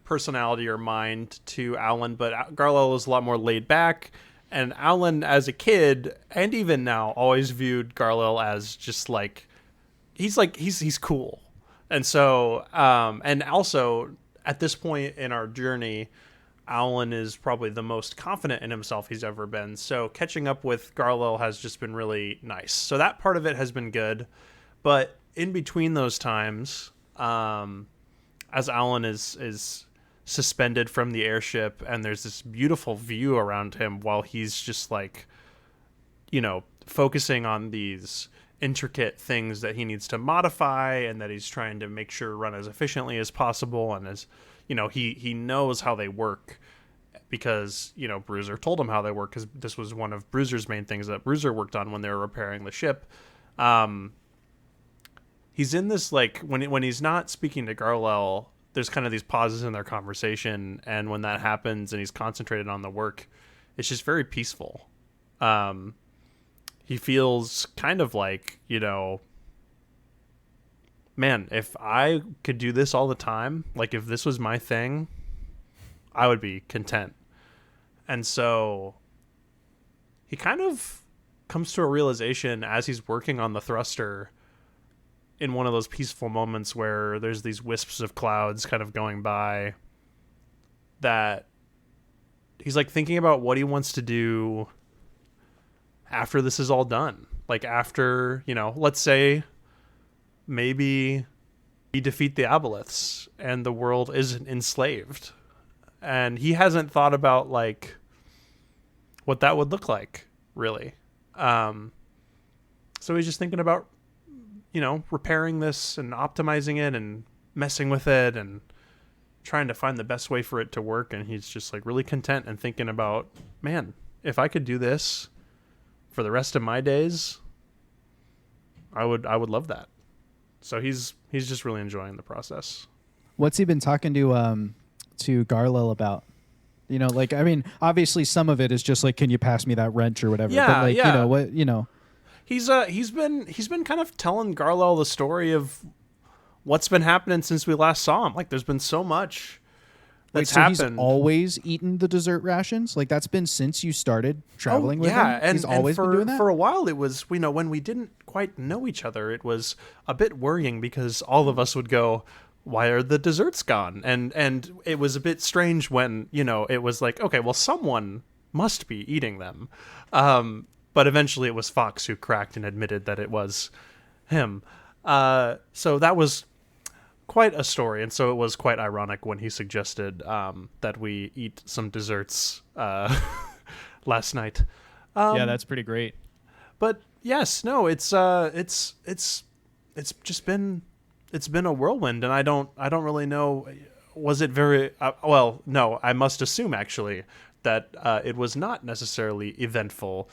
personality or mind to Owlin, but Garlel is a lot more laid back. And Owlin, as a kid, and even now, always viewed Garlel as just like he's cool. And so, and also at this point in our journey, Owlin is probably the most confident in himself he's ever been. So catching up with Garlel has just been really nice. So that part of it has been good. But in between those times, as Owlin is suspended from the airship and there's this beautiful view around him while he's just like, focusing on these intricate things that he needs to modify and that he's trying to make sure run as efficiently as possible. And as he knows how they work because, Bruiser told him how they work because this was one of Bruiser's main things that Bruiser worked on when they were repairing the ship. He's in this, like, when he's not speaking to Garlel, there's kind of these pauses in their conversation. And when that happens and he's concentrated on the work, it's just very peaceful. He feels kind of like, man, if I could do this all the time, like if this was my thing, I would be content. And so he kind of comes to a realization as he's working on the thruster in one of those peaceful moments where there's these wisps of clouds kind of going by, that he's like thinking about what he wants to do after this is all done. Like after, let's say maybe we defeat the aboleths and the world isn't enslaved. And he hasn't thought about like what that would look like, really. So he's just thinking about, repairing this and optimizing it and messing with it and, trying to find the best way for it to work, and he's just like really content and thinking about, man, if I could do this for the rest of my days, I would love that. So he's just really enjoying the process. What's he been talking to Garlil about? You know, like, I mean, obviously some of it is just like, can you pass me that wrench or whatever? Yeah, but like, yeah. you know what, you know. He's been kind of telling Garlil the story of what's been happening since we last saw him. Like, there's been so much that's so happened. He's always eaten the dessert rations? Like, that's been since you started traveling with him? And He's always for, been doing that? For a while, it was, you know, when we didn't quite know each other, it was a bit worrying because all of us would go, why are the desserts gone? And it was a bit strange when, you know, it was like, okay, well, someone must be eating them. But eventually it was Fox who cracked and admitted that it was him. So that was quite a story. And so it was quite ironic when he suggested that we eat some desserts last night. Yeah, that's pretty great. But yes, no, it's just been a whirlwind, and I don't really know. Was it very well? No, I must assume actually that it was not necessarily eventful.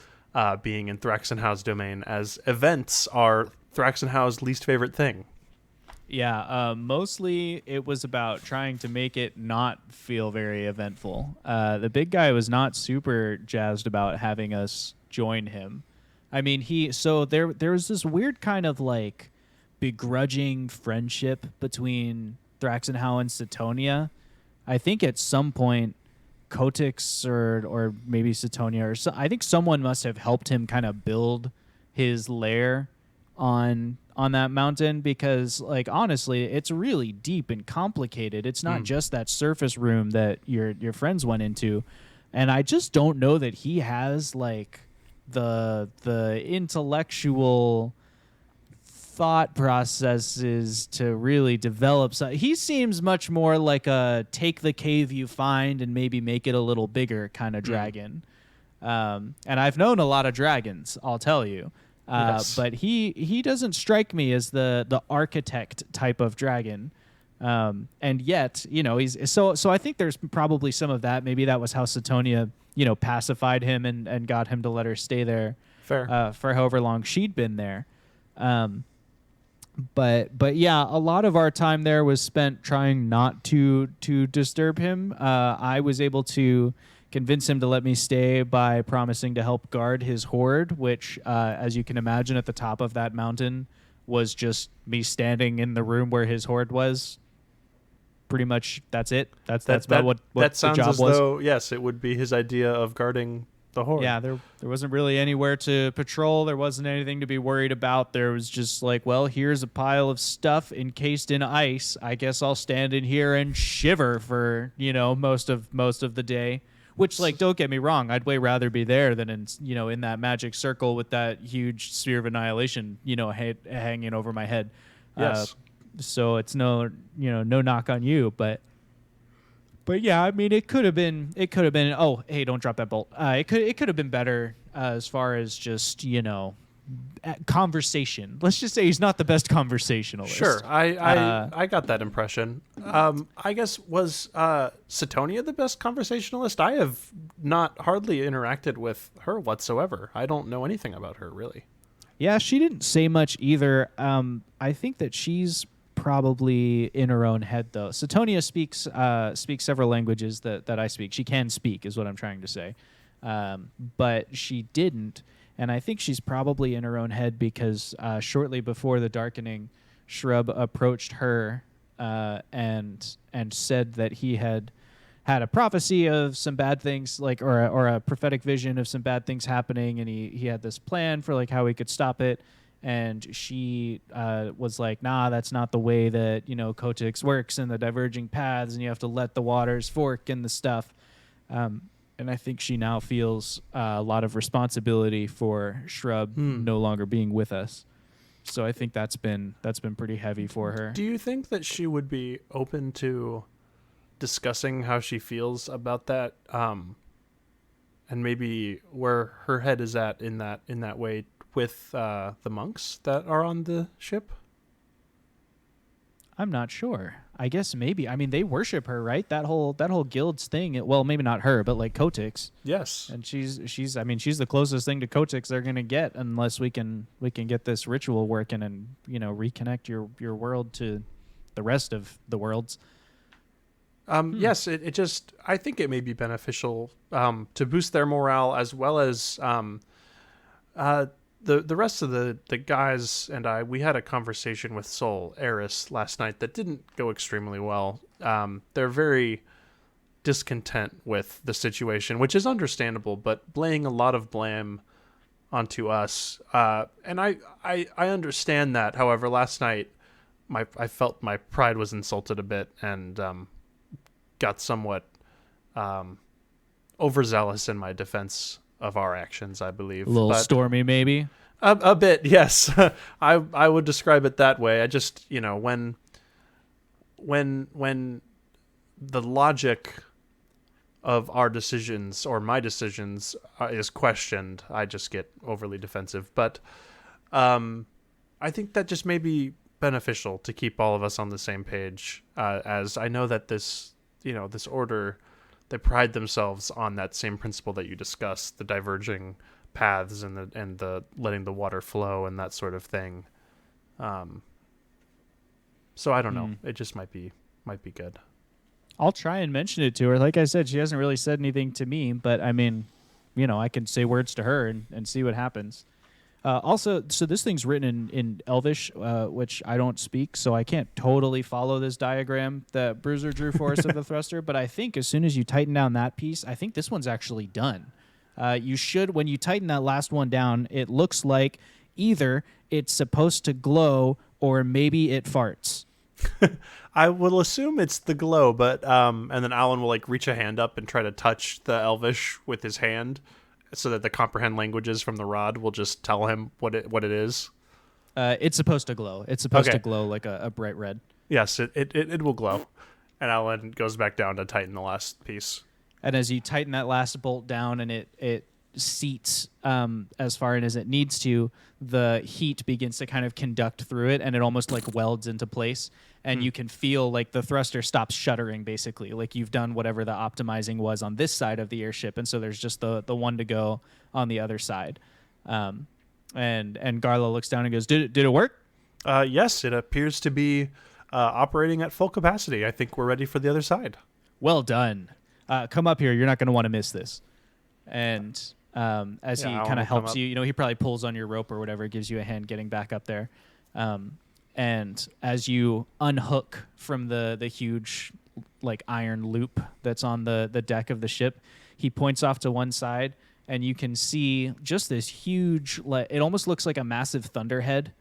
Being in Thraxenhau's domain, as events are Thraxenhau's least favorite thing. Yeah, mostly it was about trying to make it not feel very eventful. The big guy was not super jazzed about having us join him. I mean, there was this weird kind of like begrudging friendship between Thraxenhau and Setonia. I think at some point Kotix or maybe Setonia I think someone must have helped him kind of build his lair on that mountain, because like honestly it's really deep and complicated. It's not just that surface room that your friends went into, and I just don't know that he has like the intellectual thought processes to really develop. So he seems much more like a take the cave you find and maybe make it a little bigger kind of dragon. And I've known a lot of dragons, I'll tell you. Yes. But he doesn't strike me as the architect type of dragon. And yet, you know, he's so I think there's probably some of that. Maybe that was how Setonia, you know, pacified him and got him to let her stay there. Fair. For however long she'd been there. But yeah, a lot of our time there was spent trying not to disturb him. I was able to convince him to let me stay by promising to help guard his hoard, which, as you can imagine, at the top of that mountain was just me standing in the room where his hoard was. Pretty much, that's it. That's about what that the sounds job as was. though, yes, it would be his idea of guarding the horde. Yeah, there wasn't really anywhere to patrol. There wasn't anything to be worried about. There was just like, well, here's a pile of stuff encased in ice. I guess I'll stand in here and shiver for, you know, most of the day. Which, like, don't get me wrong, I'd way rather be there than in that magic circle with that huge sphere of annihilation, you know, hanging over my head. Yes. So it's no knock on you, but yeah, I mean, it could have been. Oh, hey, don't drop that bolt. It could have been better as far as just, you know, conversation. Let's just say he's not the best conversationalist. Sure, I got that impression. I guess, was Setonia the best conversationalist? I have not hardly interacted with her whatsoever. I don't know anything about her, really. Yeah, she didn't say much either. I think that she's probably in her own head, though. Setonia speaks several languages that I speak. She can speak, is what I'm trying to say. But she didn't. And I think she's probably in her own head because shortly before the darkening, Shrub approached her and said that he had a prophecy of some bad things, like or a prophetic vision of some bad things happening, and he had this plan for like how he could stop it. And she was like, nah, that's not the way that, you know, Kotix works, and the diverging paths, and you have to let the waters fork and the stuff. And I think she now feels a lot of responsibility for Shrub no longer being with us. So I think that's been pretty heavy for her. Do you think that she would be open to discussing how she feels about that, and maybe where her head is at in that way with the monks that are on the ship? I'm not sure. I guess maybe. I mean, they worship her, right? That whole guild's thing. Well, maybe not her, but like Kotix. Yes. And she's I mean, she's the closest thing to Kotix they're gonna get unless we can get this ritual working and reconnect your world to the rest of the worlds. Yes, it just I think it may be beneficial to boost their morale as well as the rest of the guys and we had a conversation with Sol Eris last night that didn't go extremely well. They're very discontent with the situation, which is understandable, but laying a lot of blame onto us. And I understand that. However, last night I felt my pride was insulted a bit and got somewhat overzealous in my defense of our actions, I believe. A little stormy, maybe? A bit, yes. I would describe it that way. I just, when the logic of our decisions or my decisions is questioned, I just get overly defensive. But I think that just may be beneficial to keep all of us on the same page, as I know that this order, they pride themselves on that same principle that you discussed, the diverging paths and the letting the water flow and that sort of thing. So I don't know. It just might be good. I'll try and mention it to her. Like I said, she hasn't really said anything to me, but I mean, I can say words to her and see what happens. Also, so this thing's written in Elvish, which I don't speak, so I can't totally follow this diagram that Bruiser drew for us of the thruster, but I think as soon as you tighten down that piece, I think this one's actually done. You should, when you tighten that last one down, it looks like either it's supposed to glow or maybe it farts. I will assume it's the glow, but and then Alan will reach a hand up and try to touch the Elvish with his hand, so that the comprehend languages from the rod will just tell him what it is. It's supposed to glow. It's supposed to glow like a bright red. Yes, it will glow. And Alan goes back down to tighten the last piece. And as you tighten that last bolt down and it seats as far in as it needs to, the heat begins to kind of conduct through it, and it almost welds into place. And you can feel the thruster stops shuddering, basically. You've done whatever the optimizing was on this side of the airship, and so there's just the one to go on the other side. And Garla looks down and goes, Did it work? Yes, it appears to be operating at full capacity. I think we're ready for the other side. Well done. Come up here. You're not going to want to miss this. And as he kind of helps you, he probably pulls on your rope or whatever, gives you a hand getting back up there. And as you unhook from the huge iron loop that's on the deck of the ship, he points off to one side, and you can see just this huge, it almost looks like a massive thunderhead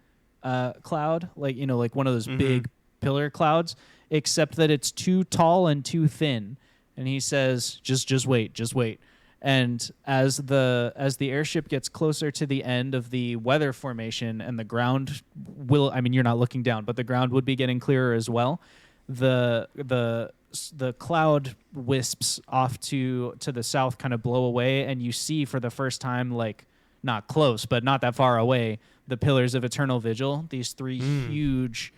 cloud, one of those big pillar clouds, except that it's too tall and too thin. And he says, just wait. And as the airship gets closer to the end of the weather formation and the ground you're not looking down, but the ground would be getting clearer as well. The cloud wisps off to the south kind of blow away, and you see for the first time, not close, but not that far away, the pillars of eternal vigil, these three huge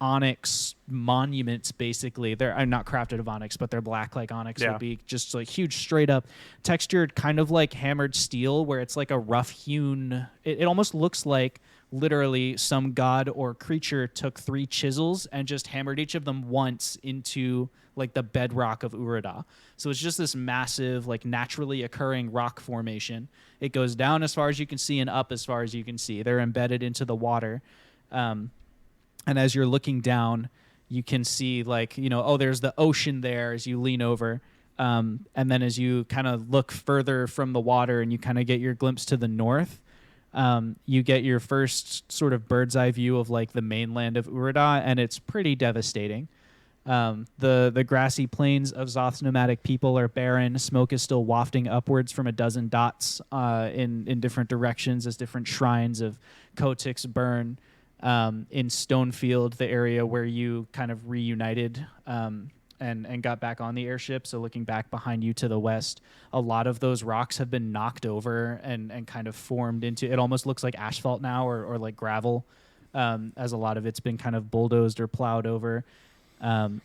onyx monuments. Basically, they're not crafted of onyx, but they're black like onyx would be, just huge, straight up textured, kind of like hammered steel, where it's a rough hewn, it almost looks like literally some god or creature took 3 chisels and just hammered each of them once into the bedrock of Urada. So it's just this massive naturally occurring rock formation. It goes down as far as you can see and up as far as you can see. They're embedded into the water. And as you're looking down, you can see there's the ocean there as you lean over. And then as you kind of look further from the water and you kind of get your glimpse to the north, you get your first sort of bird's eye view of the mainland of Urada, and it's pretty devastating. The grassy plains of Zoth's nomadic people are barren. Smoke is still wafting upwards from a dozen dots in different directions as different shrines of Kotix burn. In Stonefield, the area where you kind of reunited and got back on the airship, so looking back behind you to the west, a lot of those rocks have been knocked over and kind of formed into, it almost looks like asphalt now or gravel. as a lot of it's been kind of bulldozed or plowed over. Go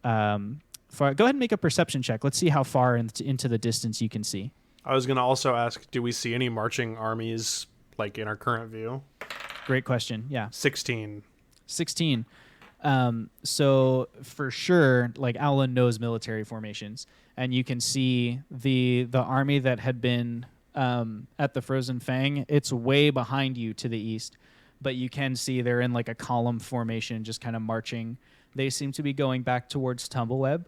ahead and make a perception check. Let's see how far into the distance you can see. I was going to also ask, do we see any marching armies like in our current view? Great question. Yeah. 16. 16. So for sure, like Alan knows military formations, and you can see the army that had been at the Frozen Fang. It's way behind you to the east, but you can see they're in like a column formation, just kind of marching. They seem to be going back towards Tumbleweb.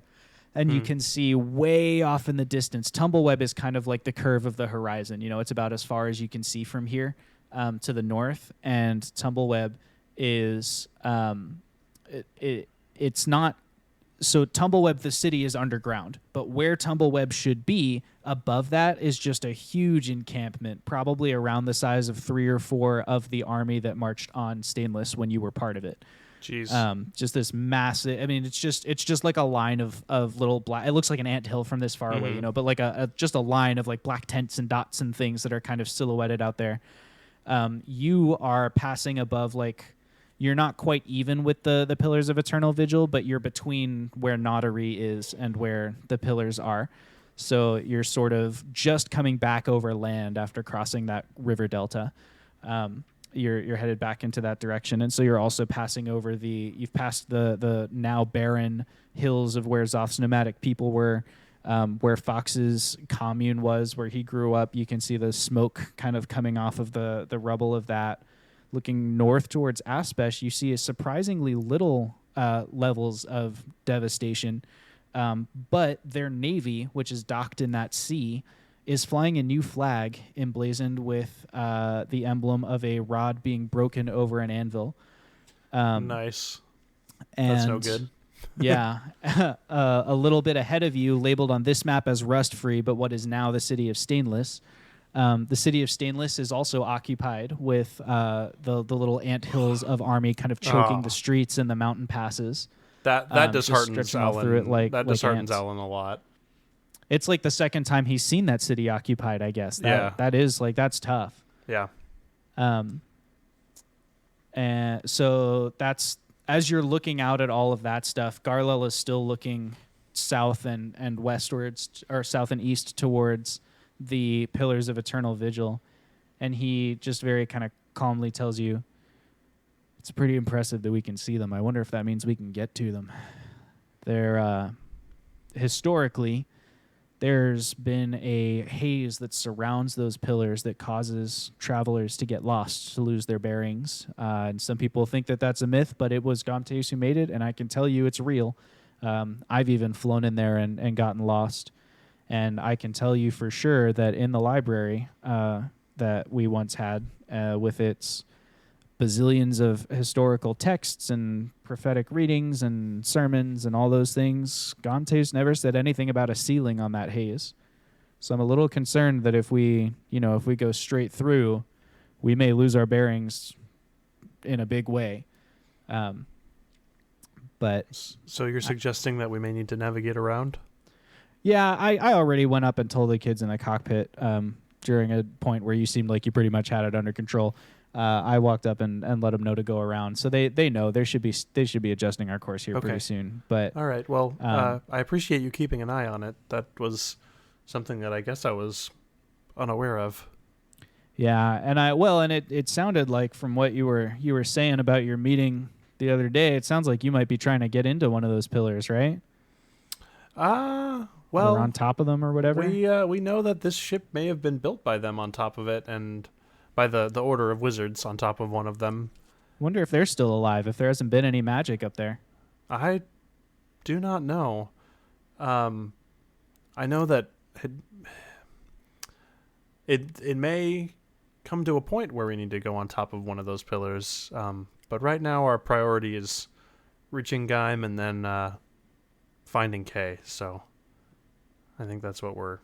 And you can see way off in the distance. Tumbleweb is kind of like the curve of the horizon. You know, it's about as far as you can see from here to the north. And Tumbleweb is it's not. So Tumbleweb, the city, is underground. But where Tumbleweb should be, above that, is just a huge encampment, probably around the size of 3 or 4 of the army that marched on Stainless when you were part of it. Jeez. Just this massive. I mean, it's just like a line of little black. It looks like an anthill from this far away, you know, but like just a line of like black tents and dots and things that are kind of silhouetted out there. You are passing above, like, you're not quite even with the Pillars of Eternal Vigil, but you're between where Naughty is and where the pillars are. So you're sort of just coming back over land after crossing that river delta. You're headed back into that direction, and so you're also passing over you've passed the now barren hills of where Zoth's nomadic people were, where Fox's commune was, where he grew up. You can see the smoke kind of coming off of the rubble of that. Looking north towards Aspesh, you see a surprisingly little levels of devastation, but their navy, which is docked in that sea, is flying a new flag emblazoned with the emblem of a rod being broken over an anvil. Nice. That's no good. Yeah. A little bit ahead of you, labeled on this map as Rust-Free, but what is now the city of Stainless. The city of Stainless is also occupied with the little anthills of army kind of choking the streets and the mountain passes. That disheartens Alan. Through it like disheartens ants. Alan a lot. It's like the second time he's seen that city occupied, I guess. Yeah. That is like, that's tough. Yeah. And so that's, as you're looking out at all of that stuff, Garlel is still looking south and westwards, or south and east towards the Pillars of Eternal Vigil. And he just very kind of calmly tells you, it's pretty impressive that we can see them. I wonder if that means we can get to them. They're, historically, there's been a haze that surrounds those pillars that causes travelers to get lost, to lose their bearings. And some people think that that's a myth, but it was Gamteus who made it, and I can tell you it's real. I've even flown in there and gotten lost. And I can tell you for sure that in the library that we once had, with its bazillions of historical texts and prophetic readings and sermons and all those things, Gamteus never said anything about a ceiling on that haze. So I'm a little concerned that if we go straight through, we may lose our bearings in a big way. But so you're suggesting that we may need to navigate around? Yeah, I already went up and told the kids in the cockpit during a point where you seemed like you pretty much had it under control. I walked up and let them know to go around, so they know they should be adjusting our course here pretty soon. But all right, well, I appreciate you keeping an eye on it. That was something that I guess I was unaware of. Yeah, and it sounded like from what you were saying about your meeting the other day, it sounds like you might be trying to get into one of those pillars, right? Well, or on top of them or whatever. We know that this ship may have been built by them on top of it, and by the Order of Wizards on top of one of them. Wonder if they're still alive, if there hasn't been any magic up there. I do not know. I know that it may come to a point where we need to go on top of one of those pillars. But right now our priority is reaching Gaim and then finding Kay. So I think that's what we're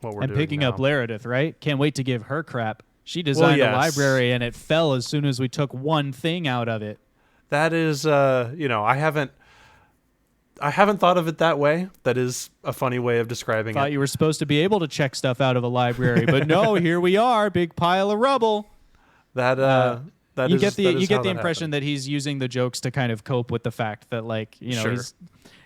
doing. And picking now. up Laredith, right? Can't wait to give her crap. She designed a library, and it fell as soon as we took one thing out of it. That is, I haven't thought of it that way. That is a funny way of describing it. Thought you were supposed to be able to check stuff out of a library, but no, here we are, big pile of rubble. That That you is- get the that is you get how the that impression happened. that he's using the jokes to kind of cope with the fact that, like, you know, Sure.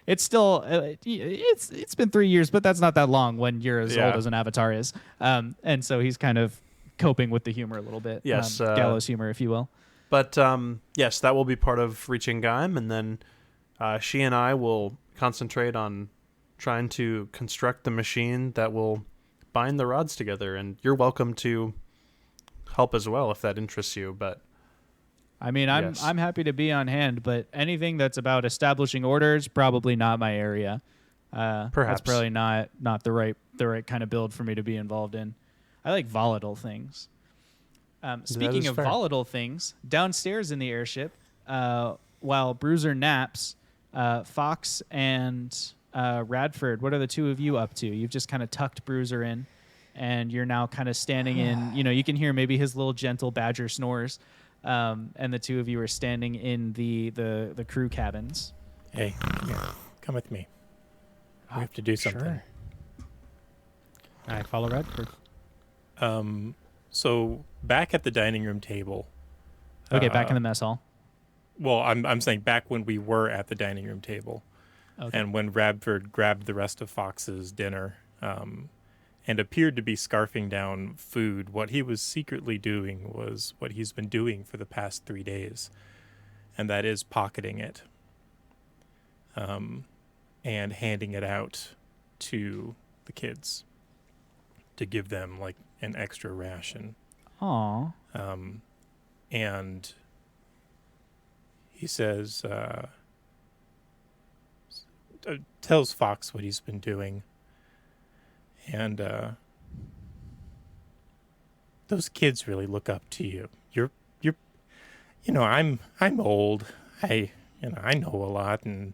it's still it's been 3 years, but that's not that long when you're as Yeah. old as an Avatar is. And so he's kind of coping with the humor a little bit. Yes, gallows humor, if you will. But yes, that will be part of reaching Gaim, and then she and I will concentrate on trying to construct the machine that will bind the rods together. And you're welcome to help as well if that interests you. But I mean, Yes. I'm happy to be on hand, but anything that's about establishing orders, probably not my area. That's Perhaps. probably not the right kind of build for me to be involved in. I like volatile things. Speaking is of fair. volatile things, downstairs in the airship, while Bruiser naps, Fox and Radford, what are the two of you up to? You've just kind of tucked Bruiser in, and you're now kind of standing in. You know, you can hear maybe his little gentle badger snores. And the two of you are standing in the crew cabins. Hey, here, come with me. We have to do something. Sure. I follow Redford. So back at the dining room table. Okay, back in the mess hall. Well, I'm saying back when we were at the dining room table, Okay. and when Radford grabbed the rest of Fox's dinner, and appeared to be scarfing down food, what he was secretly doing was what he's been doing for the past 3 days, and that is pocketing it, and handing it out to the kids to give them like an extra ration. Aw. And he says, tells Fox what he's been doing. And those kids really look up to you. You're, you know, I'm old. I know a lot and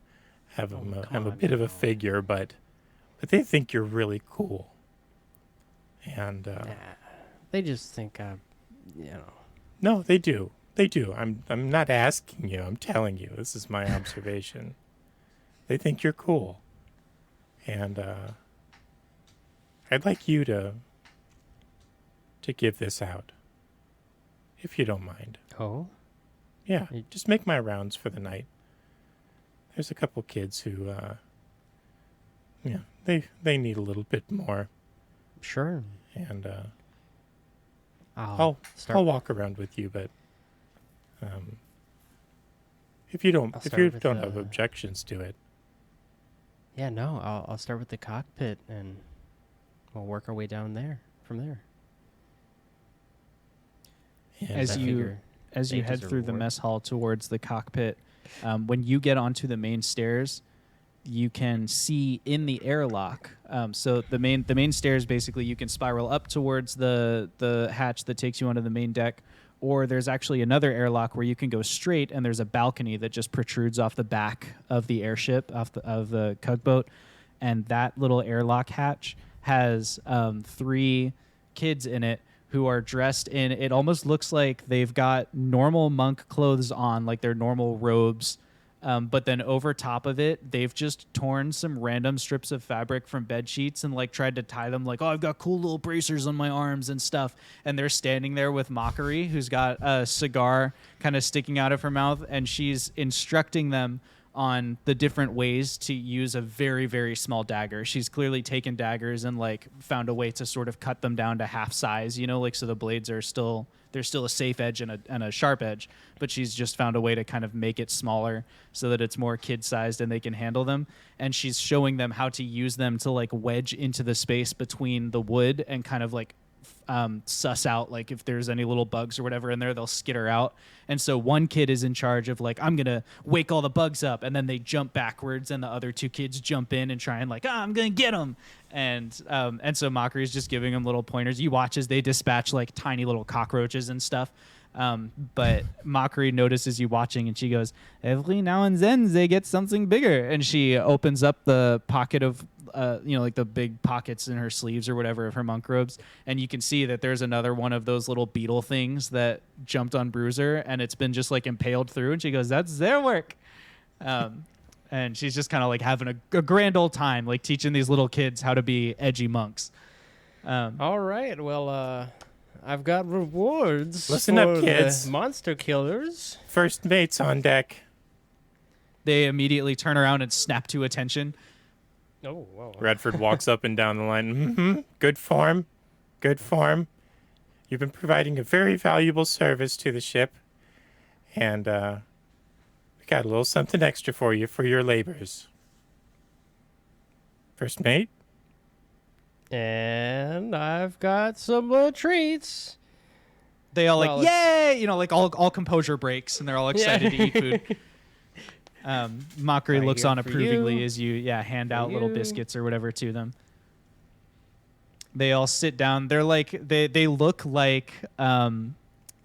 I'm a bit of a figure, but they think you're really cool. And Nah, they just think you know. no, they do. They do. I'm not asking you. I'm telling you. This is my observation. They think you're cool. And I'd like you to give this out, if you don't mind. Oh, Yeah, just make my rounds for the night. There's a couple kids who, yeah, they need a little bit more, sure. and I'll I'll walk around with you, but if you don't I'll if start you with, don't have objections to it, Yeah, no. I'll start with the cockpit, and we'll work our way down there from there. and As I you figure as they you head deserve through the reward. mess hall towards the cockpit, when you get onto the main stairs, you can see in the airlock. So the main stairs, basically, you can spiral up towards the hatch that takes you onto the main deck, or there's actually another airlock where you can go straight, and there's a balcony that just protrudes off the back of the airship, of the tugboat, and that little airlock hatch has 3 kids in it who are dressed in, it almost looks like they've got normal monk clothes on, like their normal robes. But then over top of it, they've just torn some random strips of fabric from bed sheets and like tried to tie them like, oh, I've got cool little bracers on my arms and stuff. And they're standing there with Mockery, who's got a cigar kind of sticking out of her mouth, and she's instructing them on the different ways to use a very, very small dagger. She's clearly taken daggers and like found a way to sort of cut them down to half size, you know, like so the blades are still, there's still a safe edge and a sharp edge, but she's just found a way to kind of make it smaller so that it's more kid-sized and they can handle them. And she's showing them how to use them to like wedge into the space between the wood and kind of like suss out like if there's any little bugs or whatever in there, they'll skitter out. And so one kid is in charge of like, I'm gonna wake all the bugs up, and then they jump backwards and the other 2 kids jump in and try and like, I'm gonna get them. And so Mockery is just giving them little pointers. You watch as they dispatch like tiny little cockroaches and stuff. But Mockery notices you watching, and she goes, every now and then they get something bigger. And she opens up the pocket of, like the big pockets in her sleeves or whatever of her monk robes. And you can see that there's another one of those little beetle things that jumped on Bruiser, and it's been just like impaled through. And she goes, that's their work. And she's just kind of like having a grand old time, like teaching these little kids how to be edgy monks. All right. Well, I've got rewards Listen for up, kids. the monster killers. First mate's on deck. They immediately turn around and snap to attention. Oh, wow. Redford walks up and down the line. Mm-hmm. Good form. Good form. You've been providing a very valuable service to the ship. And we got a little something extra for you for your labors. First mate? And I've got some treats. They all Well, like, yay! You know, like all composure breaks, and they're all excited to eat food. Mockery Right looks here on for approvingly you. as you, hand out little you. biscuits or whatever to them. They all sit down. They're like, they look like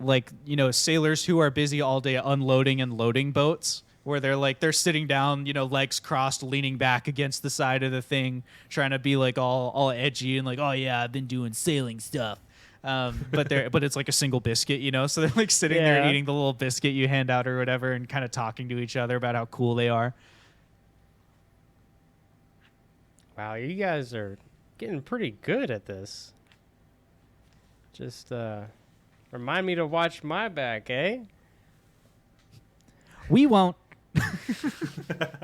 sailors who are busy all day unloading and loading boats, where they're sitting down, legs crossed, leaning back against the side of the thing, trying to be like all edgy and like, oh yeah, I've been doing sailing stuff. But it's like a single biscuit, so they're like sitting there Yeah. eating the little biscuit you hand out or whatever and kind of talking to each other about how cool they are. Wow, you guys are getting pretty good at this. Just remind me to watch my back, eh? We won't.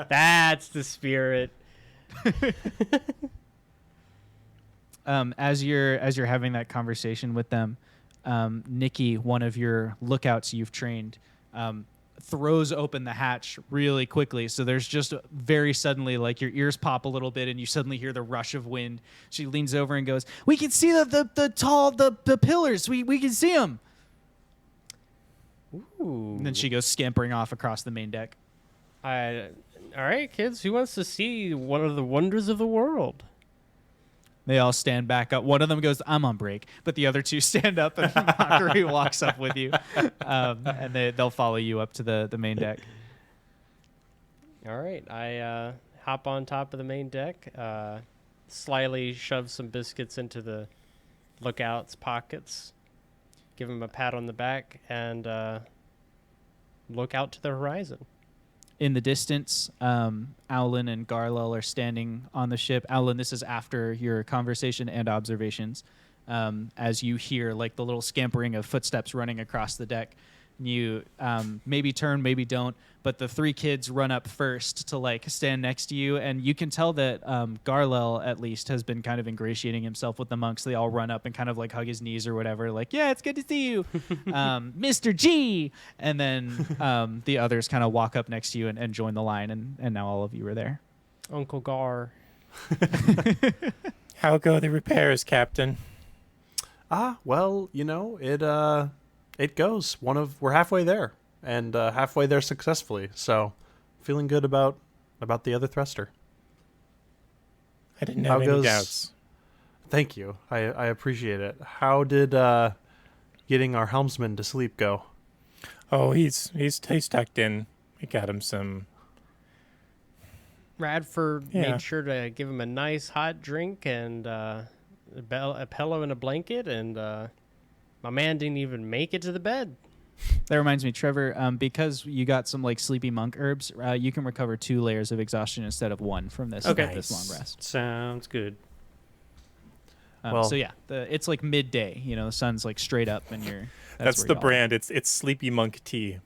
That's the spirit. As you're having that conversation with them, Nikki, one of your lookouts you've trained, throws open the hatch really quickly. So there's just very suddenly, like, your ears pop a little bit and you suddenly hear the rush of wind. She leans over and goes, "We can see the tall pillars. We can see them." Ooh. And then she goes scampering off across the main deck. All right, kids. Who wants to see one of the wonders of the world? They all stand back up. One of them goes, "I'm on break," but the other two stand up, and Mockery walks up with you, and they'll follow you up to the main deck. All right, I hop on top of the main deck, slyly shove some biscuits into the lookout's pockets, give him a pat on the back, and look out to the horizon. In the distance, Owlin and Garlel are standing on the ship. Owlin, this is after your conversation and observations, as you hear like the little scampering of footsteps running across the deck. You maybe turn, maybe don't, but the three kids run up first to like stand next to you, and you can tell that Garlel at least has been kind of ingratiating himself with the monks. They all run up and kind of like hug his knees or whatever, like, "Yeah, it's good to see you, Mr. G." And then the others kind of walk up next to you and join the line, and now all of you are there. Uncle Gar. How go the repairs, Captain? Well, it goes. We're halfway there, and halfway there successfully. So, feeling good about the other thruster. I didn't have any doubts. Thank you. I appreciate it. How did getting our helmsman to sleep go? Oh, he's tucked in. We got him some. Radford Yeah. made sure to give him a nice hot drink and a pillow and a blanket, and my man didn't even make it to the bed. That reminds me, Trevor, because you got some like sleepy monk herbs, you can recover 2 layers of exhaustion instead of 1 from this long rest. Sounds good. So yeah, it's like midday. The sun's like straight up, and That's where the y'all are. brand. It's Sleepy Monk Tea.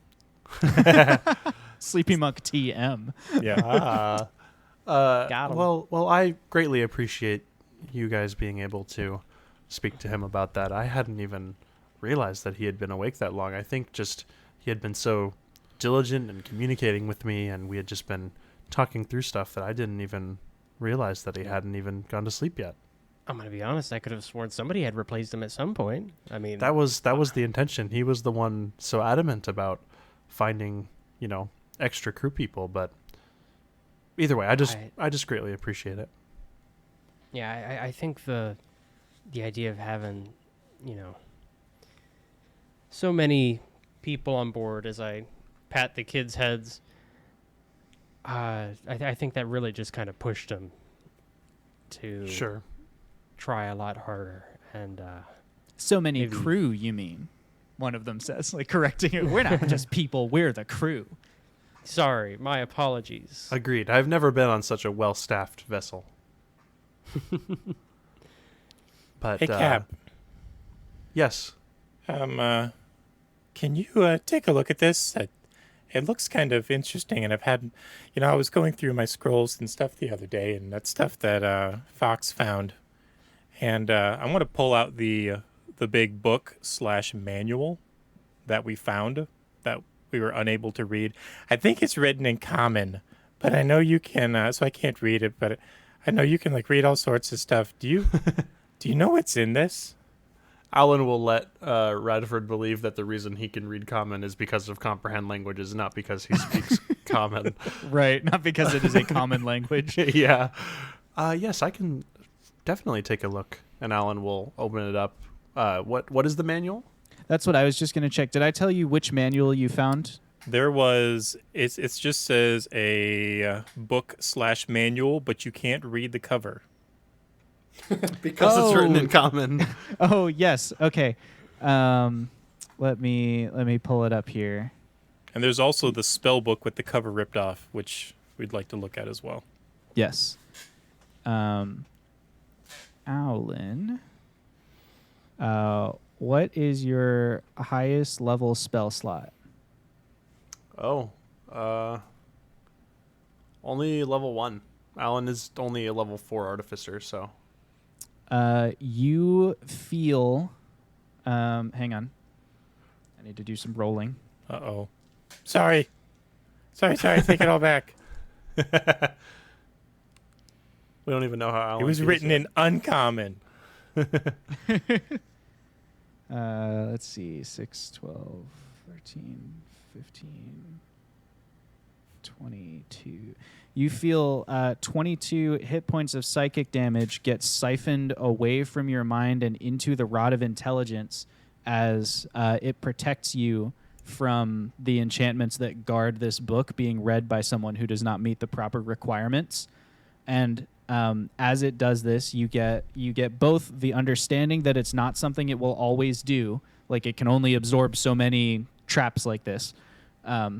Sleepy Monk TM. Yeah. Got him. Well, I greatly appreciate you guys being able to speak to him about that. I hadn't even realized that he had been awake that long. I think just he had been so diligent in communicating with me, and we had just been talking through stuff that I didn't even realize that he hadn't even gone to sleep yet. I'm gonna be honest. I could have sworn somebody had replaced him at some point. I mean, That was the intention. He was the one so adamant about finding, extra crew people, but either way, I just greatly appreciate it. yeah. I think the idea of having, so many people on board as I pat the kids' heads, I think that really just kind of pushed them to Sure. try a lot harder. And So many Maybe. crew, you mean? One of them says, like correcting it. We're not just people. We're the crew. sorry, my apologies. Agreed. I've never been on such a well-staffed vessel. But Hey, Cap. Yes. Can you take a look at this? It looks kind of interesting, and I've had, I was going through my scrolls and stuff the other day, and that's stuff that Fox found, and I want to pull out the big book / manual that we found that we were unable to read. I think it's written in Common, but I know you can. So I can't read it, but I know you can read all sorts of stuff. Do you know what's in this? Alan will let Radford believe that the reason he can read Common is because of comprehend languages, not because he speaks Common. Right, not because it is a common language. Yeah. Yes, I can definitely take a look, and Alan will open it up. What is the manual? That's what I was just going to check. Did I tell you which manual you found? There was, it just says a book / manual, but you can't read the cover. Because it's written in Common. Oh, yes. Okay. Let me pull it up here. And there's also the spell book with the cover ripped off, which we'd like to look at as well. Yes. Alan, what is your highest level spell slot? Oh, only level 1. Alan is only a level 4 artificer, so. You feel. Hang on. I need to do some rolling. Uh-oh. Sorry. Take it all back. We don't even know how Alan It was feels written yet. in uncommon. Let's see. 6, 12, 13, 15, 22. You feel 22 hit points of psychic damage get siphoned away from your mind and into the Rod of Intelligence as it protects you from the enchantments that guard this book being read by someone who does not meet the proper requirements. And as it does this, you get both the understanding that it's not something it will always do, like it can only absorb so many traps like this.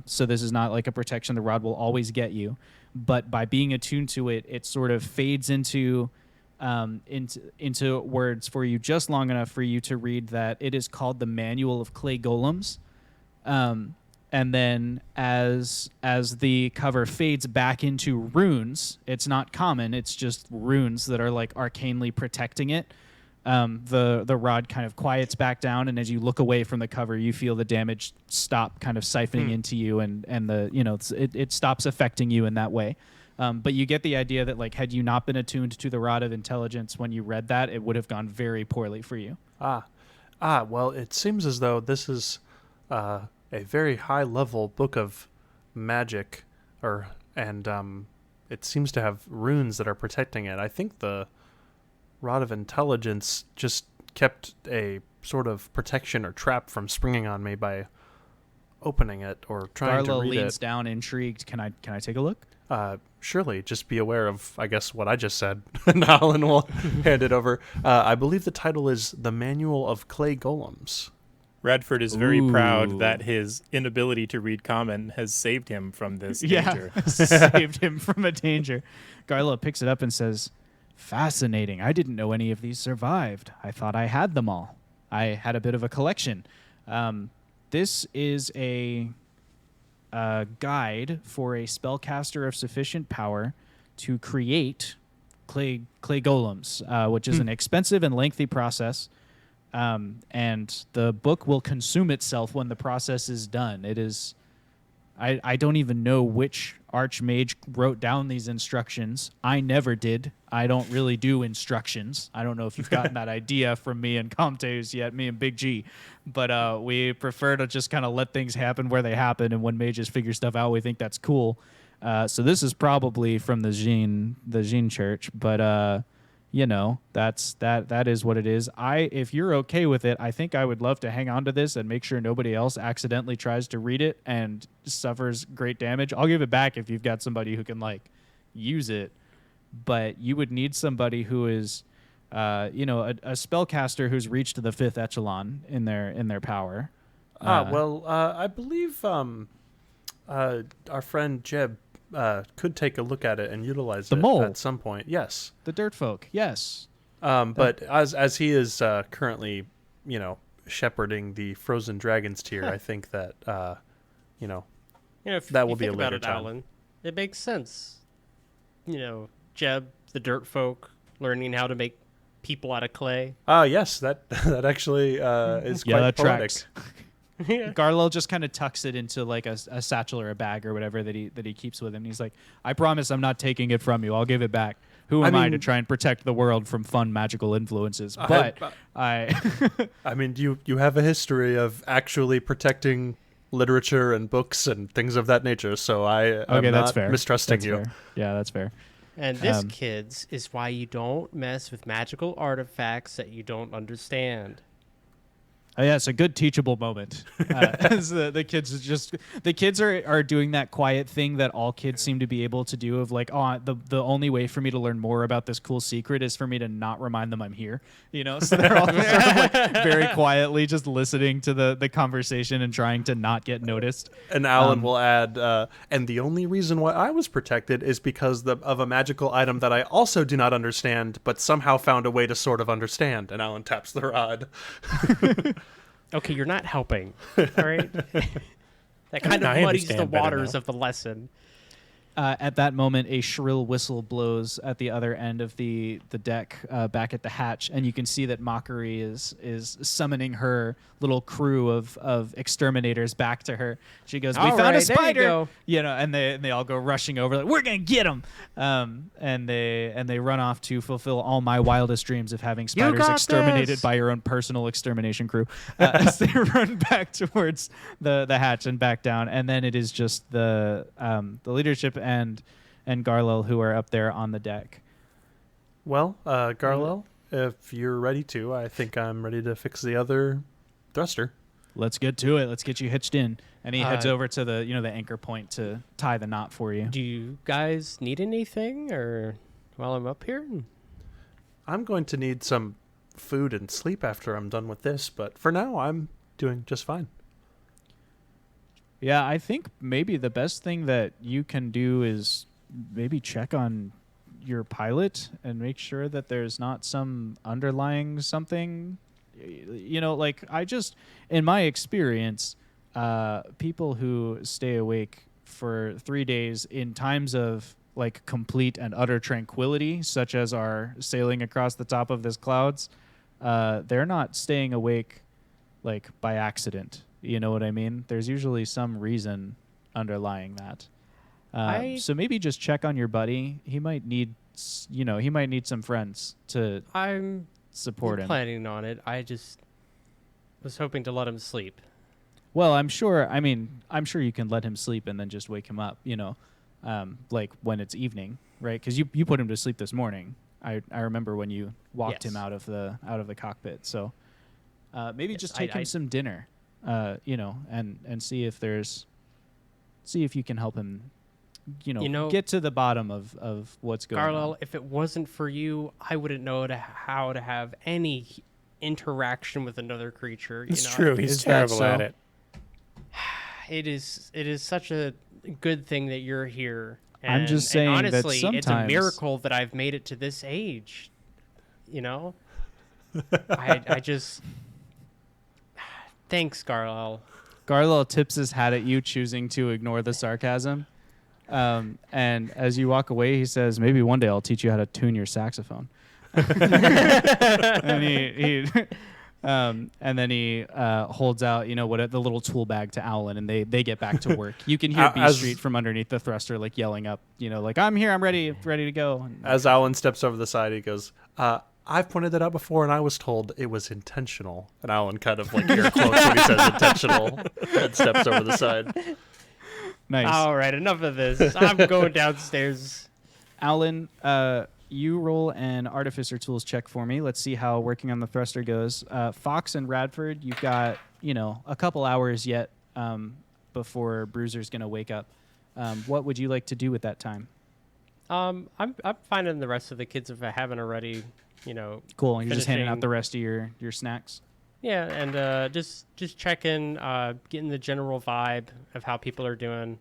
So this is not like a protection the rod will always get you. But by being attuned to it, it sort of fades into words for you just long enough for you to read that it is called the Manual of Clay Golems. And then as the cover fades back into runes, it's not common, it's just runes that are like arcanely protecting it. The rod kind of quiets back down, and as you look away from the cover, you feel the damage stop kind of siphoning into you, and it stops affecting you in that way. But you get the idea that had you not been attuned to the Rod of Intelligence when you read that, it would have gone very poorly for you. Well, it seems as though this is a very high-level book of magic, and it seems to have runes that are protecting it. I think the Rod of Intelligence just kept a sort of protection or trap from springing on me by opening it or trying Darla to read leans it. down, intrigued. Can I take a look? Surely, just be aware of, I guess, what I just said. And Alan will hand it over. I believe the title is The Manual of Clay Golems. Radford is very proud that his inability to read Common has saved him from this danger. Saved him from a danger. Garla picks it up and says, "Fascinating. I didn't know any of these survived. I thought I had them all. I had a bit of a collection." This is a guide for a spellcaster of sufficient power to create clay golems, which is an expensive and lengthy process. And the book will consume itself when the process is done. It is, I don't even know which archmage wrote down these instructions. I never did. I don't really do instructions. I don't know if you've gotten that idea from me and Comte's yet, me and Big G. But we prefer to just kind of let things happen where they happen, and when mages figure stuff out, we think that's cool. So this is probably from the Jean Church, but that is what it is. If you're okay with it, I think I would love to hang on to this and make sure nobody else accidentally tries to read it and suffers great damage. I'll give it back if you've got somebody who can use it, but you would need somebody who is, a spellcaster who's reached the 5th echelon in their power. I believe our friend Jeb could take a look at it and utilize the it mole at some point. Yes, the dirt folk. Yes, but as he is currently, shepherding the frozen dragons tier, I think that If that will you be a think about later it, time. Alan, it makes sense. Jeb, the dirt folk, learning how to make people out of clay. Yes, that that actually is quite that poetic. tracks. Garlo just kind of tucks it into like a satchel or a bag or whatever that he keeps with him. And he's like, I promise I'm not taking it from you. I'll give it back. Who am I to mean- try and protect the world from fun magical influences? But I I mean, you have a history of actually protecting literature and books and things of that nature, so I'm okay, that's not fair. mistrusting That's you. fair. Yeah, that's fair. And this, kids, is why you don't mess with magical artifacts that you don't understand. Oh, yeah, it's a good teachable moment. As the kids are doing that quiet thing that all kids seem to be able to do of like, oh, the only way for me to learn more about this cool secret is for me to not remind them I'm here. So they're all sort of like very quietly just listening to the conversation and trying to not get noticed. And Alan will add, and the only reason why I was protected is because of a magical item that I also do not understand, but somehow found a way to sort of understand. And Alan taps the rod. Okay, you're not helping. All right? That kind of I muddies the understand better waters now. of the lesson. At that moment, a shrill whistle blows at the other end of the deck, back at the hatch, and you can see that Mockery is summoning her little crew of exterminators back to her. She goes, "We All found a right, there you spider!" go. And they all go rushing over, like, "We're gonna get him!" And they run off to fulfill all my wildest dreams of having spiders got exterminated this. by your own personal extermination crew. As they run back towards the hatch and back down, and then it is just the leadership and Garlel who are up there on the deck. Well, Garlel, if you're ready to, I think I'm ready to fix the other thruster. Let's get to it. Let's get you hitched in. And he heads Uh, over to the the anchor point to tie the knot for you. Do you guys need anything or while I'm up here? I'm going to need some food and sleep after I'm done with this, but for now, I'm doing just fine. Yeah, I think maybe the best thing that you can do is maybe check on your pilot and make sure that there's not some underlying something. Like in my experience, people who stay awake for 3 days in times of like complete and utter tranquility, such as our sailing across the top of this clouds, they're not staying awake like by accident. You know what I mean? There's usually some reason underlying that. So maybe just check on your buddy. He might need, some friends to I'm support him. planning on it. I just was hoping to let him sleep. Well, I'm sure you can let him sleep and then just wake him up, like when it's evening, right? Because you put him to sleep this morning. I remember when you walked him Yes. out of the cockpit. So maybe Yes, just take I him some dinner, and see if you can help him, get to the bottom of what's going on. Garlel, if it wasn't for you, I wouldn't know how to have any interaction with another creature. It's true. He's Is that terrible so? at it. It is such a good thing that you're here. I'm just saying and that honestly, it's a sometimes- miracle that I've made it to this age. I just thanks, Garlel. Garlo tips his hat at you, choosing to ignore the sarcasm. And as you walk away, he says, "Maybe one day I'll teach you how to tune your saxophone." And then he holds out, the little tool bag to Owlin, and they get back to work. You can hear B As- Street from underneath the thruster, like yelling up, like, "I'm here, I'm ready to go." And As Alan steps over the side, he goes, I've pointed that out before, and I was told it was intentional. And Alan kind of like air quotes when he says intentional and steps over the side. nice. All right, enough of this. I'm going downstairs. Alan, you roll an Artificer Tools check for me. Let's see how working on the thruster goes. Fox and Radford, you've got, a couple hours yet before Bruiser's going to wake up. What would you like to do with that time? I'm finding the rest of the kids if I haven't already, Cool. You're just handing out finishing- the rest of your snacks. Yeah, and just checking, getting the general vibe of how people are doing.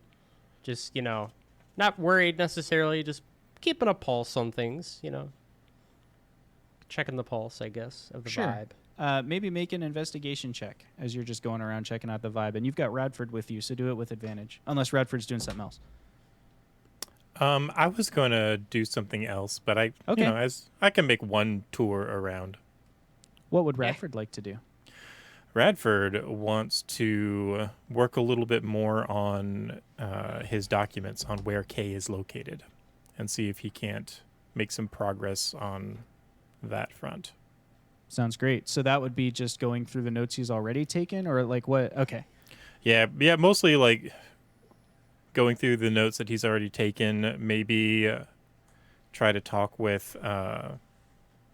Just, not worried necessarily, just keeping a pulse on things, Checking the pulse, I guess, of the vibe. maybe make an investigation check as you're just going around checking out the vibe. And you've got Radford with you, so do it with advantage. Unless Radford's doing something else. I was gonna do something else, but Okay. as I can make one tour around. What would Radford like to do? Radford wants to work a little bit more on his documents on where Kay is located, and see if he can't make some progress on that front. Sounds great. So that would be just going through the notes he's already taken, or like what? Okay. Yeah, mostly like going through the notes that he's already taken. Maybe try to talk with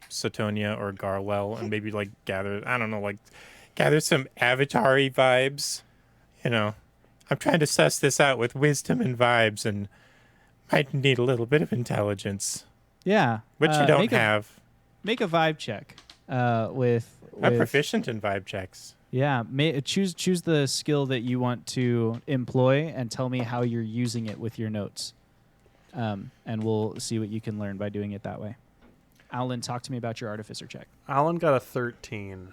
Satonia or Garwell, and maybe like gather some Avatar-y vibes. I'm trying to suss this out with wisdom and vibes, and might need a little bit of intelligence, Yeah. which you don't have. Make a vibe check. With I'm proficient in vibe checks. Yeah, choose the skill that you want to employ and tell me how you're using it with your notes. And we'll see what you can learn by doing it that way. Alan, talk to me about your artificer check. Alan got a 13,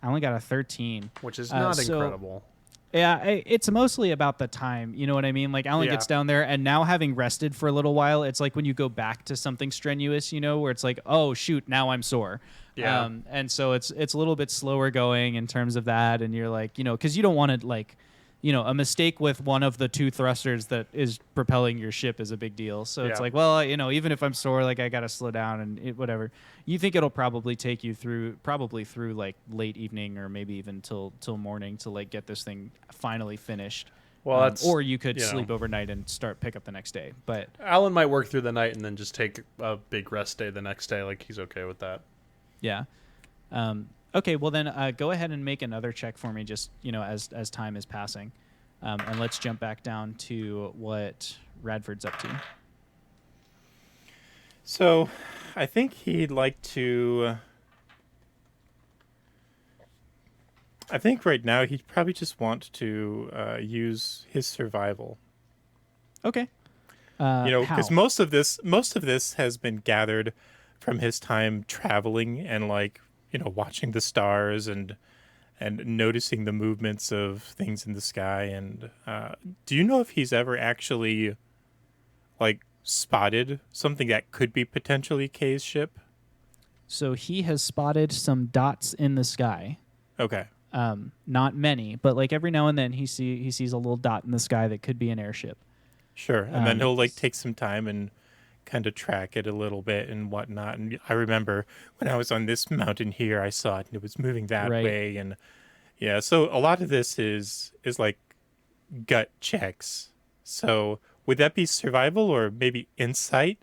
Alan got a 13. which is not so- incredible. Yeah, it's mostly about the time. You know what I mean? Like Alan gets down there, and now having rested for a little while, it's like when you go back to something strenuous, where it's like, oh shoot, now I'm sore. Yeah. And so it's a little bit slower going in terms of that, and you're like, because you don't want to like, a mistake with one of the two thrusters that is propelling your ship is a big deal. So it's Yeah. like, well, even if I'm sore, like I gotta slow down and whatever. You think it'll probably take you through like late evening or maybe even till morning to like get this thing finally finished. Well, that's or you could you know. sleep overnight and pick up the next day. But Alan might work through the night and then just take a big rest day the next day. Like he's okay with that. yeah. Okay, well then go ahead and make another check for me, just as time is passing, and let's jump back down to what Radford's up to. So, I think he'd like to. I think right now he'd probably just want to use his survival. Okay. Because how? most of this has been gathered from his time traveling and watching the stars and noticing the movements of things in the sky. And do you know if he's ever actually spotted something that could be potentially Kay's ship? So he has spotted some dots in the sky. Okay. Not many, but like every now and then he sees a little dot in the sky that could be an airship. Sure. And then he'll take some time and kind of track it a little bit and whatnot. And I remember when I was on this mountain here, I saw it and it was moving that Right. way. And yeah, so a lot of this is like gut checks. So would that be survival or maybe insight?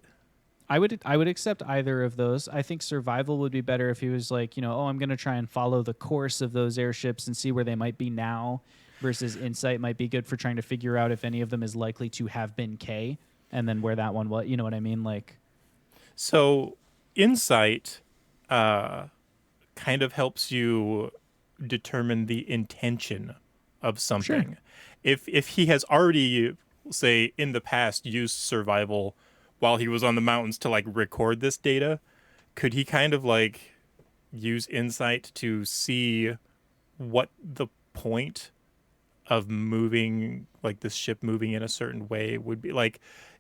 I would accept either of those. I think survival would be better if he was like, I'm going to try and follow the course of those airships and see where they might be now, versus insight might be good for trying to figure out if any of them is likely to have been K, and then where that one was. You know what I mean? Like, so insight kind of helps you determine the intention of something. Sure. If he has already, say, in the past used survival while he was on the mountains to record this data, could he kind of use insight to see what the point of moving this ship moving in a certain way would be?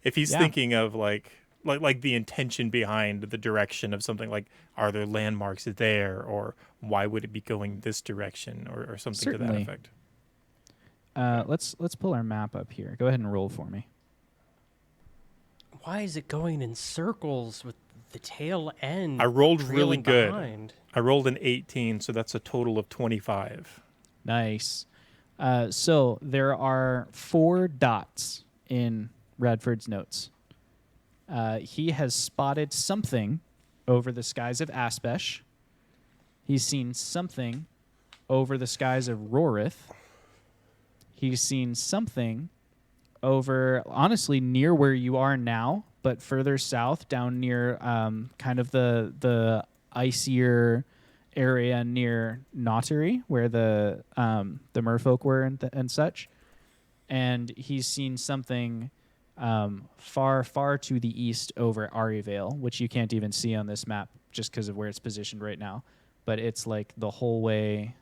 If he's thinking of like the intention behind the direction of something, are there landmarks there, or why would it be going this direction, or something Certainly. to that effect? let's pull our map up here. Go ahead and roll for me. Why is it going in circles with the tail end? I rolled really trailing good. behind? I rolled an 18, so that's a total of 25. Nice. So there are 4 dots in Radford's notes. He has spotted something over the skies of Aspesh. He's seen something over the skies of Rorith. He's seen something over, honestly, near where you are now, but further south, down near kind of the icier area near Naughty, where the merfolk were and such. And he's seen something far, far to the east over Arivale, which you can't even see on this map just because of where it's positioned right now. but it's like the whole way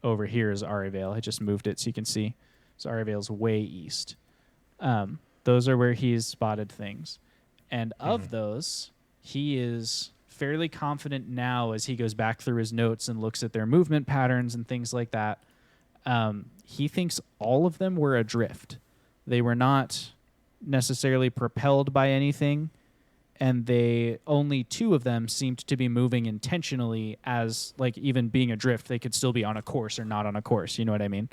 over here is Arivale. I just moved it so you can see. So Arivale's way east. Those are where he's spotted things. And of those, he is fairly confident now as he goes back through his notes and looks at their movement patterns and things like that. He thinks all of them were adrift. They were not necessarily propelled by anything, and only 2 of them seemed to be moving intentionally as, like, even being adrift, they could still be on a course or not on a course. You know what I mean?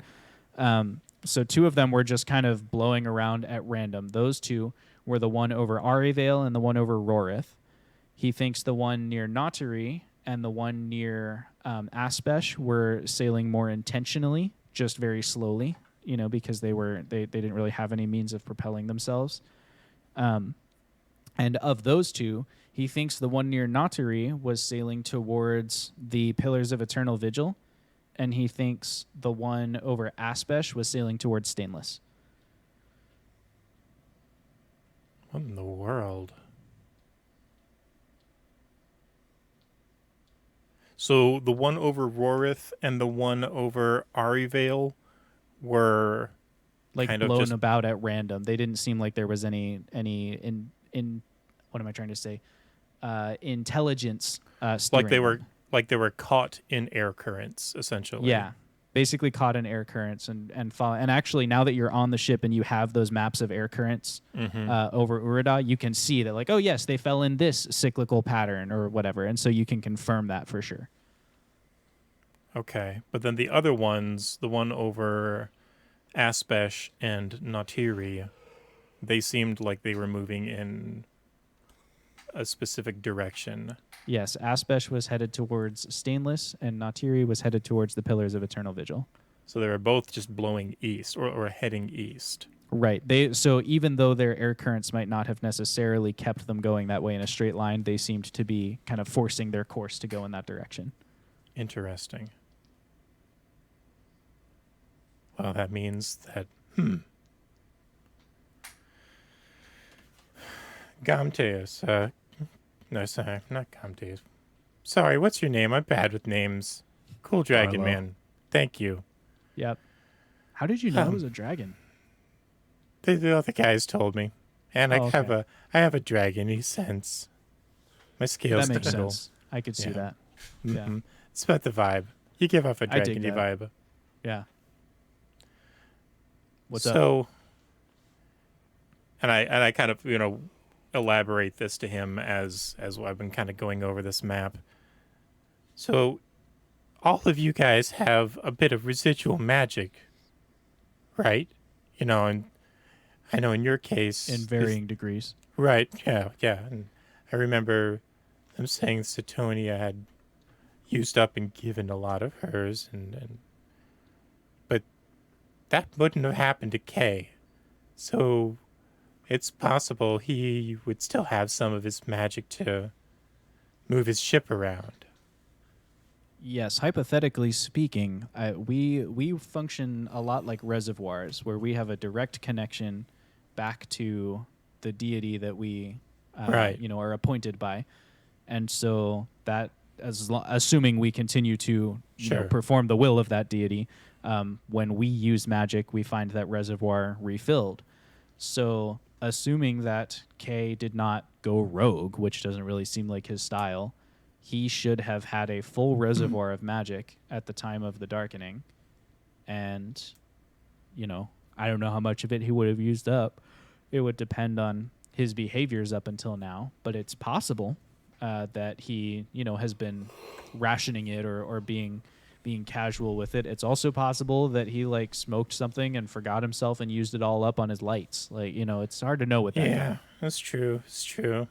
So 2 of them were just kind of blowing around at random. Those 2 were the one over Arivale and the one over Rorith. He thinks the one near Nauteri and the one near Aspesh were sailing more intentionally, just very slowly, you know, because they didn't really have any means of propelling themselves. And of those 2, he thinks the one near Nauteri was sailing towards the Pillars of Eternal Vigil, and he thinks the one over Aspesh was sailing towards Stainless. What in the world? So the one over Rorith and the one over Arivale were Like kind of blown just about at random. They didn't seem like there was any in what am I trying to say? Intelligence steering. like they were caught in air currents, essentially. Yeah, basically caught in air currents and follow. And actually, now that you're on the ship and you have those maps of air currents over Urida, you can see that, like, oh yes, they fell in this cyclical pattern or whatever, and so you can confirm that for sure. Okay, but then the other ones, the one over Aspesh and Nauteri, they seemed like they were moving in a specific direction. Yes, Aspesh was headed towards Stainless, and Nauteri was headed towards the Pillars of Eternal Vigil. So they were both just blowing east or heading east. Right. So even though their air currents might not have necessarily kept them going that way in a straight line, they seemed to be kind of forcing their course to go in that direction. Interesting. Well, that means that Gamteus, no, sorry, not Gamteus. Sorry, what's your name? I'm bad with names. Cool Dragon Arlo. Man. Thank you. Yep. How did you know it was a dragon? The other guys told me. And Oh, I have a dragon-y sense. My scales That makes tingle. sense. I could see Yeah. that. Mhm. Yeah. It's about the vibe. You give off a I dig dragon-y that. vibe. Yeah. What's up? So, and I kind of, elaborate this to him as I've been kind of going over this map. So, all of you guys have a bit of residual magic, right? And I know in your case, In varying degrees. right? Yeah. And I remember them saying Satonia had used up and given a lot of hers, but that wouldn't have happened to Kay. So it's possible he would still have some of his magic to move his ship around. Yes, hypothetically speaking, we function a lot like reservoirs, where we have a direct connection back to the deity that we, Right. are appointed by, and so that, assuming we continue to Sure. perform the will of that deity, when we use magic, we find that reservoir refilled. So, assuming that Kay did not go rogue, which doesn't really seem like his style, he should have had a full reservoir of magic at the time of the darkening. And, I don't know how much of it he would have used up. It would depend on his behaviors up until now, but it's possible that he, has been rationing it or being casual with it. It's also possible that he smoked something and forgot himself and used it all up on his lights. It's hard to know with that. Yeah, that's true. It's true.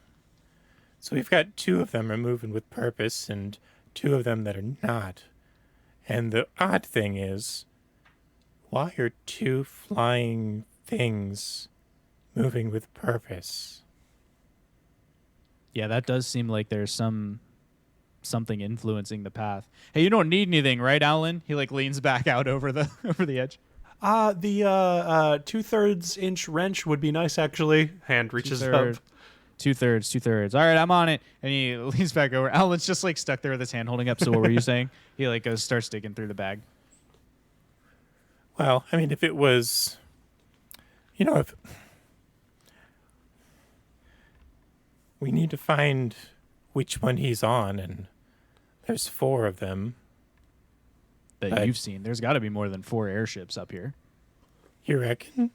So we've got 2 of them are moving with purpose and 2 of them that are not. And the odd thing is, why are 2 flying things moving with purpose? Yeah, that does seem like there's something influencing the path. Hey, you don't need anything, right, Alan? He leans back out over the edge. The 2/3 inch wrench would be nice, actually. Hand reaches up. 2/3, 2/3. All right, I'm on it. And he leans back over. Alan's just like stuck there with his hand holding up. So what were you saying? He like starts digging through the bag. Well, I mean, if it was, if we need to find which one he's on, and there's 4 of them. That you've seen. There's got to be more than 4 airships up here. You reckon?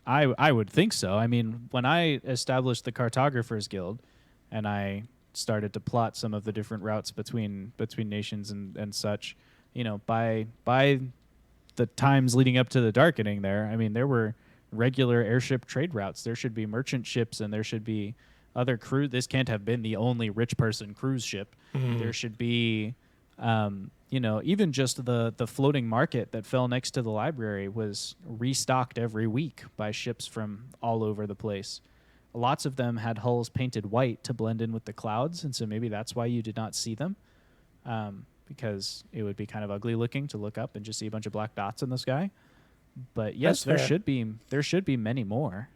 I would think so. I mean, when I established the Cartographers Guild and I started to plot some of the different routes between nations and such, by the times leading up to the darkening there, I mean, there were regular airship trade routes. There should be merchant ships and there should be other crew. This can't have been the only rich person cruise ship. There should be, even just the floating market that fell next to the library was restocked every week by ships from all over the place. Lots of them had hulls painted white to blend in with the clouds, and so maybe that's why you did not see them, because it would be kind of ugly looking to look up and just see a bunch of black dots in the sky. But yes, there should be many more.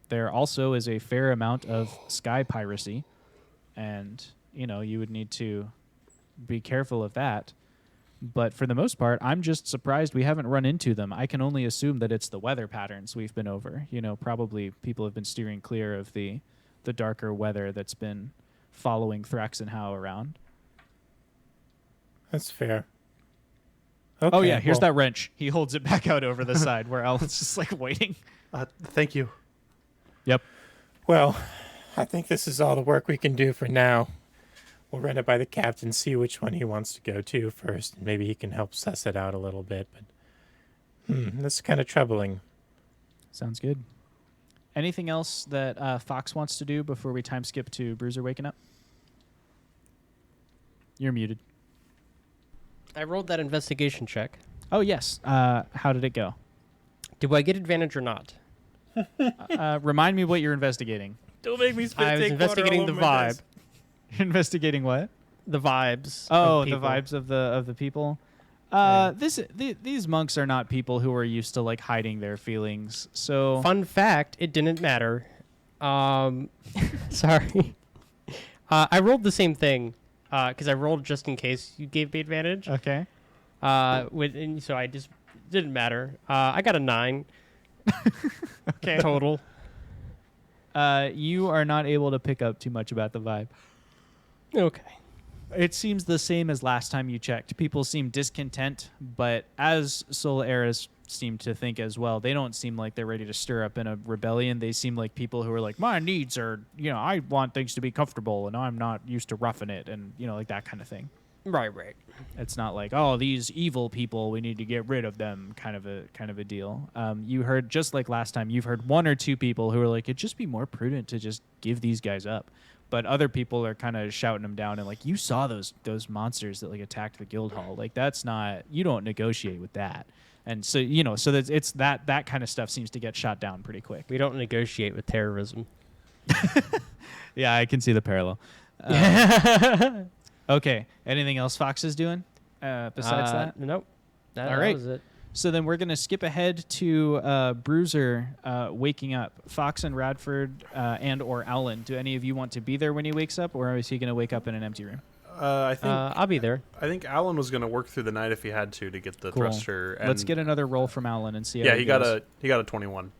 There also is a fair amount of sky piracy, and you would need to be careful of that. But for the most part, I'm just surprised we haven't run into them. I can only assume that it's the weather patterns we've been over. Probably people have been steering clear of the darker weather that's been following Thrax and Howe around. That's fair. Okay, oh yeah, here's that wrench. He holds it back out over the side where Alan's just like waiting. Thank you. Yep. Well, I think this is all the work we can do for now. We'll run it by the captain, see which one he wants to go to first, and maybe he can help suss it out a little bit. But this is kind of troubling. Sounds good. Anything else that Fox wants to do before we time skip to Bruiser waking up? You're muted. I rolled that investigation check. Oh, yes. How did it go? Do I get advantage or not? Remind me what you're investigating. Don't make me spit I was take investigating water the all over my vibe. desk. You're investigating what? The vibes. Oh, of the people. vibes of the people. These monks are not people who are used to like hiding their feelings. So Fun fact, it didn't matter. Sorry. I rolled the same thing because I rolled just in case you gave me advantage. okay. So I just didn't matter. I got a 9 Okay. total. You are not able to pick up too much about the vibe. Okay. It seems the same as last time you checked. People seem discontent, but as Soul Eras seem to think as well, they don't seem like they're ready to stir up in a rebellion. They seem like people who are like, my needs are, I want things to be comfortable and I'm not used to roughing it and, like that kind of thing. Right. It's not like, oh, these evil people, we need to get rid of them kind of a deal. You heard, just like last time, you've heard 1 or 2 people who are like, it'd just be more prudent to just give these guys up. But other people are kind of shouting them down and like, you saw those monsters that like attacked the guild hall. Like that's not, you don't negotiate with that. And so, so that it's that kind of stuff seems to get shot down pretty quick. We don't negotiate with terrorism. Yeah, I can see the parallel. Okay. Anything else Fox is doing besides that? Nope. All right. That was it. So then we're going to skip ahead to Bruiser waking up. Fox and Radford and or Alan, do any of you want to be there when he wakes up, or is he going to wake up in an empty room? I think I'll be there. I think Alan was going to work through the night if he had to get the Cool. thruster. And Let's get another roll from Alan and see how yeah, he he got goes. a 21.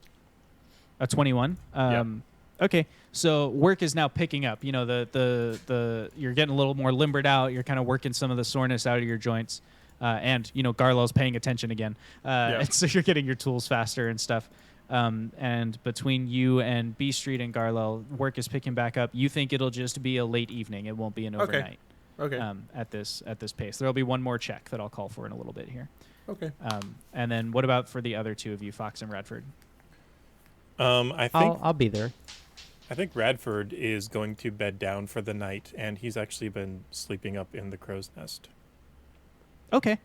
A 21. Okay, so work is now picking up. The you're getting a little more limbered out. You're kind of working some of the soreness out of your joints, and Garlo's paying attention again. And so you're getting your tools faster and stuff. And between you and B Street and Garlo, work is picking back up. You think it'll just be a late evening. It won't be an overnight. Okay. At this pace, there'll be one more check that I'll call for in a little bit here. Okay. And then what about for the other 2 of you, Fox and Radford? I'll be there. I think Radford is going to bed down for the night, and he's actually been sleeping up in the crow's nest. Okay.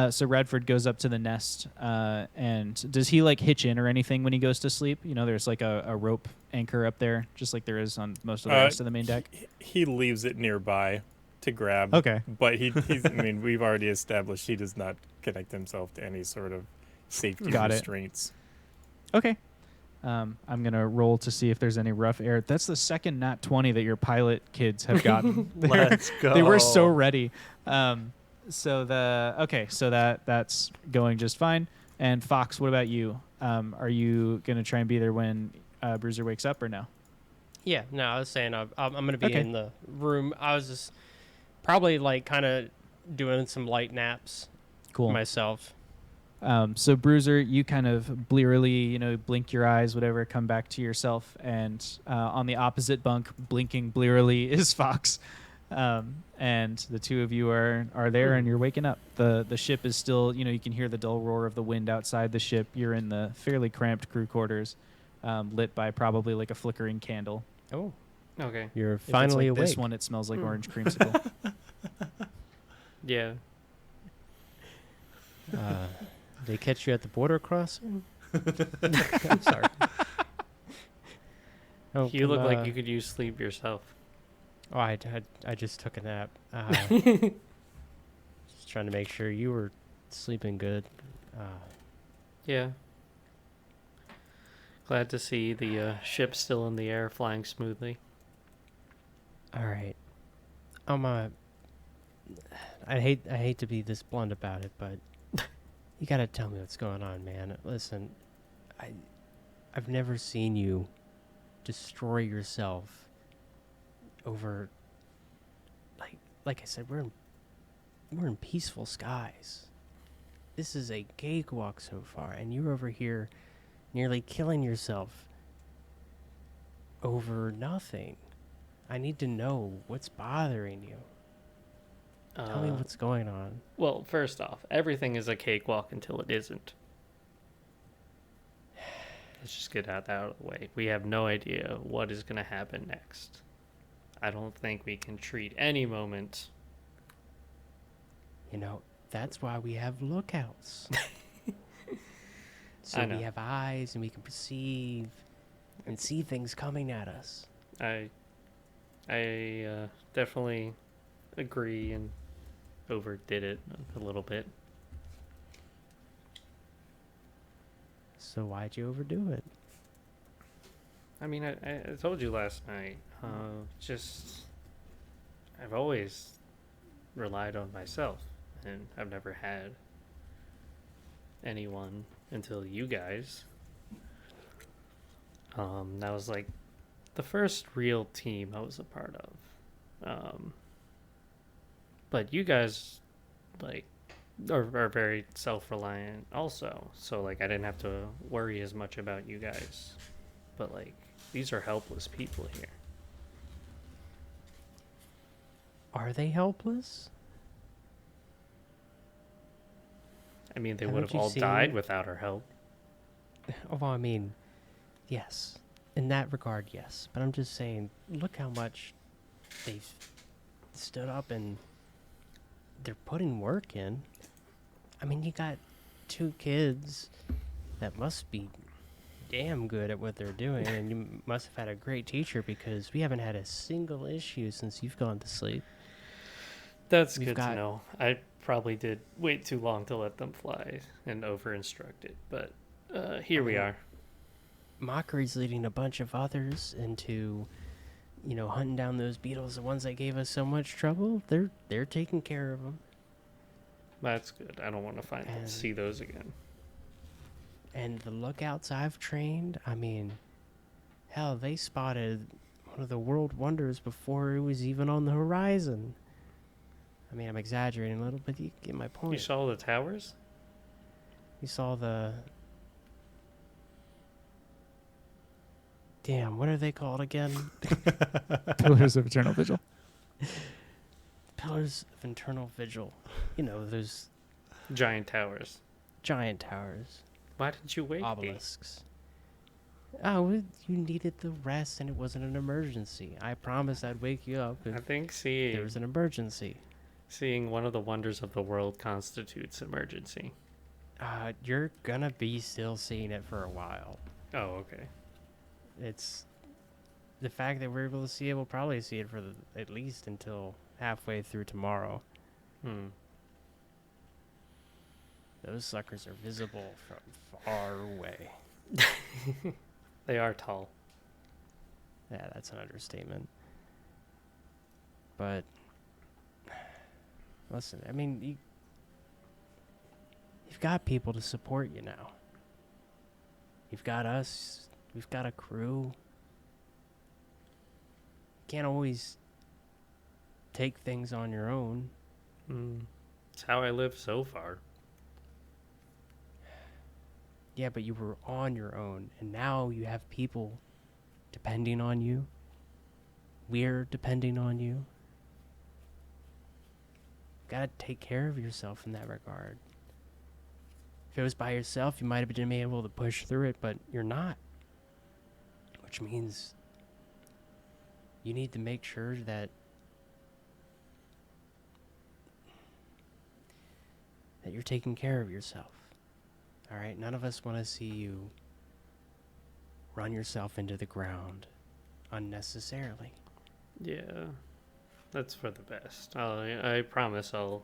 So Radford goes up to the nest, and does he like hitch in or anything when he goes to sleep? There's like a rope anchor up there, just like there is on most of the rest of the main deck. He leaves it nearby to grab. Okay. But he's I mean, we've already established he does not connect himself to any sort of safety Got it. restraints. Okay. I'm gonna roll to see if there's any rough air. That's the second nat 20 that your pilot kids have gotten. Let's go. They were so ready. So that's going just fine. And Fox, what about you? Are you gonna try and be there when Bruiser wakes up or no? Yeah, no, I was saying I'm gonna be Okay. in the room. I was just probably like kind of doing some light naps Cool. myself. So Bruiser, you kind of blearily, blink your eyes, whatever, come back to yourself, and on the opposite bunk, blinking blearily, is Fox. And the two of you are there, and you're waking up. The ship is still, you can hear the dull roar of the wind outside the ship. You're in the fairly cramped crew quarters, lit by probably like a flickering candle. Oh, Okay. you're If finally it's like awake. this one, it smells like orange creamsicle. Yeah. They catch you at the border crossing? I'm sorry. Oh, You look like you could use sleep yourself. Oh, I just took a nap. Just trying to make sure you were sleeping good. Yeah. Glad to see the ship still in the air, flying smoothly. All right. I hate to be this blunt about it, but you gotta tell me what's going on, man. Listen, I've never seen you destroy yourself over like I said, we're in peaceful skies. This is a cakewalk so far, and you're over here nearly killing yourself over nothing. I need to know what's bothering you. Tell me what's going on. Well, first off, everything is a cakewalk until it isn't. Let's just get that out of the way. We have no idea what is going to happen next. I don't think we can treat any moment. That's why we have lookouts. So I know. we have eyes and we can perceive and see things coming at us. I definitely agree and overdid it a little bit. So why'd you overdo it? I mean, I told you last night. I've always relied on myself, and I've never had anyone until you guys. That was like the first real team I was a part of. But you guys, like, are very self-reliant also. So, like, I didn't have to worry as much about you guys. But, like, these are helpless people here. Are they helpless? I mean, they would Haven't have you all seen- died without our help. Oh, well, I mean, yes. In that regard, yes. But I'm just saying, look how much they've stood up and they're putting work in. I mean, you got 2 kids that must be damn good at what they're doing, and you must have had a great teacher because we haven't had a single issue since you've gone to sleep. That's We've good got- to know. I probably did wait too long to let them fly and over-instruct it. But here we are. Mockery's leading a bunch of others into, hunting down those beetles, the ones that gave us so much trouble. They're taking care of them. That's good. I don't want to And- see those again. And the lookouts I've trained, I mean, hell, they spotted one of the world wonders before it was even on the horizon. I mean, I'm exaggerating a little, but you get my point. You saw the towers? You saw the... Damn, what are they called again? Pillars of Eternal Vigil. Pillars of Internal Vigil. Those Giant towers. giant towers. Why didn't you wake me? Obelisks. Oh, well, you needed the rest and it wasn't an emergency. I promised I'd wake you up I if think there was an emergency. seeing one of the wonders of the world constitutes emergency. You're gonna be still seeing it for a while. Oh, okay. It's the fact that we're able to see it. We'll probably see it for at least until halfway through tomorrow. Those suckers are visible from far away. They are tall. Yeah, that's an understatement. But listen, I mean, you've got people to support you now. You've got us. We've got a crew. You can't always take things on your own. It's how I live so far. Yeah, but you were on your own, and now you have people depending on you. We're depending on you. Gotta take care of yourself in that regard. If it was by yourself, you might have been able to push through it, but you're not. Which means you need to make sure that you're taking care of yourself. All right? None of us want to see you run yourself into the ground unnecessarily. Yeah, that's for the best. I promise I'll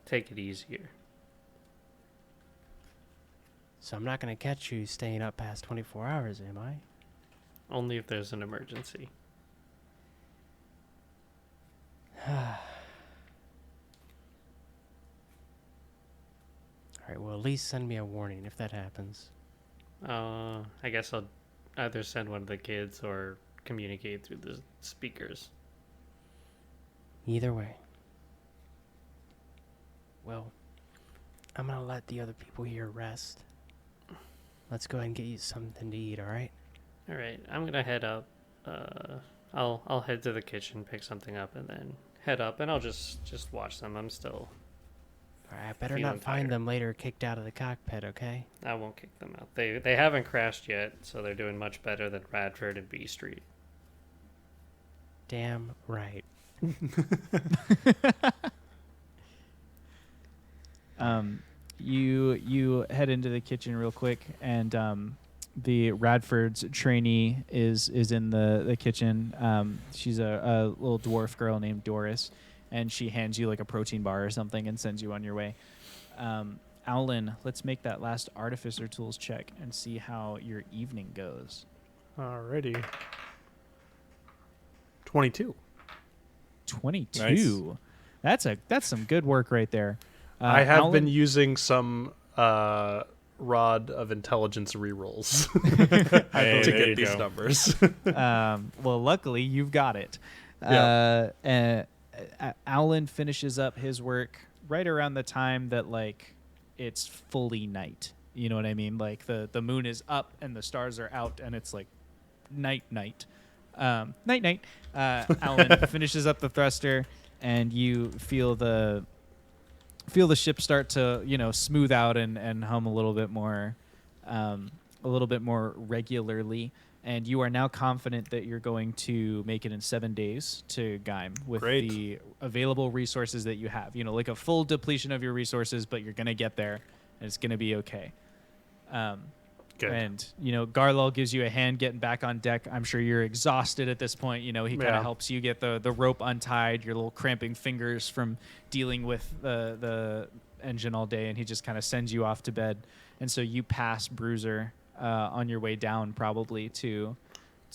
take it easier. So I'm not going to catch you staying up past 24 hours, am I? Only if there's an emergency. All right, well, at least send me a warning if that happens. I guess I'll either send one of the kids or communicate through the speakers. Either way. Well, I'm going to let the other people here rest. Let's go ahead and get you something to eat, all right? All right, I'm gonna head up. I'll head to the kitchen, pick something up, and then head up, and I'll just watch them. I'm still. All right, I better Feeling not find tired. them later kicked out of the cockpit, okay? I won't kick them out. They haven't crashed yet, so they're doing much better than Radford and B Street. Damn right. You head into the kitchen real quick, and the Radford's trainee is in the kitchen. She's a little dwarf girl named Doris, and she hands you like a protein bar or something and sends you on your way. Owlin, let's make that last artificer tools check and see how your evening goes. Alrighty. 22. 22. That's some good work right there. I have been Owlin- using some rod of intelligence rerolls Hey, to there get you these go. numbers. well, luckily you've got it. Yeah. Owlin finishes up his work right around the time that like it's fully night. You know what I mean? Like the moon is up and the stars are out, and it's like night. Night. Owlin finishes up the thruster, and you feel the ship start to smooth out and hum a little bit more regularly, and you are now confident that you're going to make it in 7 days to Gaim with Great. the available resources that you have. Like a full depletion of your resources, but you're gonna get there, and it's gonna be okay. Good. And Garlol gives you a hand getting back on deck. I'm sure you're exhausted at this point. He kind of Yeah. helps you get the rope untied, your little cramping fingers from dealing with the engine all day, and he just kind of sends you off to bed. And so you pass Bruiser on your way down, probably to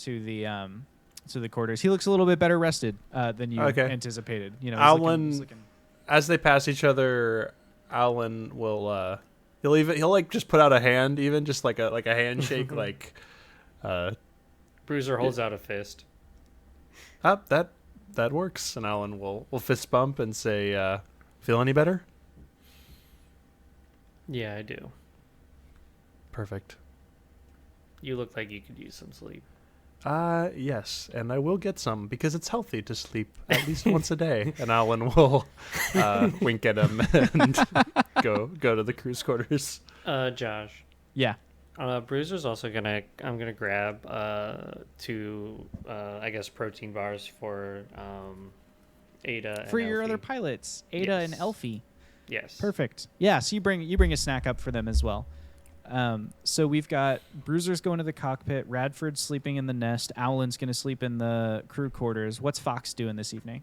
the quarters. He looks a little bit better rested than you Okay. anticipated. He's Owlin- looking- As they pass each other, Alan will he'll like just put out a hand, even just like a handshake, like Bruiser holds out a fist. that works. And Alan will fist bump and say, "Feel any better?" Yeah, I do. Perfect. You look like you could use some sleep. Yes, and I will get some because it's healthy to sleep at least once a day. And Alan will wink at him and go to the crew's quarters. Josh. Yeah. Bruiser's also I'm gonna grab two I guess protein bars for Ada and For your other Elfie. pilots, Ada and Yes. Elfie. Yes. Perfect. Yeah, so you bring a snack up for them as well. So we've got Bruiser's going to the cockpit, Radford's sleeping in the nest, Owlin's going to sleep in the crew quarters. What's Fox doing this evening?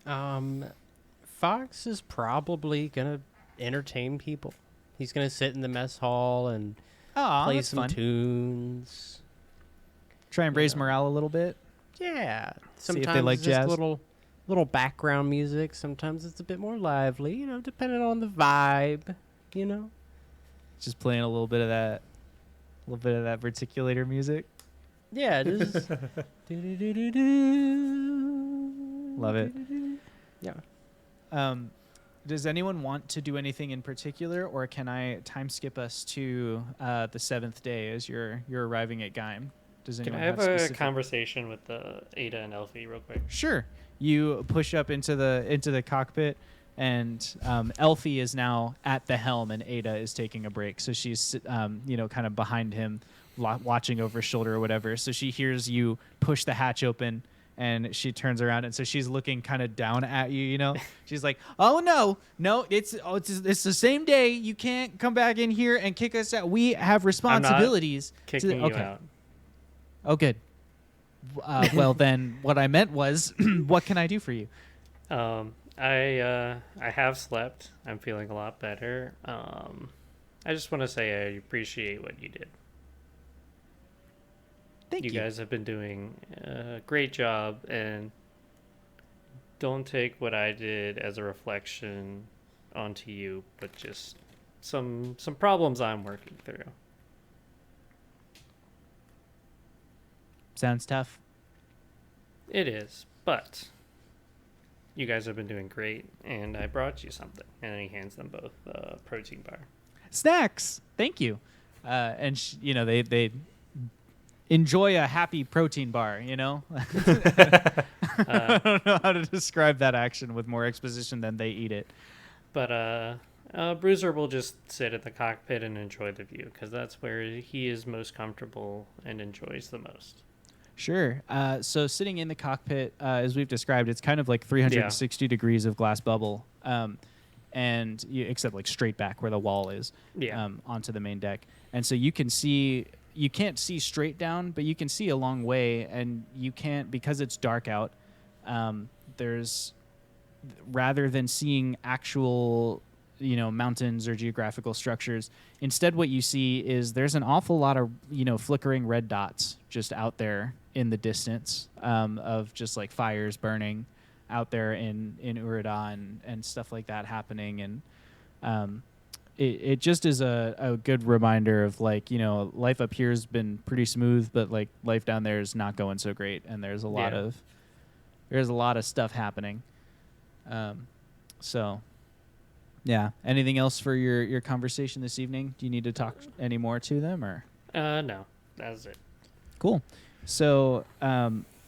Fox is probably gonna entertain people. He's gonna sit in the mess hall and Oh, play that's some fun. tunes. Try and raise morale a little bit. Yeah. See if they Sometimes like it's just jazz. little background music. Sometimes it's a bit more lively, depending on the vibe, Just playing a little bit of that verticulator music. Yeah, just Love it. Yeah. Does anyone want to do anything in particular, or can I time skip us to the 7th day as you're arriving at Geim? Does Can anyone I have a specific- conversation with Ada and Elfie real quick? Sure. You push up into the cockpit, and Elfie is now at the helm, and Ada is taking a break. So she's kind of behind him, watching over his shoulder or whatever. So she hears you push the hatch open, and she turns around, and so she's looking kind of down at you. She's like, "Oh no, it's the same day. You can't come back in here and kick us out. We have responsibilities." Kicking you okay. out. Oh, good. Well, then, what I meant was, what can I do for you? I have slept. I'm feeling a lot better. I just want to say I appreciate what you did. Thank you. You guys have been doing a great job, and don't take what I did as a reflection onto you, but just some problems I'm working through. Sounds tough. It is, but you guys have been doing great, and I brought you something. And then he hands them both a protein bar. Snacks. Thank you. And they enjoy a happy protein bar. I don't know how to describe that action with more exposition than they eat it. But Bruiser will just sit at the cockpit and enjoy the view, because that's where he is most comfortable and enjoys the most. Sure. So sitting in the cockpit, as we've described, it's kind of like 360 degrees of glass bubble, and except like straight back where the wall is, onto the main deck. And so you can't see straight down, but you can see a long way, and you can't, because it's dark out, rather than seeing actual mountains or geographical structures, instead what you see is there's an awful lot of flickering red dots just out there in the distance, of just like fires burning out there in Urida and stuff like that happening. And it just is a good reminder of life up here has been pretty smooth, but like life down there is not going so great, and there's a lot of stuff happening. So yeah. Anything else for your conversation this evening? Do you need to talk any more to them, or? No, that's it. Cool. So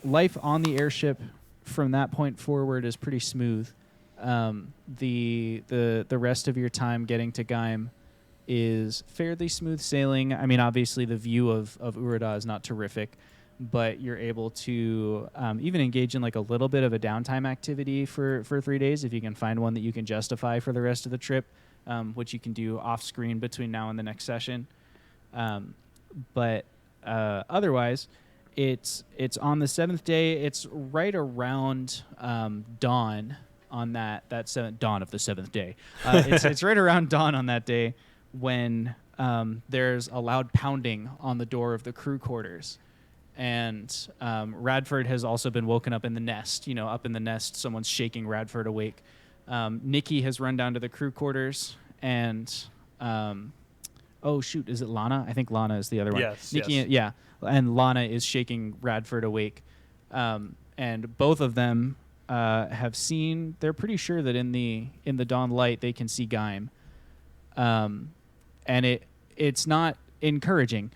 life on the airship from that point forward is pretty smooth. The rest of your time getting to Geim is fairly smooth sailing. I mean, obviously the view of Urida is not terrific, but you're able to even engage in like a little bit of a downtime activity for 3 days if you can find one that you can justify for the rest of the trip, which you can do off screen between now and the next session. But otherwise, it's on the 7th day. It's right around dawn on that dawn of the 7th day. It's right around dawn on that day when there's a loud pounding on the door of the crew quarters. And Radford has also been woken up in the nest. Up in the nest, someone's shaking Radford awake. Nikki has run down to the crew quarters, and oh shoot, is it Lana? I think Lana is the other one. Yes, Nikki, yes. yeah, and Lana is shaking Radford awake. And both of them have seen. They're pretty sure that in the dawn light they can see Geim. And it's not encouraging.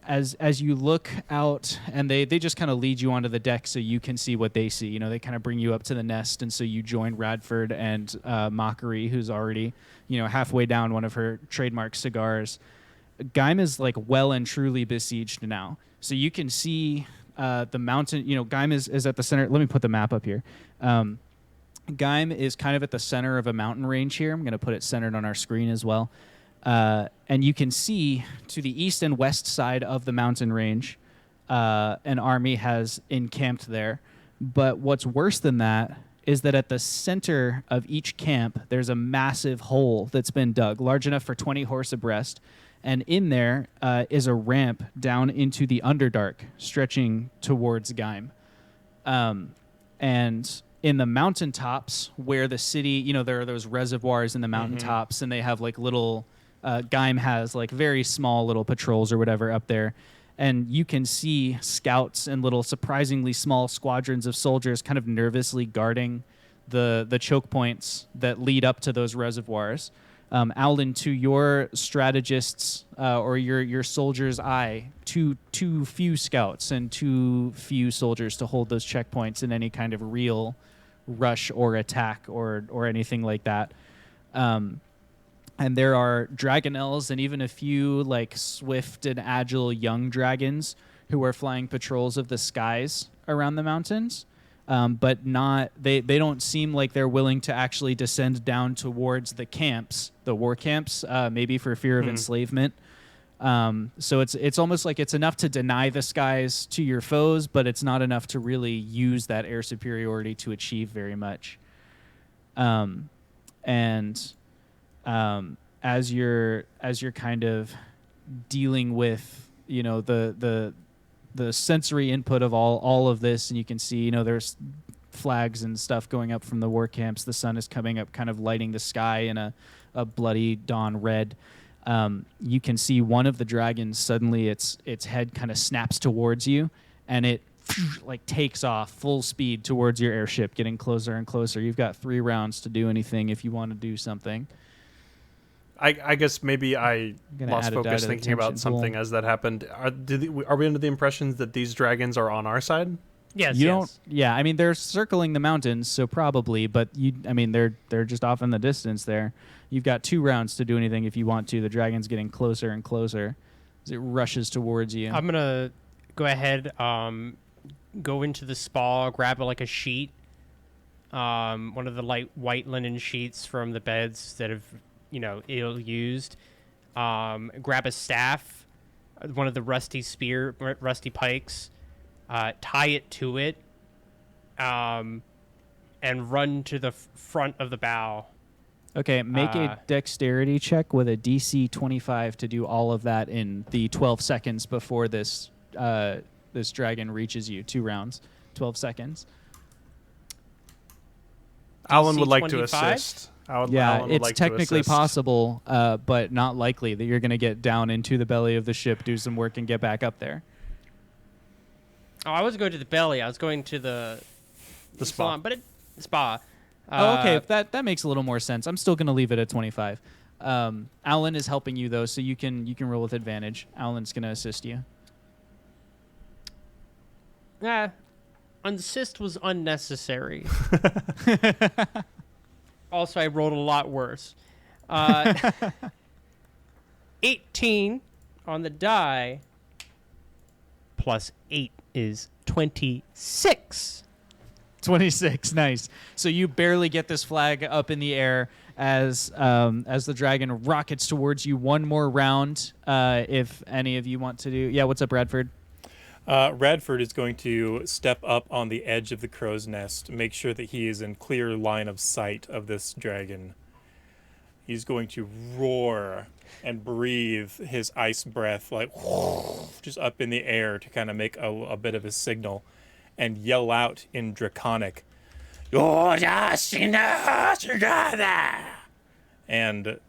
As you look out, and they just kind of lead you onto the deck so you can see what they see. They kind of bring you up to the nest, and so you join Radford and Mockery, who's already halfway down one of her trademark cigars. Geim is like well and truly besieged now, so you can see the mountain. Geim is at the center. Let me put the map up here. Geim is kind of at the center of a mountain range here. I'm going to put it centered on our screen as well. And you can see to the east and west side of the mountain range, an army has encamped there. But what's worse than that is that at the center of each camp, there's a massive hole that's been dug, large enough for 20 horse abreast. And in there is a ramp down into the Underdark, stretching towards Gaim. And in the mountaintops, where the city, there are those reservoirs in the mountaintops, and they have like little. Gaim has like very small little patrols or whatever up there. And you can see scouts and little surprisingly small squadrons of soldiers kind of nervously guarding the choke points that lead up to those reservoirs. Alan, to your strategist's or your soldier's eye, too few scouts and too few soldiers to hold those checkpoints in any kind of real rush or attack or anything like that. And there are dragonels and even a few like swift and agile young dragons who are flying patrols of the skies around the mountains. But not they don't seem like they're willing to actually descend down towards the camps, the war camps, maybe for fear of enslavement. So it's almost like it's enough to deny the skies to your foes, but it's not enough to really use that air superiority to achieve very much. As you're kind of dealing with the sensory input of all of this, and you can see there's flags and stuff going up from the war camps. The sun is coming up, kind of lighting the sky in a bloody dawn red. You can see one of the dragons suddenly its head kind of snaps towards you, and it like takes off full speed towards your airship, getting closer and closer. You've got 3 rounds to do anything if you want to do something. I guess maybe I lost focus thinking about something as that happened. Are we under the impressions that these dragons are on our side? Yes. Yeah, I mean they're circling the mountains, so probably, but they're just off in the distance there. You've got 2 rounds to do anything if you want to. The dragon's getting closer and closer as it rushes towards you. I'm gonna go ahead, go into the spa, grab like a sheet, one of the light white linen sheets from the beds that have ill-used. Grab a staff, one of the rusty pikes, tie it to it, and run to the front of the bow. Okay, make a dexterity check with a DC 25 to do all of that in the 12 seconds before this dragon reaches you. 2 rounds, 12 seconds. Alan would like 25? to assist. It's technically possible, but not likely that you're going to get down into the belly of the ship, do some work, and get back up there. Oh, I wasn't going to the belly. I was going to the spa. salon, but spa. Okay, that makes a little more sense. I'm still going to leave it at 25. Alan is helping you though, so you can roll with advantage. Alan's going to assist you. Assist was unnecessary. Also, I rolled a lot worse. 18 on the die plus 8 is 26. 26, nice. So you barely get this flag up in the air as the dragon rockets towards you. One more round, if any of you want to do. Yeah, what's up, Radford? Radford is going to step up on the edge of the crow's nest, make sure that he is in clear line of sight of this dragon. He's going to roar and breathe his ice breath like just up in the air to kind of make a bit of a signal, and yell out in Draconic, and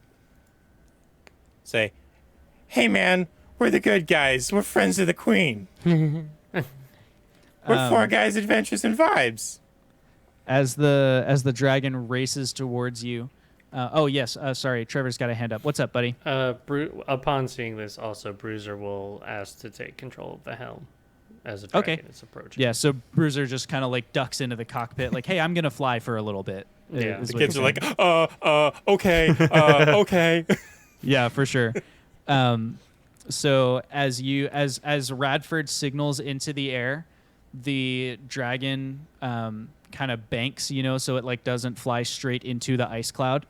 say, "Hey man, we're the good guys. We're friends of the Queen. We're 4 guys, adventures, and vibes." As the dragon races towards you. Sorry, Trevor's got a hand up. What's up, buddy? Upon seeing this, also Bruiser will ask to take control of the helm as a dragon is approaching. Yeah, so Bruiser just kind of like ducks into the cockpit, like, "Hey, I'm gonna fly for a little bit." Yeah, the kids are like, okay, okay. Yeah, for sure. So as Radford signals into the air, the dragon kind of banks, so it like doesn't fly straight into the ice cloud,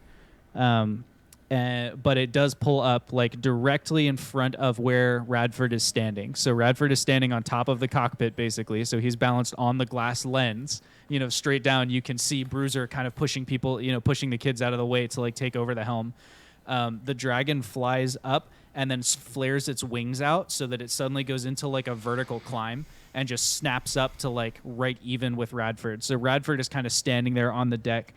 but it does pull up like directly in front of where Radford is standing. So Radford is standing on top of the cockpit basically, so he's balanced on the glass lens. Straight down, you can see Bruiser kind of pushing people, pushing the kids out of the way to like take over the helm. The dragon flies up and then flares its wings out so that it suddenly goes into like a vertical climb and just snaps up to like right even with Radford. So Radford is kind of standing there on the deck,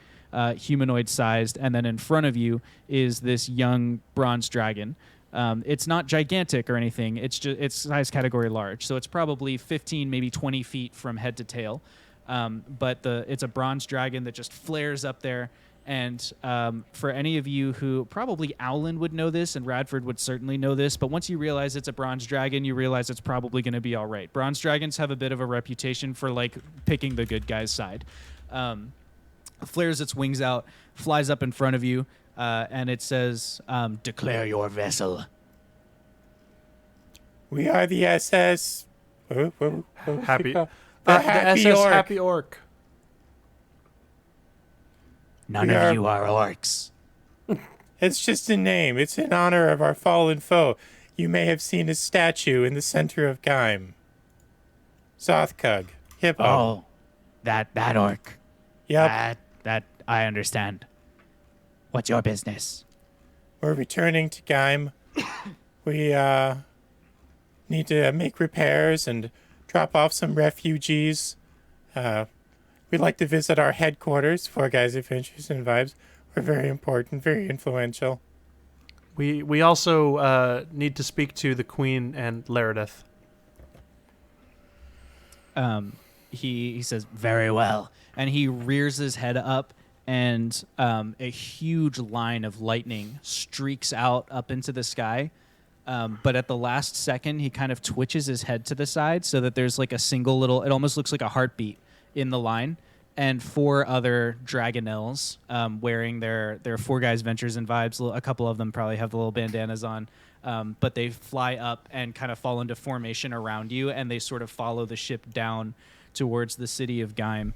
humanoid sized, and then in front of you is this young bronze dragon. It's not gigantic or anything. It's just it's size category large, so it's probably 15, maybe 20 feet from head to tail. But it's a bronze dragon that just flares up there. And for any of you who probably Owlin would know this and Radford would certainly know this, but once you realize it's a bronze dragon, you realize it's probably going to be all right. Bronze dragons have a bit of a reputation for like picking the good guy's side. Flares its wings out, flies up in front of you, and it says, "Declare your vessel." We are the SS. Happy. The The Happy SS Orc. Happy Orc. None We of are- you are orcs. It's just a name. It's in honor of our fallen foe. You may have seen his statue in the center of Gaim. Zothkug. Hippo. Oh, that orc. Yep. That I understand. What's your business? We're returning to Gaim. We need to make repairs and drop off some refugees. We'd like to visit our headquarters, Four Guys Adventures and Vibes. We're very important, very influential. We also need to speak to the Queen and Laredith. He says, "Very well," and he rears his head up, and a huge line of lightning streaks out up into the sky. But at the last second, he kind of twitches his head to the side so that there's like a single little, it almost looks like a heartbeat in the line. And 4 other dragonelles wearing their Four Guys Ventures and Vibes. A couple of them probably have the little bandanas on. But they fly up and kind of fall into formation around you, and they sort of follow the ship down towards the city of Gaim.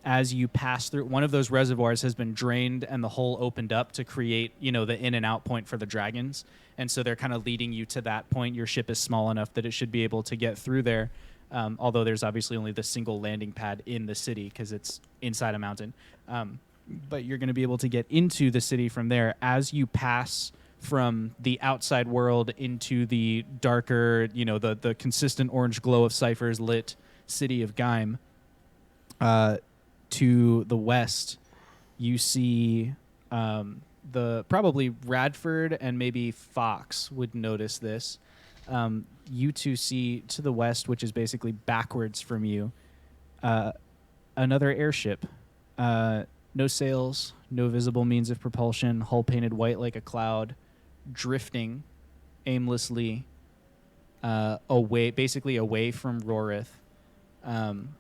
As you pass through, one of those reservoirs has been drained and the hole opened up to create, the in and out point for the dragons. And so they're kind of leading you to that point. Your ship is small enough that it should be able to get through there. Although there's obviously only the single landing pad in the city because it's inside a mountain. But you're going to be able to get into the city from there as you pass from the outside world into the darker, the consistent orange glow of ciphers lit city of Gaim. To the west, you see probably Radford and maybe Fox would notice this. You two see to the west, which is basically backwards from you, another airship. No sails, no visible means of propulsion, hull painted white like a cloud, drifting aimlessly away from Rorith.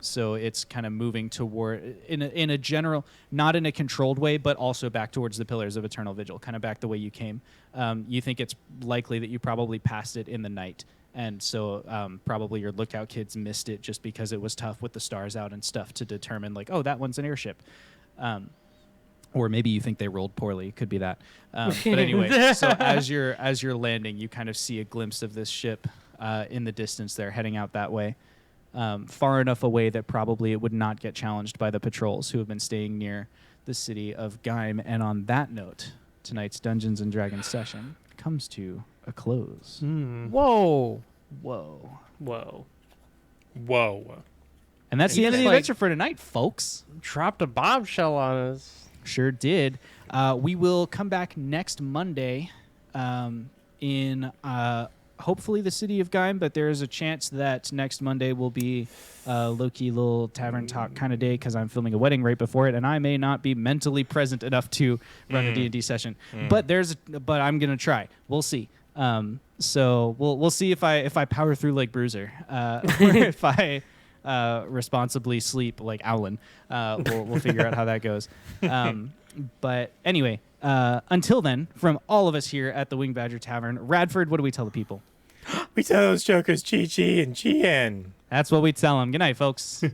So it's kind of moving toward, in a general, not in a controlled way, but also back towards the Pillars of Eternal Vigil, kind of back the way you came. You think it's likely that you probably passed it in the night. And so probably your lookout kids missed it just because it was tough with the stars out and stuff to determine, like, oh, that one's an airship. Or maybe you think they rolled poorly. Could be that. But anyway, so as you're landing, you kind of see a glimpse of this ship in the distance there, heading out that way. Far enough away that probably it would not get challenged by the patrols who have been staying near the city of Gaim. And on that note, tonight's Dungeons & Dragons session comes to a close. Whoa. Whoa. Whoa. And that's the end of the Just, like, adventure for tonight, folks. Dropped a bombshell on us. Sure did. We will come back next Monday in hopefully the city of Gaim, but there is a chance that next Monday will be a low-key little tavern talk kind of day because I'm filming a wedding right before it, and I may not be mentally present enough to run a D&D session. But I'm gonna try. We'll see. So we'll see if I power through like Bruiser, or if I responsibly sleep like Owlin. We'll figure out how that goes. But anyway, until then, from all of us here at the Wing Badger Tavern, Radford, what do we tell the people? We tell those jokers GG and GN. That's what we tell them. Good night, folks.